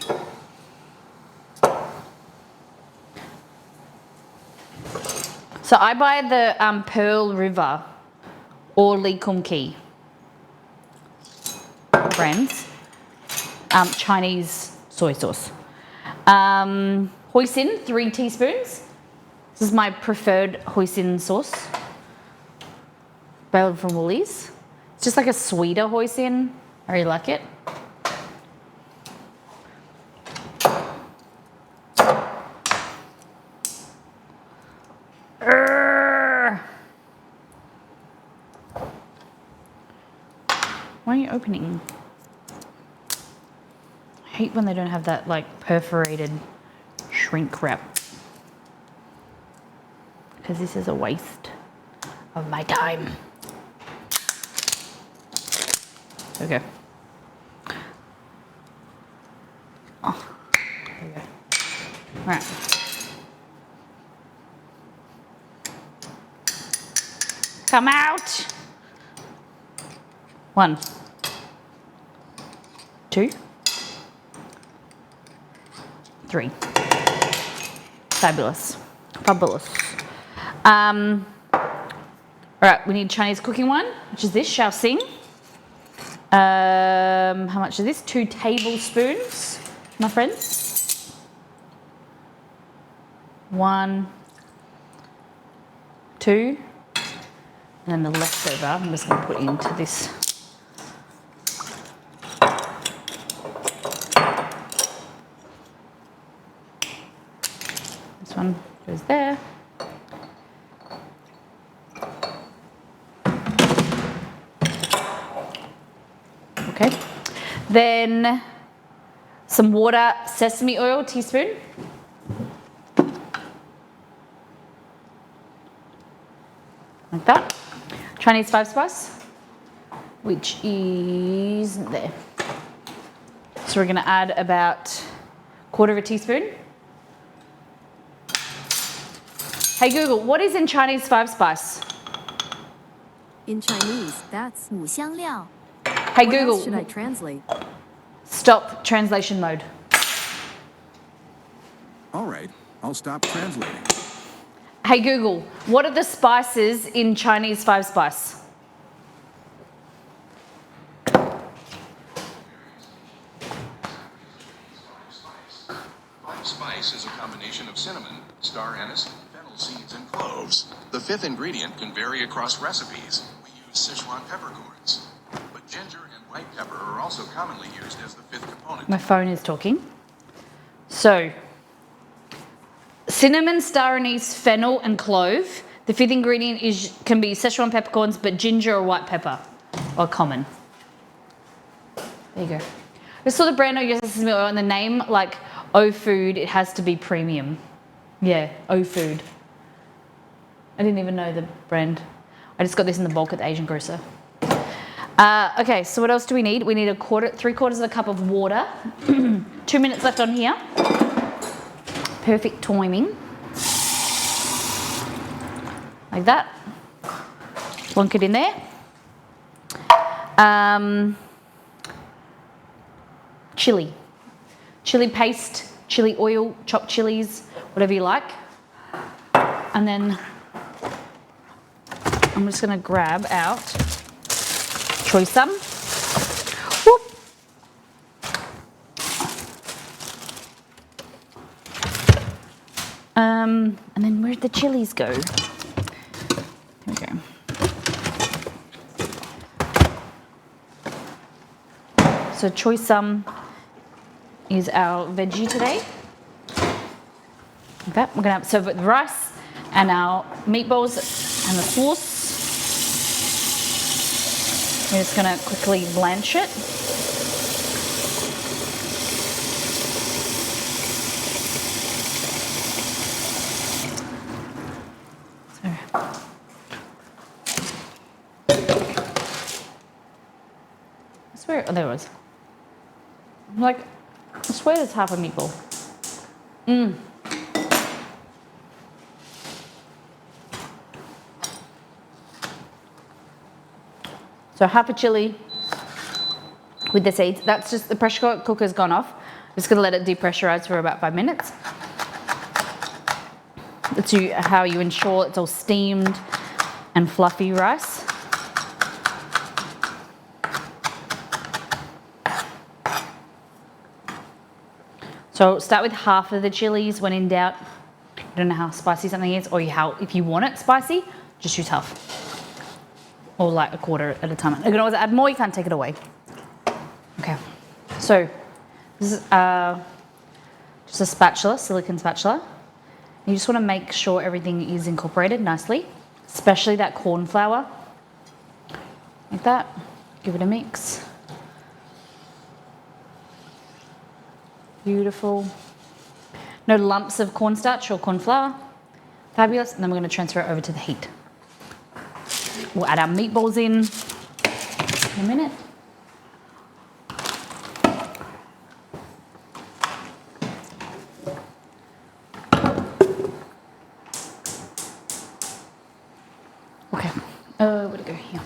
So I buy the Pearl River or Lee Kum Kee brands, Chinese soy sauce. Hoisin, 3 teaspoons. This is my preferred hoisin sauce. Available from Woolies. It's just like a sweeter hoisin. I really like it. Why are you opening? I hate when they don't have that like perforated shrink wrap, because this is a waste of my time. Okay. Oh, there we go. All right. Come out. 1, 2, 3. Fabulous. Fabulous. All right, we need Chinese cooking wine, which is this, Shaoxing. How much is this? 2 tablespoons, my friends. 1, 2, and then the leftover I'm just going to put into this. This one goes there. Okay. Then some water, sesame oil, teaspoon. Like that. Chinese 5 spice, which is there. So we're going to add about 1/4 teaspoon. Hey Google, what is in Chinese 5 spice? In Chinese, that's 五香料. Hey What Google, else should I translate? stop translation mode. All right, I'll stop translating. Hey Google, what are the spices in Chinese 5 spice? spice is a combination of cinnamon, star anise, fennel seeds, and cloves. The fifth ingredient can vary across recipes. We use Sichuan peppercorns. But ginger and white pepper are also commonly used as the fifth component. My phone is talking. So, cinnamon, star anise, fennel, and clove. The fifth ingredient can be Szechuan peppercorns, but ginger or white pepper are common. There you go. I saw the brand uses sesame oil and the name, like O Food, it has to be premium. Yeah, O Food. I didn't even know the brand. I just got this in the bulk at the Asian grocer. Okay, so what else do we need? We need 3/4 of a cup of water. 2 minutes left on here. Perfect timing. Like that. Plonk it in there. Chili. Chili paste, chili oil, chopped chilies, whatever you like. And then I'm just going to grab out choy sum. Whoop. And then where'd the chilies go? Here we go. So choy sum is our veggie today. Okay, we're gonna serve it with rice and our meatballs and the sauce. We're just gonna quickly blanch it. I swear, oh, there it was. I swear there's half a meatball. So half a chili with the seeds. That's just the pressure cooker's gone off. Just gonna let it depressurize for about 5 minutes. That's how you ensure it's all steamed and fluffy rice. So start with half of the chilies when in doubt. You don't know how spicy something is, or if you want it spicy, just use half. Or like 1/4 at a time. You can always add more, you can't take it away. Okay, so this is just a spatula, silicone spatula. You just want to make sure everything is incorporated nicely, especially that corn flour. Like that, give it a mix. Beautiful. No lumps of cornstarch or corn flour. Fabulous. And then we're going to transfer it over to the heat. We'll add our meatballs in a minute. Okay. Where'd it go? Here.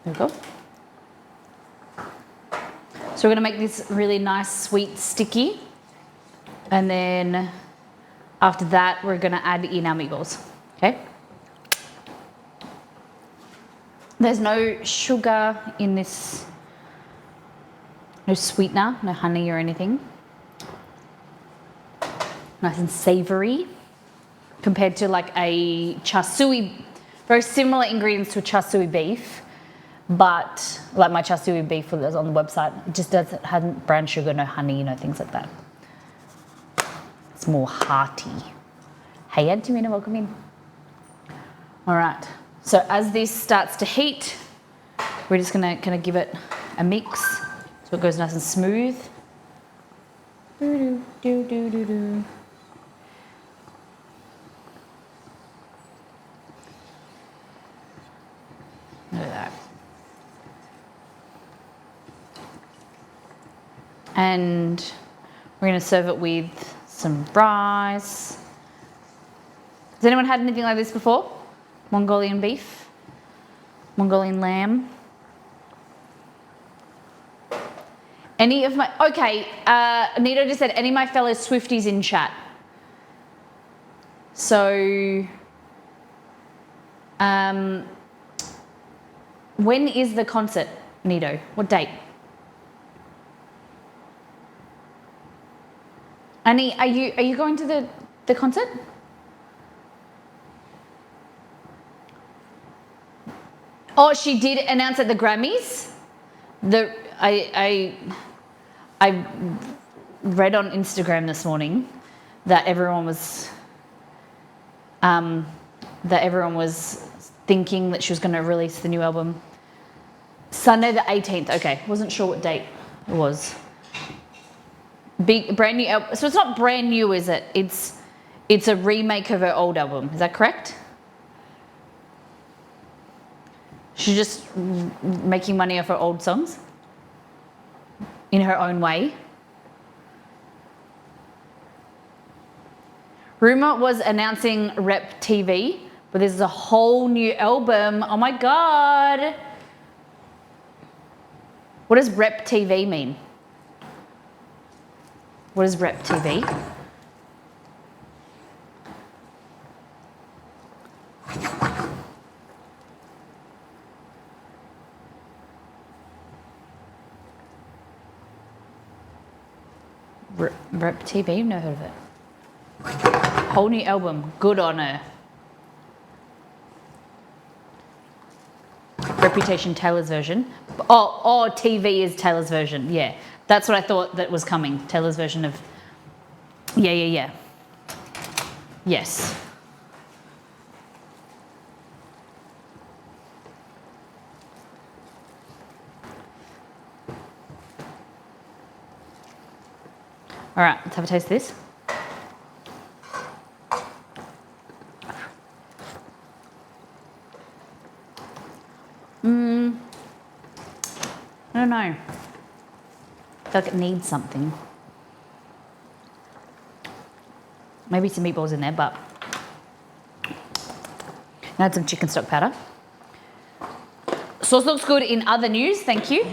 There we go. So we're going to make this really nice, sweet, sticky. And then after that, we're going to add in our meatballs. Okay? There's no sugar in this, no sweetener, no honey or anything. Nice and savory compared to like a char siu, very similar ingredients to a char siu beef. But like my char siu beef that's on the website, it just hadn't brown sugar, no honey, no things like that. It's more hearty. Hey, Antamina, welcome in. All right. So as this starts to heat, we're just gonna kind of give it a mix so it goes nice and smooth. Do do do do do. Look at that. And we're going to serve it with some rice. Has anyone had anything like this before? Mongolian beef? Mongolian lamb? Any of my... Okay, Nito just said any of my fellow Swifties in chat. So... When is the concert, Nito? What date? Annie, are you going to the concert? Oh, she did announce at the Grammys. I read on Instagram this morning that everyone was thinking that she was going to release the new album Sunday the 18th. Okay, wasn't sure what date it was. Big brand new album. So it's not brand new, is it? It's a remake of her old album. Is that correct? She's just making money off her old songs in her own way. Rumour was announcing Rep TV, but this is a whole new album. Oh my God. What does Rep TV mean? What is Rep TV? Rep TV? Never heard of it. Whole new album. Good on her. Reputation Taylor's version. Oh, TV is Taylor's version. Yeah, that's what I thought that was coming. Taylor's version of. Yeah. Yes. All right, let's have a taste of this. I don't know. I feel like it needs something. Maybe some meatballs in there, but I had some chicken stock powder. Sauce looks good in other news, thank you.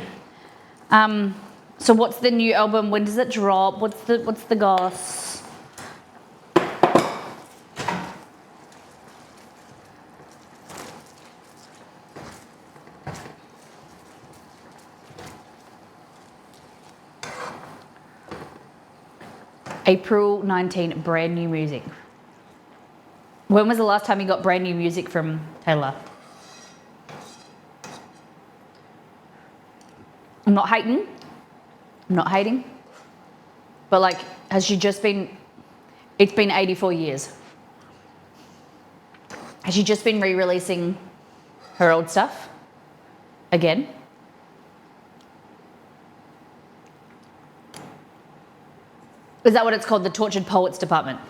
So what's the new album? When does it drop? What's the goss? April 19, brand new music. When was the last time you got brand new music from Taylor? I'm not hating. But like, has she just been, it's been 84 years. Has she just been re-releasing her old stuff again? Is that what it's called? The Tortured Poets Department?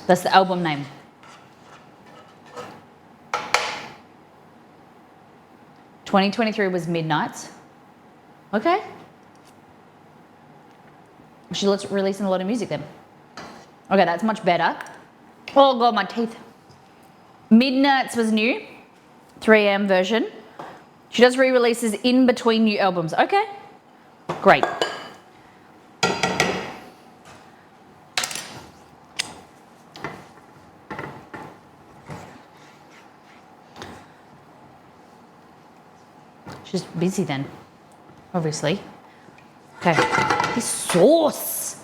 That's the album name. "2023 was Midnights." Okay. She's releasing a lot of music then. Okay, that's much better. Oh God, my teeth. Midnights was new, 3am version. She does re-releases in between new albums. Okay, great. She's busy then, obviously. Okay, this sauce,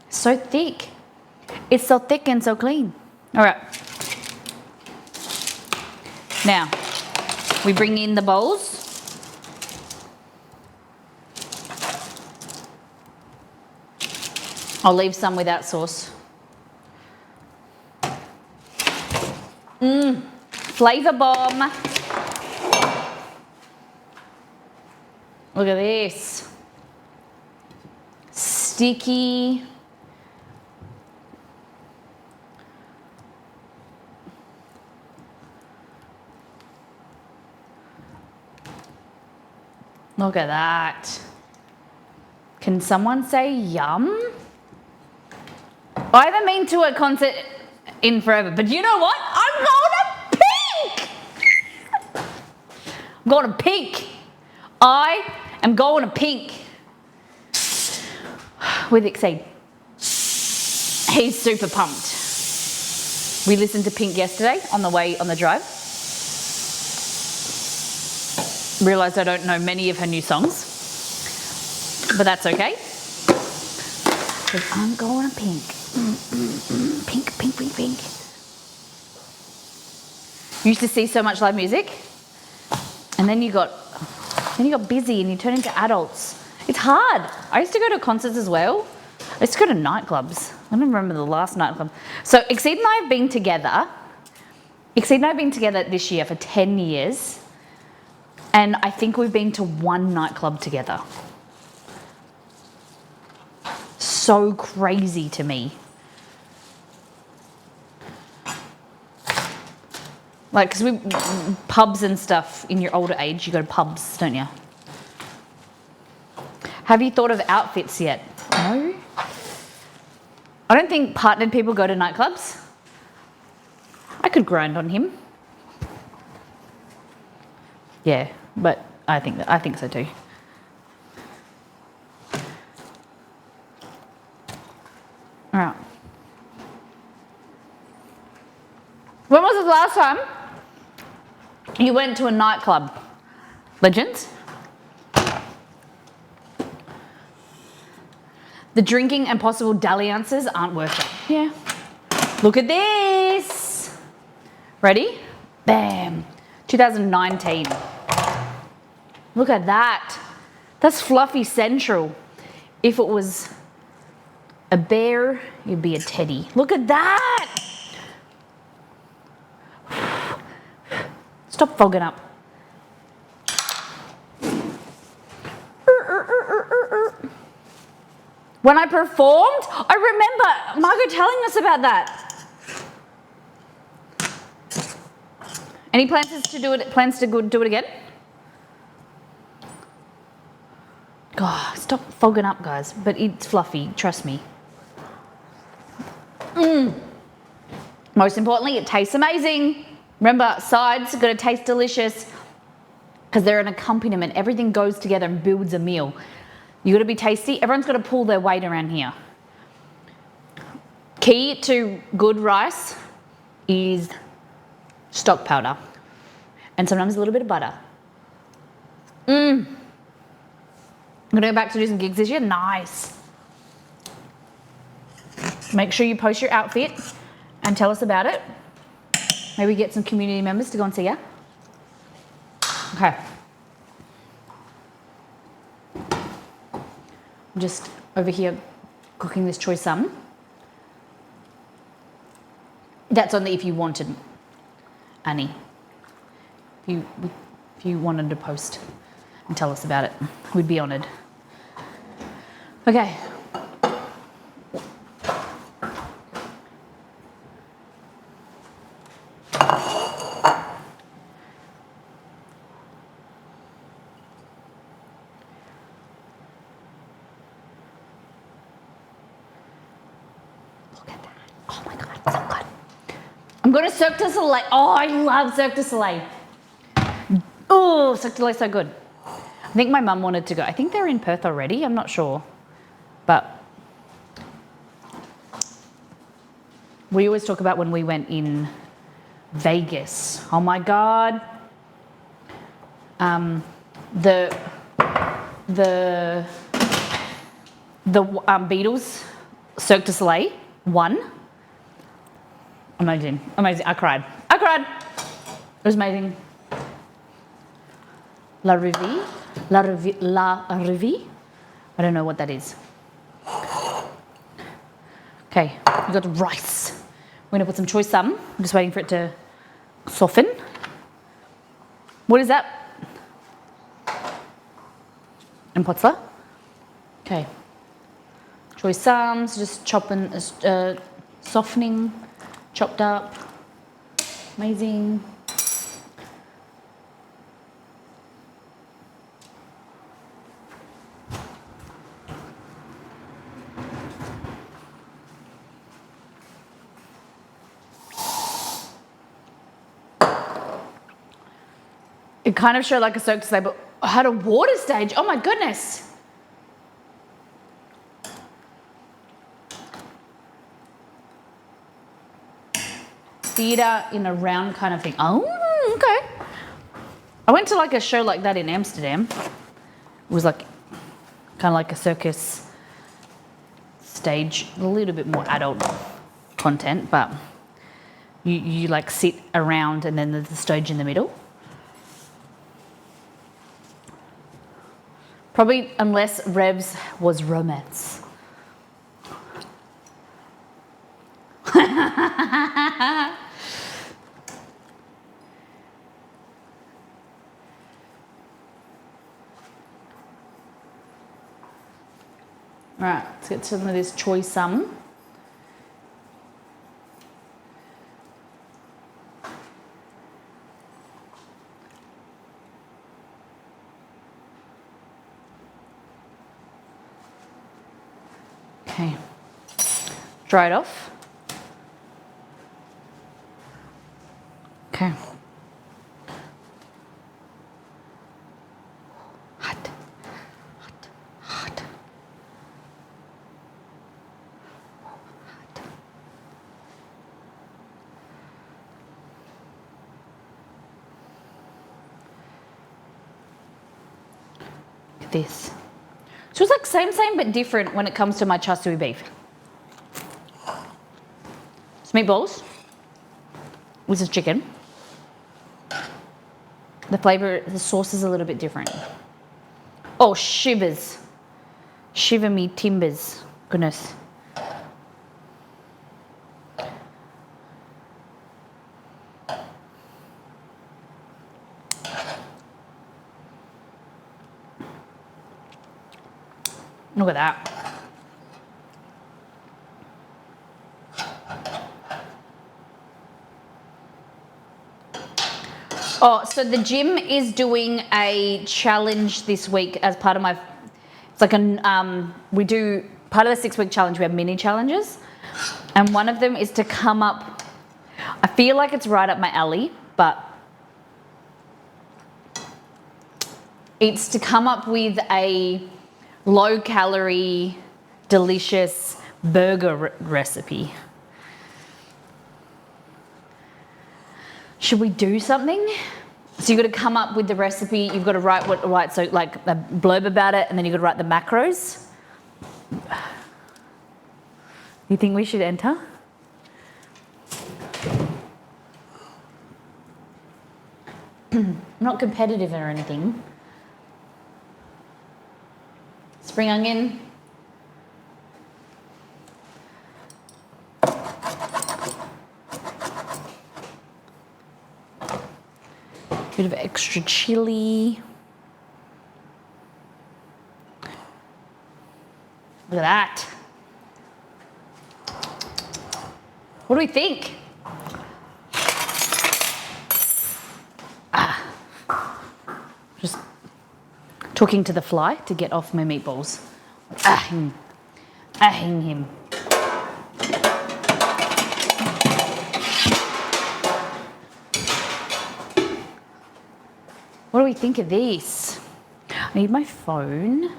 so thick. It's so thick and so clean. All right. Now, we bring in the bowls. I'll leave some without sauce. Flavor bomb. Look at this. Sticky. Look at that. Can someone say yum? I haven't been to a concert in forever, but you know what? I'm going to pink! I'm going to pink. I am going to pink with Exceed. He's super pumped. We listened to Pink yesterday on the way on the drive. realised I don't know many of her new songs. But that's okay. Because I'm going pink. Pink, pink, pink, pink. You used to see so much live music, and then you got busy and you turned into adults. It's hard. I used to go to concerts as well. I used to go to nightclubs. I don't remember the last nightclub. So Exceed and I have been together. Exceed and I have been together this year for 10 years. And I think we've been to one nightclub together. So crazy to me. Like, because we pubs and stuff in your older age, you go to pubs, don't you? Have you thought of outfits yet? No. I don't think partnered people go to nightclubs. I could grind on him. Yeah, but I think so too. All right. When was the last time you went to a nightclub? Legends? The drinking and possible dalliances aren't worth it. Yeah. Look at this. Ready? Bam. 2019. Look at that. That's fluffy central. If it was a bear, you'd be a teddy. Look at that. Stop fogging up. When I performed, I remember Margot telling us about that. Any plans to do it again? God, stop fogging up, guys. But it's fluffy, trust me. Most importantly, it tastes amazing. Remember, sides are going to taste delicious because they're an accompaniment. Everything goes together and builds a meal. You got to be tasty. Everyone's got to pull their weight around here. Key to good rice is stock powder and sometimes a little bit of butter. I'm going to go back to do some gigs this year. Nice. Make sure you post your outfit and tell us about it. Maybe get some community members to go and see you. Okay. I'm just over here cooking this choy sum. That's only if you wanted, Annie. If you wanted to post and tell us about it, we'd be honoured. Okay. I'm going to Cirque du Soleil. Oh, I love Cirque du Soleil. Oh, Cirque du Soleil is so good. I think my mum wanted to go. I think they're in Perth already. I'm not sure. But we always talk about when we went in Vegas. Oh my God. The Beatles, Cirque du Soleil, won. Amazing, amazing. I cried. It was amazing. La Revie. I don't know what that is. Okay, we got the rice. We're gonna put some choy sum. I'm just waiting for it to soften. What is that? And potla. Okay. Choy sums, just chopping, softening. Chopped up, amazing. It kind of showed like a Cirque du Soleil, but I had a water stage. Oh my goodness. Theatre in a round kind of thing. Oh, okay. I went to like a show like that in Amsterdam. It was like kind of like a circus stage, a little bit more adult content, but you like sit around and then there's the stage in the middle. Probably unless Revs was romance. Right, let's get some of this choy sum. Okay, dry it off. Okay. Hot, hot, hot. Look at this. So it's like same but different when it comes to my char siu beef. It's meatballs. This is chicken. The flavour, the sauce is a little bit different. Oh, shivers. Shiver me timbers. Goodness. Look at that. Oh, so the gym is doing a challenge this week as part of my, it's like we do, part of the 6-week challenge, we have mini challenges. And one of them is to come up, I feel like it's right up my alley, but it's to come up with a low calorie, delicious burger recipe. Should we do something? So you've got to come up with the recipe, you've got to write so like a blurb about it, and then you've got to write the macros. You think we should enter? I'm not competitive or anything. Spring onion. Bit of extra chili. Look at that. What do we think? Just talking to the fly to get off my meatballs. Ahing him. What do we think of this? I need my phone.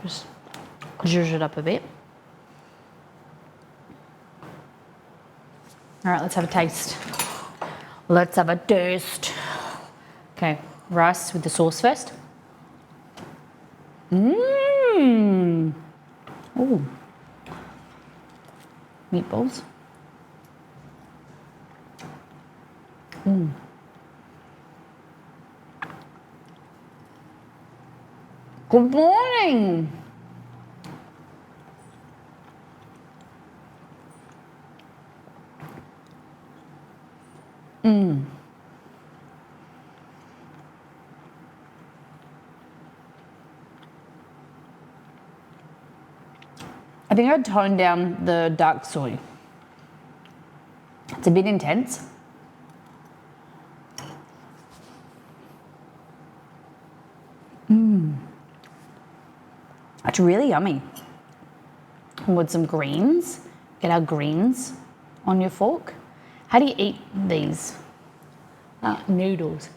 Just zhuzh it up a bit. All right, let's have a taste. Let's have a taste. Okay, rice with the sauce first. Mmm. Ooh. Meatballs. Mmm. Good morning. Mmm. I think I'd tone down the dark soy. It's a bit intense. Mmm. It's really yummy. And with some greens, get our greens. on your fork. How do you eat these? Noodles.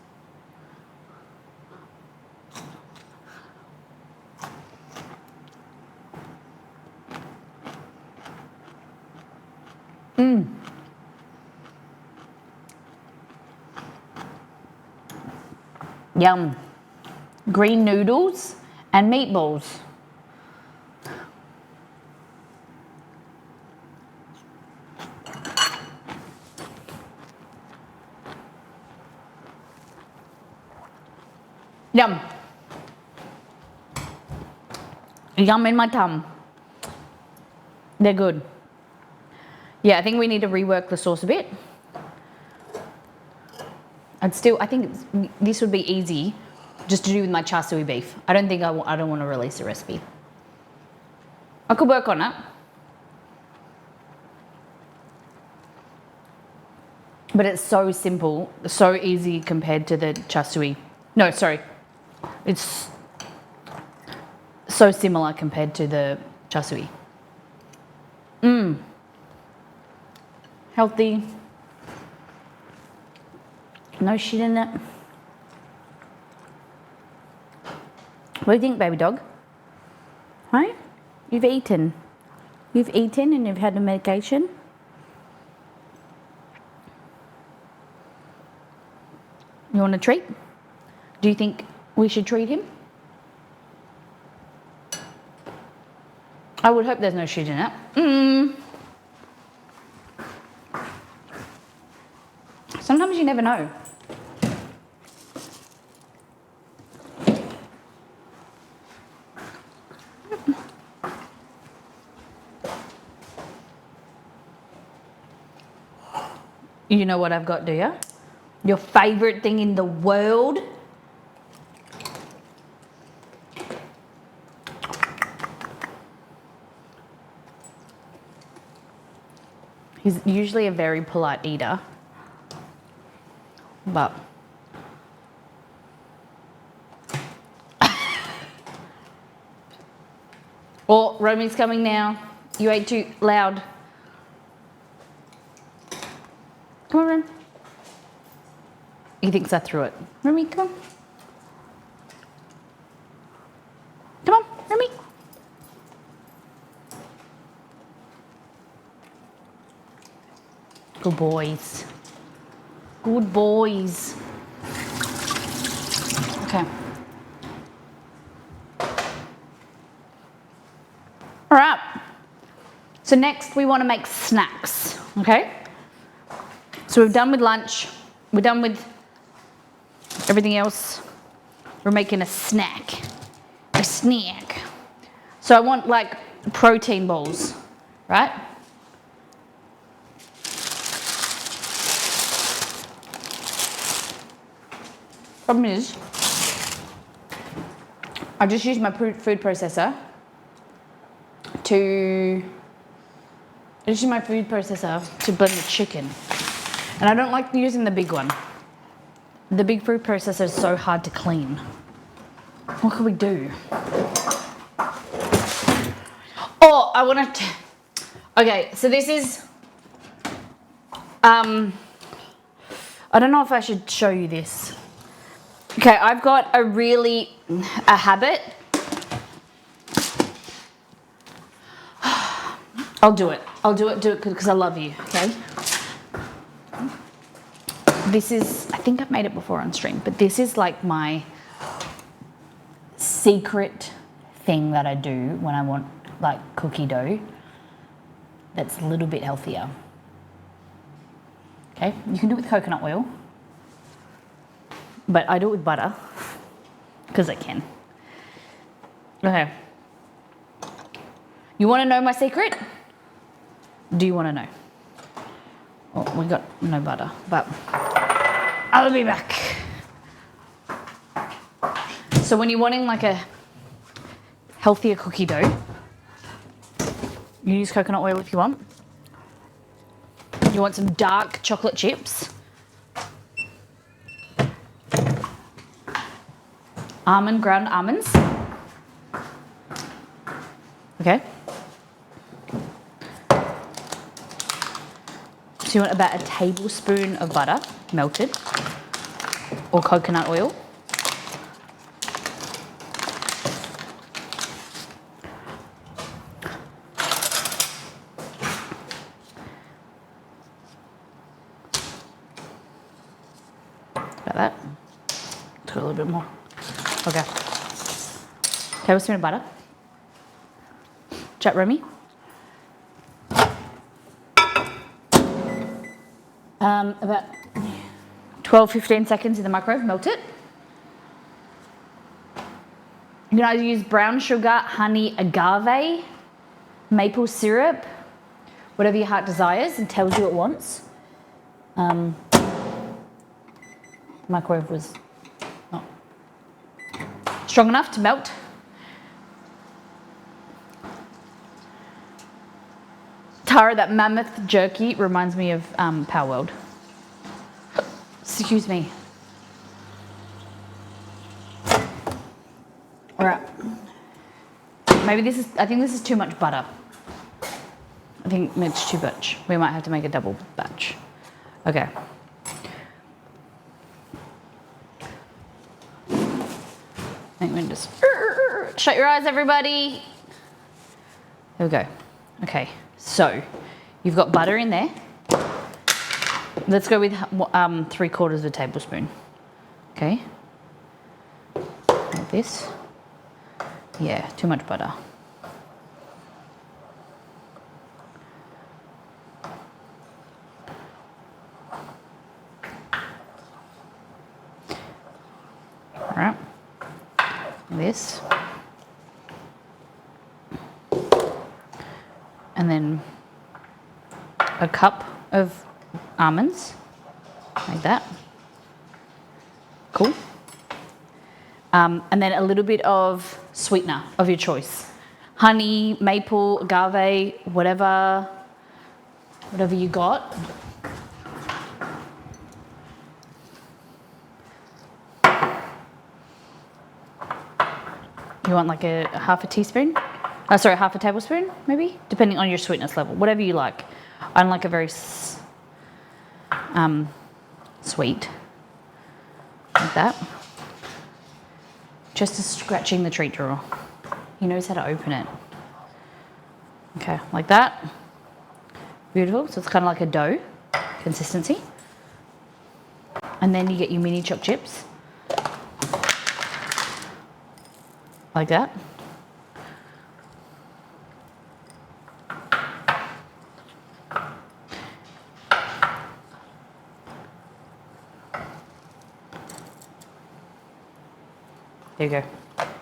Yum. Green noodles and meatballs. Yum. Yum in my tongue. They're good. Yeah, I think we need to rework the sauce a bit. I think this would be easy just to do with my char siu beef. I don't think I don't want to release the recipe. I could work on it. But it's so simple, so easy compared to the char siu. No, sorry. It's so similar compared to the char siu. Healthy. No shit in it. What do you think, baby dog? Right? You've eaten. You've eaten and you've had the medication. You want a treat? Do you think we should treat him? I would hope there's no shit in it. Sometimes you never know. You know what I've got, do you? Your favorite thing in the world? He's usually a very polite eater, but oh, Romy's coming now. You ate too loud. Come on, Rom. He thinks I threw it. Romy, come on. Come on, Romy. Good boys. Good boys. Okay. All right. So next we want to make snacks, okay? So we're done with lunch. We're done with everything else. We're making a snack. A snack. So I want like protein balls, right? Problem is, I just used my food processor to blend the chicken. And I don't like using the big one. The big food processor is so hard to clean. What can we do? Oh, I want to... Okay, so this is... I don't know if I should show you this. Okay, I've got a habit. I'll do it because I love you, okay? This is, I think I've made it before on stream, but this is like my secret thing that I do when I want like cookie dough that's a little bit healthier. Okay, you can do it with coconut oil, but I do it with butter because I can. Okay. You want to know my secret? Do you want to know? Oh, we got no butter, but I'll be back. So when you're wanting like a healthier cookie dough, you use coconut oil if you want. You want some dark chocolate chips. Ground almonds. So you want about a tablespoon of butter, melted, or coconut oil. About that. Let's go a little bit more. Okay. Tablespoon of butter. Chat Remy. About 12-15 seconds in the microwave, melt it. You can either use brown sugar, honey, agave, maple syrup, whatever your heart desires and tells you it wants. Microwave was not strong enough to melt. Tara, that mammoth jerky reminds me of Power World. Excuse me. All right. Maybe I think this is too much butter. I think it's too much. We might have to make a double batch. Okay. I think we can just shut your eyes, everybody. There we go. Okay. So, you've got butter in there. Let's go with 3/4 of a tablespoon. Okay. Like this. Yeah, too much butter. All right. This. And then a cup of almonds, like that. Cool. And then a little bit of sweetener of your choice. Honey, maple, agave, whatever you got. You want like a half a teaspoon? Half a tablespoon, maybe, depending on your sweetness level, whatever you like. I don't like a very sweet, like that. Just scratching the treat drawer. He knows how to open it. Okay, like that. Beautiful. So it's kind of like a dough consistency. And then you get your mini choc chips, like that. There you go.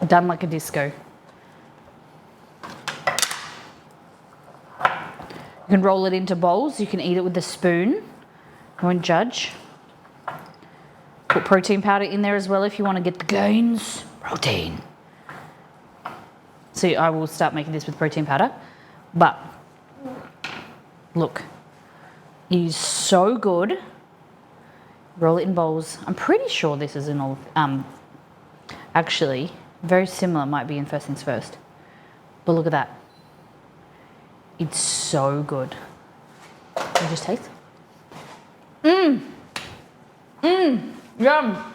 Done like a disco. You can roll it into bowls. You can eat it with a spoon. I won't judge. Put protein powder in there as well if you want to get the gains. Protein. So I will start making this with protein powder. But look, it is so good. Roll it in bowls. I'm pretty sure this is in all. Actually, very similar, might be in First Things First. But look at that. It's so good. Can you just taste? Yum.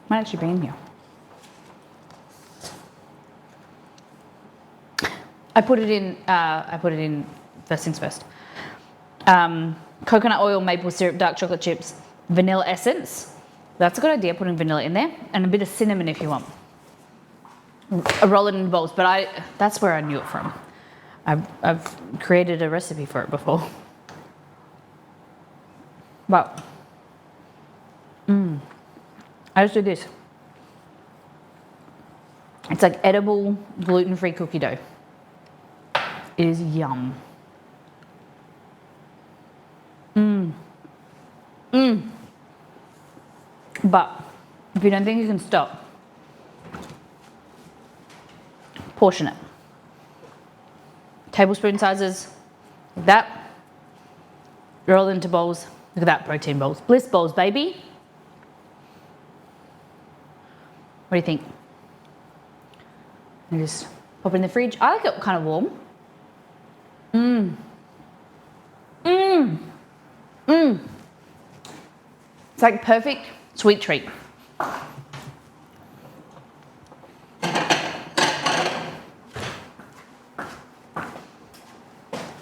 Might actually be in here. I put it in First Things First. Coconut oil, maple syrup, dark chocolate chips, vanilla essence. That's a good idea, putting vanilla in there, and a bit of cinnamon if you want. I roll it in bowls, but that's where I knew it from. I've created a recipe for it before. But I just do this. It's like edible gluten-free cookie dough. It is yum. But if you don't think you can stop, portion it. Tablespoon sizes, like that. Roll into bowls. Look at that, protein bowls. Bliss bowls, baby. What do you think? And just pop it in the fridge. I like it kind of warm. It's like perfect sweet treat.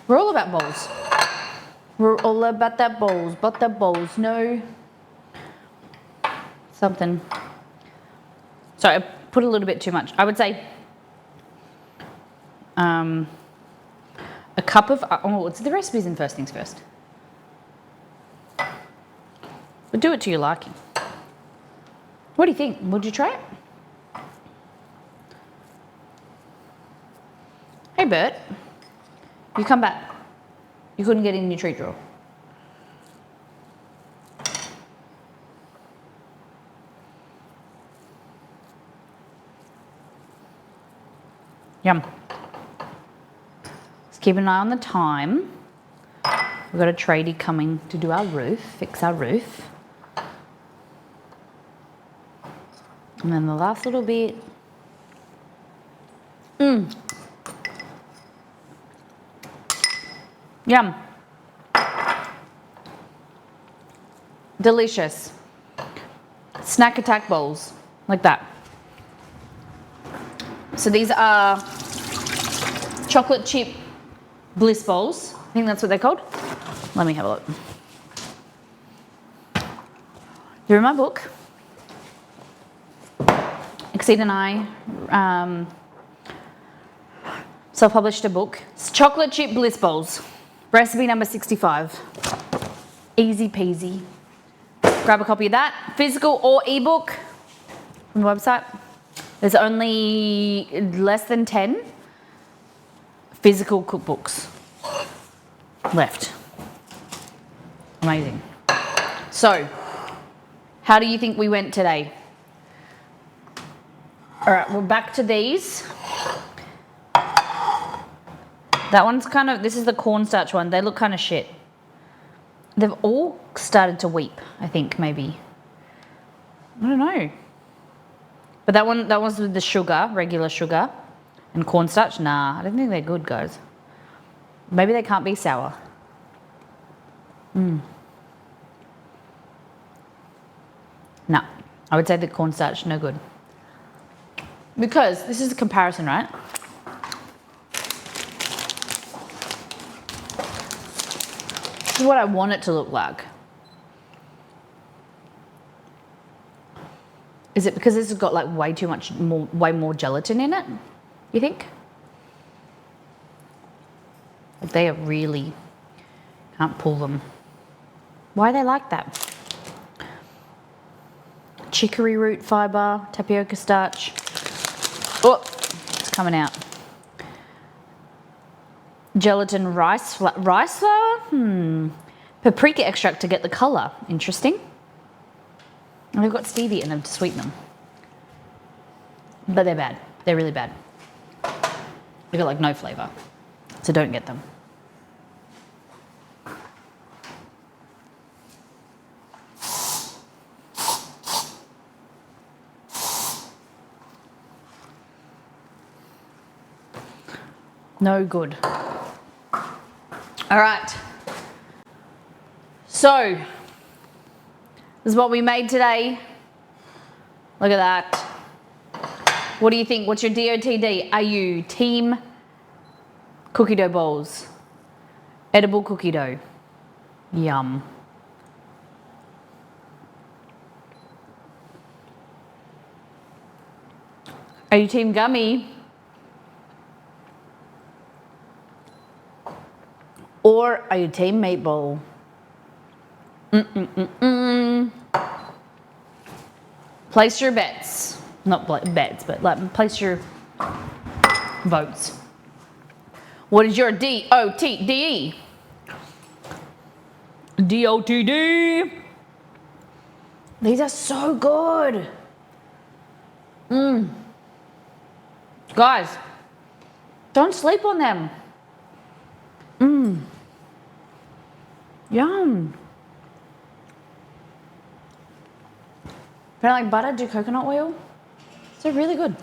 We're all about bowls. We're all about that bowls, but the bowls, no. Something. Sorry, I put a little bit too much. I would say a cup of, oh, it's the recipes in first things first. But do it to your liking. What do you think? Would you try it? Hey Bert, you come back. You couldn't get in your treat drawer. Yum. Let's keep an eye on the time. We've got a tradie coming to do our roof, fix our roof. And then the last little bit. Yum. Delicious. Snack attack bowls, like that. So these are chocolate chip bliss bowls. I think that's what they're called. Let me have a look. They're in my book. Exceed and I self-published a book. It's chocolate chip bliss bowls. Recipe number 65. Easy peasy. Grab a copy of that. Physical or ebook on the website. There's only less than 10 physical cookbooks left. Amazing. So, how do you think we went today? All right, we're back to these. That one's kind of, this is the cornstarch one. They look kind of shit. They've all started to weep, I think, maybe. I don't know. But that was with the sugar, regular sugar, and cornstarch. Nah, I don't think they're good, guys. Maybe they can't be sour. No, I would say the cornstarch, no good. Because this is a comparison, right? This is what I want it to look like. Is it because this has got like way more gelatin in it? You think? Like they are really, can't pull them. Why are they like that? Chicory root fiber, tapioca starch. Oh, it's coming out. Gelatin rice flour? Paprika extract to get the colour. Interesting. And they've got stevia in them to sweeten them. But they're bad. They're really bad. They've got like no flavour. So don't get them. No good. All right. So, this is what we made today. Look at that. What do you think? What's your DOTD? Are you team cookie dough bowls? Edible cookie dough. Yum. Are you team gummy? Or are you team meatball? Place your bets. Not bets, but like place your votes. What is your DOTD? DOTD. These are so good. Guys, don't sleep on them. Yum. If I don't like butter, do coconut oil. They're really good.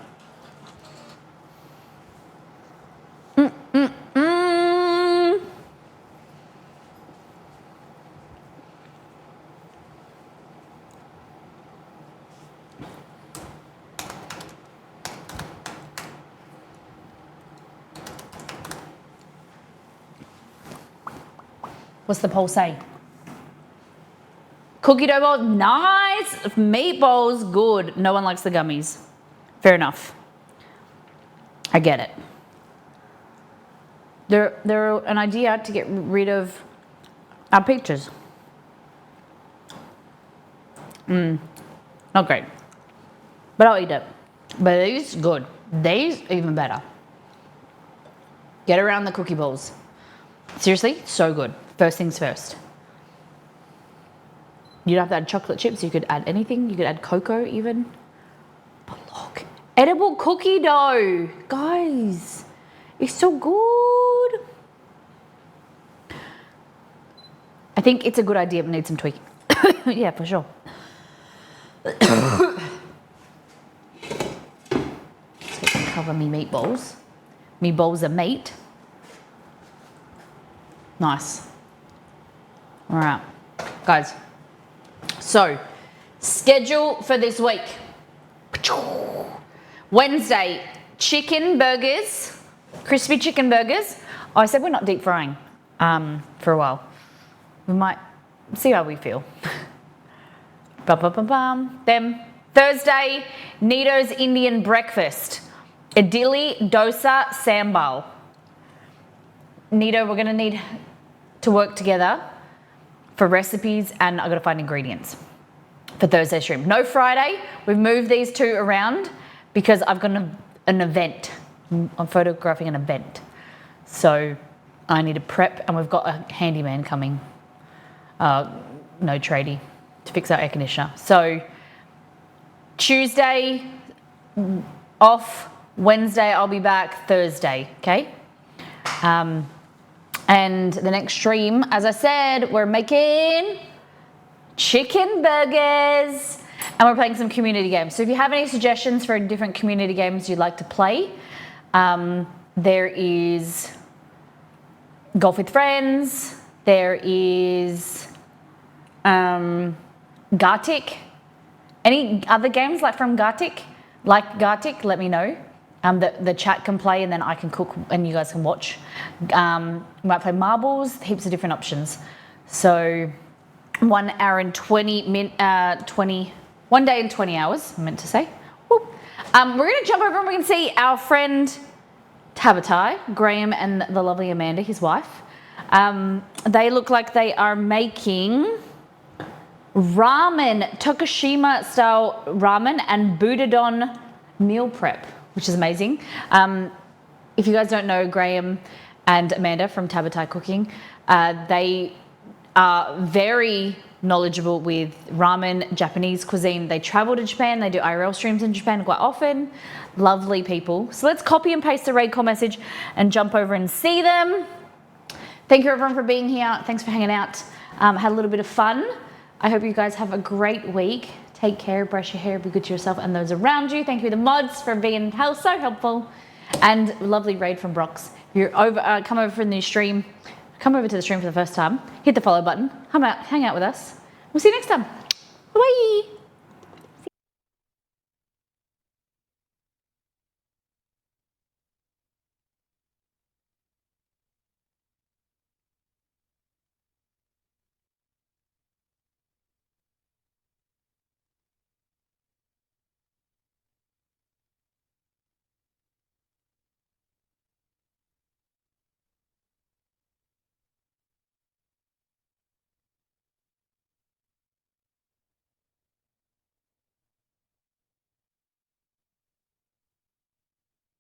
What's the poll say? Cookie dough ball, nice. Meatballs, good. No one likes the gummies. Fair enough. I get it. They're an idea to get rid of our pictures. Not great. But I'll eat it. But these, good. These, even better. Get around the cookie balls. Seriously, so good. First things first. You don't have to add chocolate chips. You could add anything. You could add cocoa even. But look, edible cookie dough. Guys, it's so good. I think it's a good idea, but needs some tweaking. Yeah, for sure. Cover me meatballs. Meatballs are meat. Nice. All right, guys. So, schedule for this week. Wednesday, chicken burgers, crispy chicken burgers. Oh, I said we're not deep frying for a while. We might see how we feel. Then Thursday, Nito's Indian breakfast. Idili, dosa, sambal. Nito, we're gonna need to work together for recipes, and I've got to find ingredients for Thursday stream. No Friday. We've moved these two around because I've got an event. I'm photographing an event. So I need to prep, and we've got a handyman coming. No tradie to fix our air conditioner. So Tuesday off, Wednesday I'll be back, Thursday, okay? And the next stream, as I said, we're making chicken burgers and we're playing some community games. So if you have any suggestions for different community games you'd like to play, there is Golf with Friends, there is Gartic. Any other games like from Gartic? Like Gartic, let me know. The chat can play and then I can cook and you guys can watch. We might play marbles, heaps of different options. So 1 hour and 20 minutes, 1 day and 20 hours, I meant to say. Whoop. We're gonna jump over and we can see our friend Tabatai, Graham and the lovely Amanda, his wife. They look like they are making ramen, Tokushima style ramen and Budadon meal prep, which is amazing. If you guys don't know Graham and Amanda from Tabatai Cooking, they are very knowledgeable with ramen, Japanese cuisine. They travel to Japan, they do IRL streams in Japan quite often. Lovely people. So let's copy and paste the raid call message and jump over and see them. Thank you everyone for being here. Thanks for hanging out. Had a little bit of fun. I hope you guys have a great week. Take care, brush your hair, be good to yourself and those around you. Thank you to the mods for being so helpful. And lovely raid from Brox. If you're over, come over for the new stream. Come over to the stream for the first time. Hit the follow button. Hang out with us. We'll see you next time. Bye.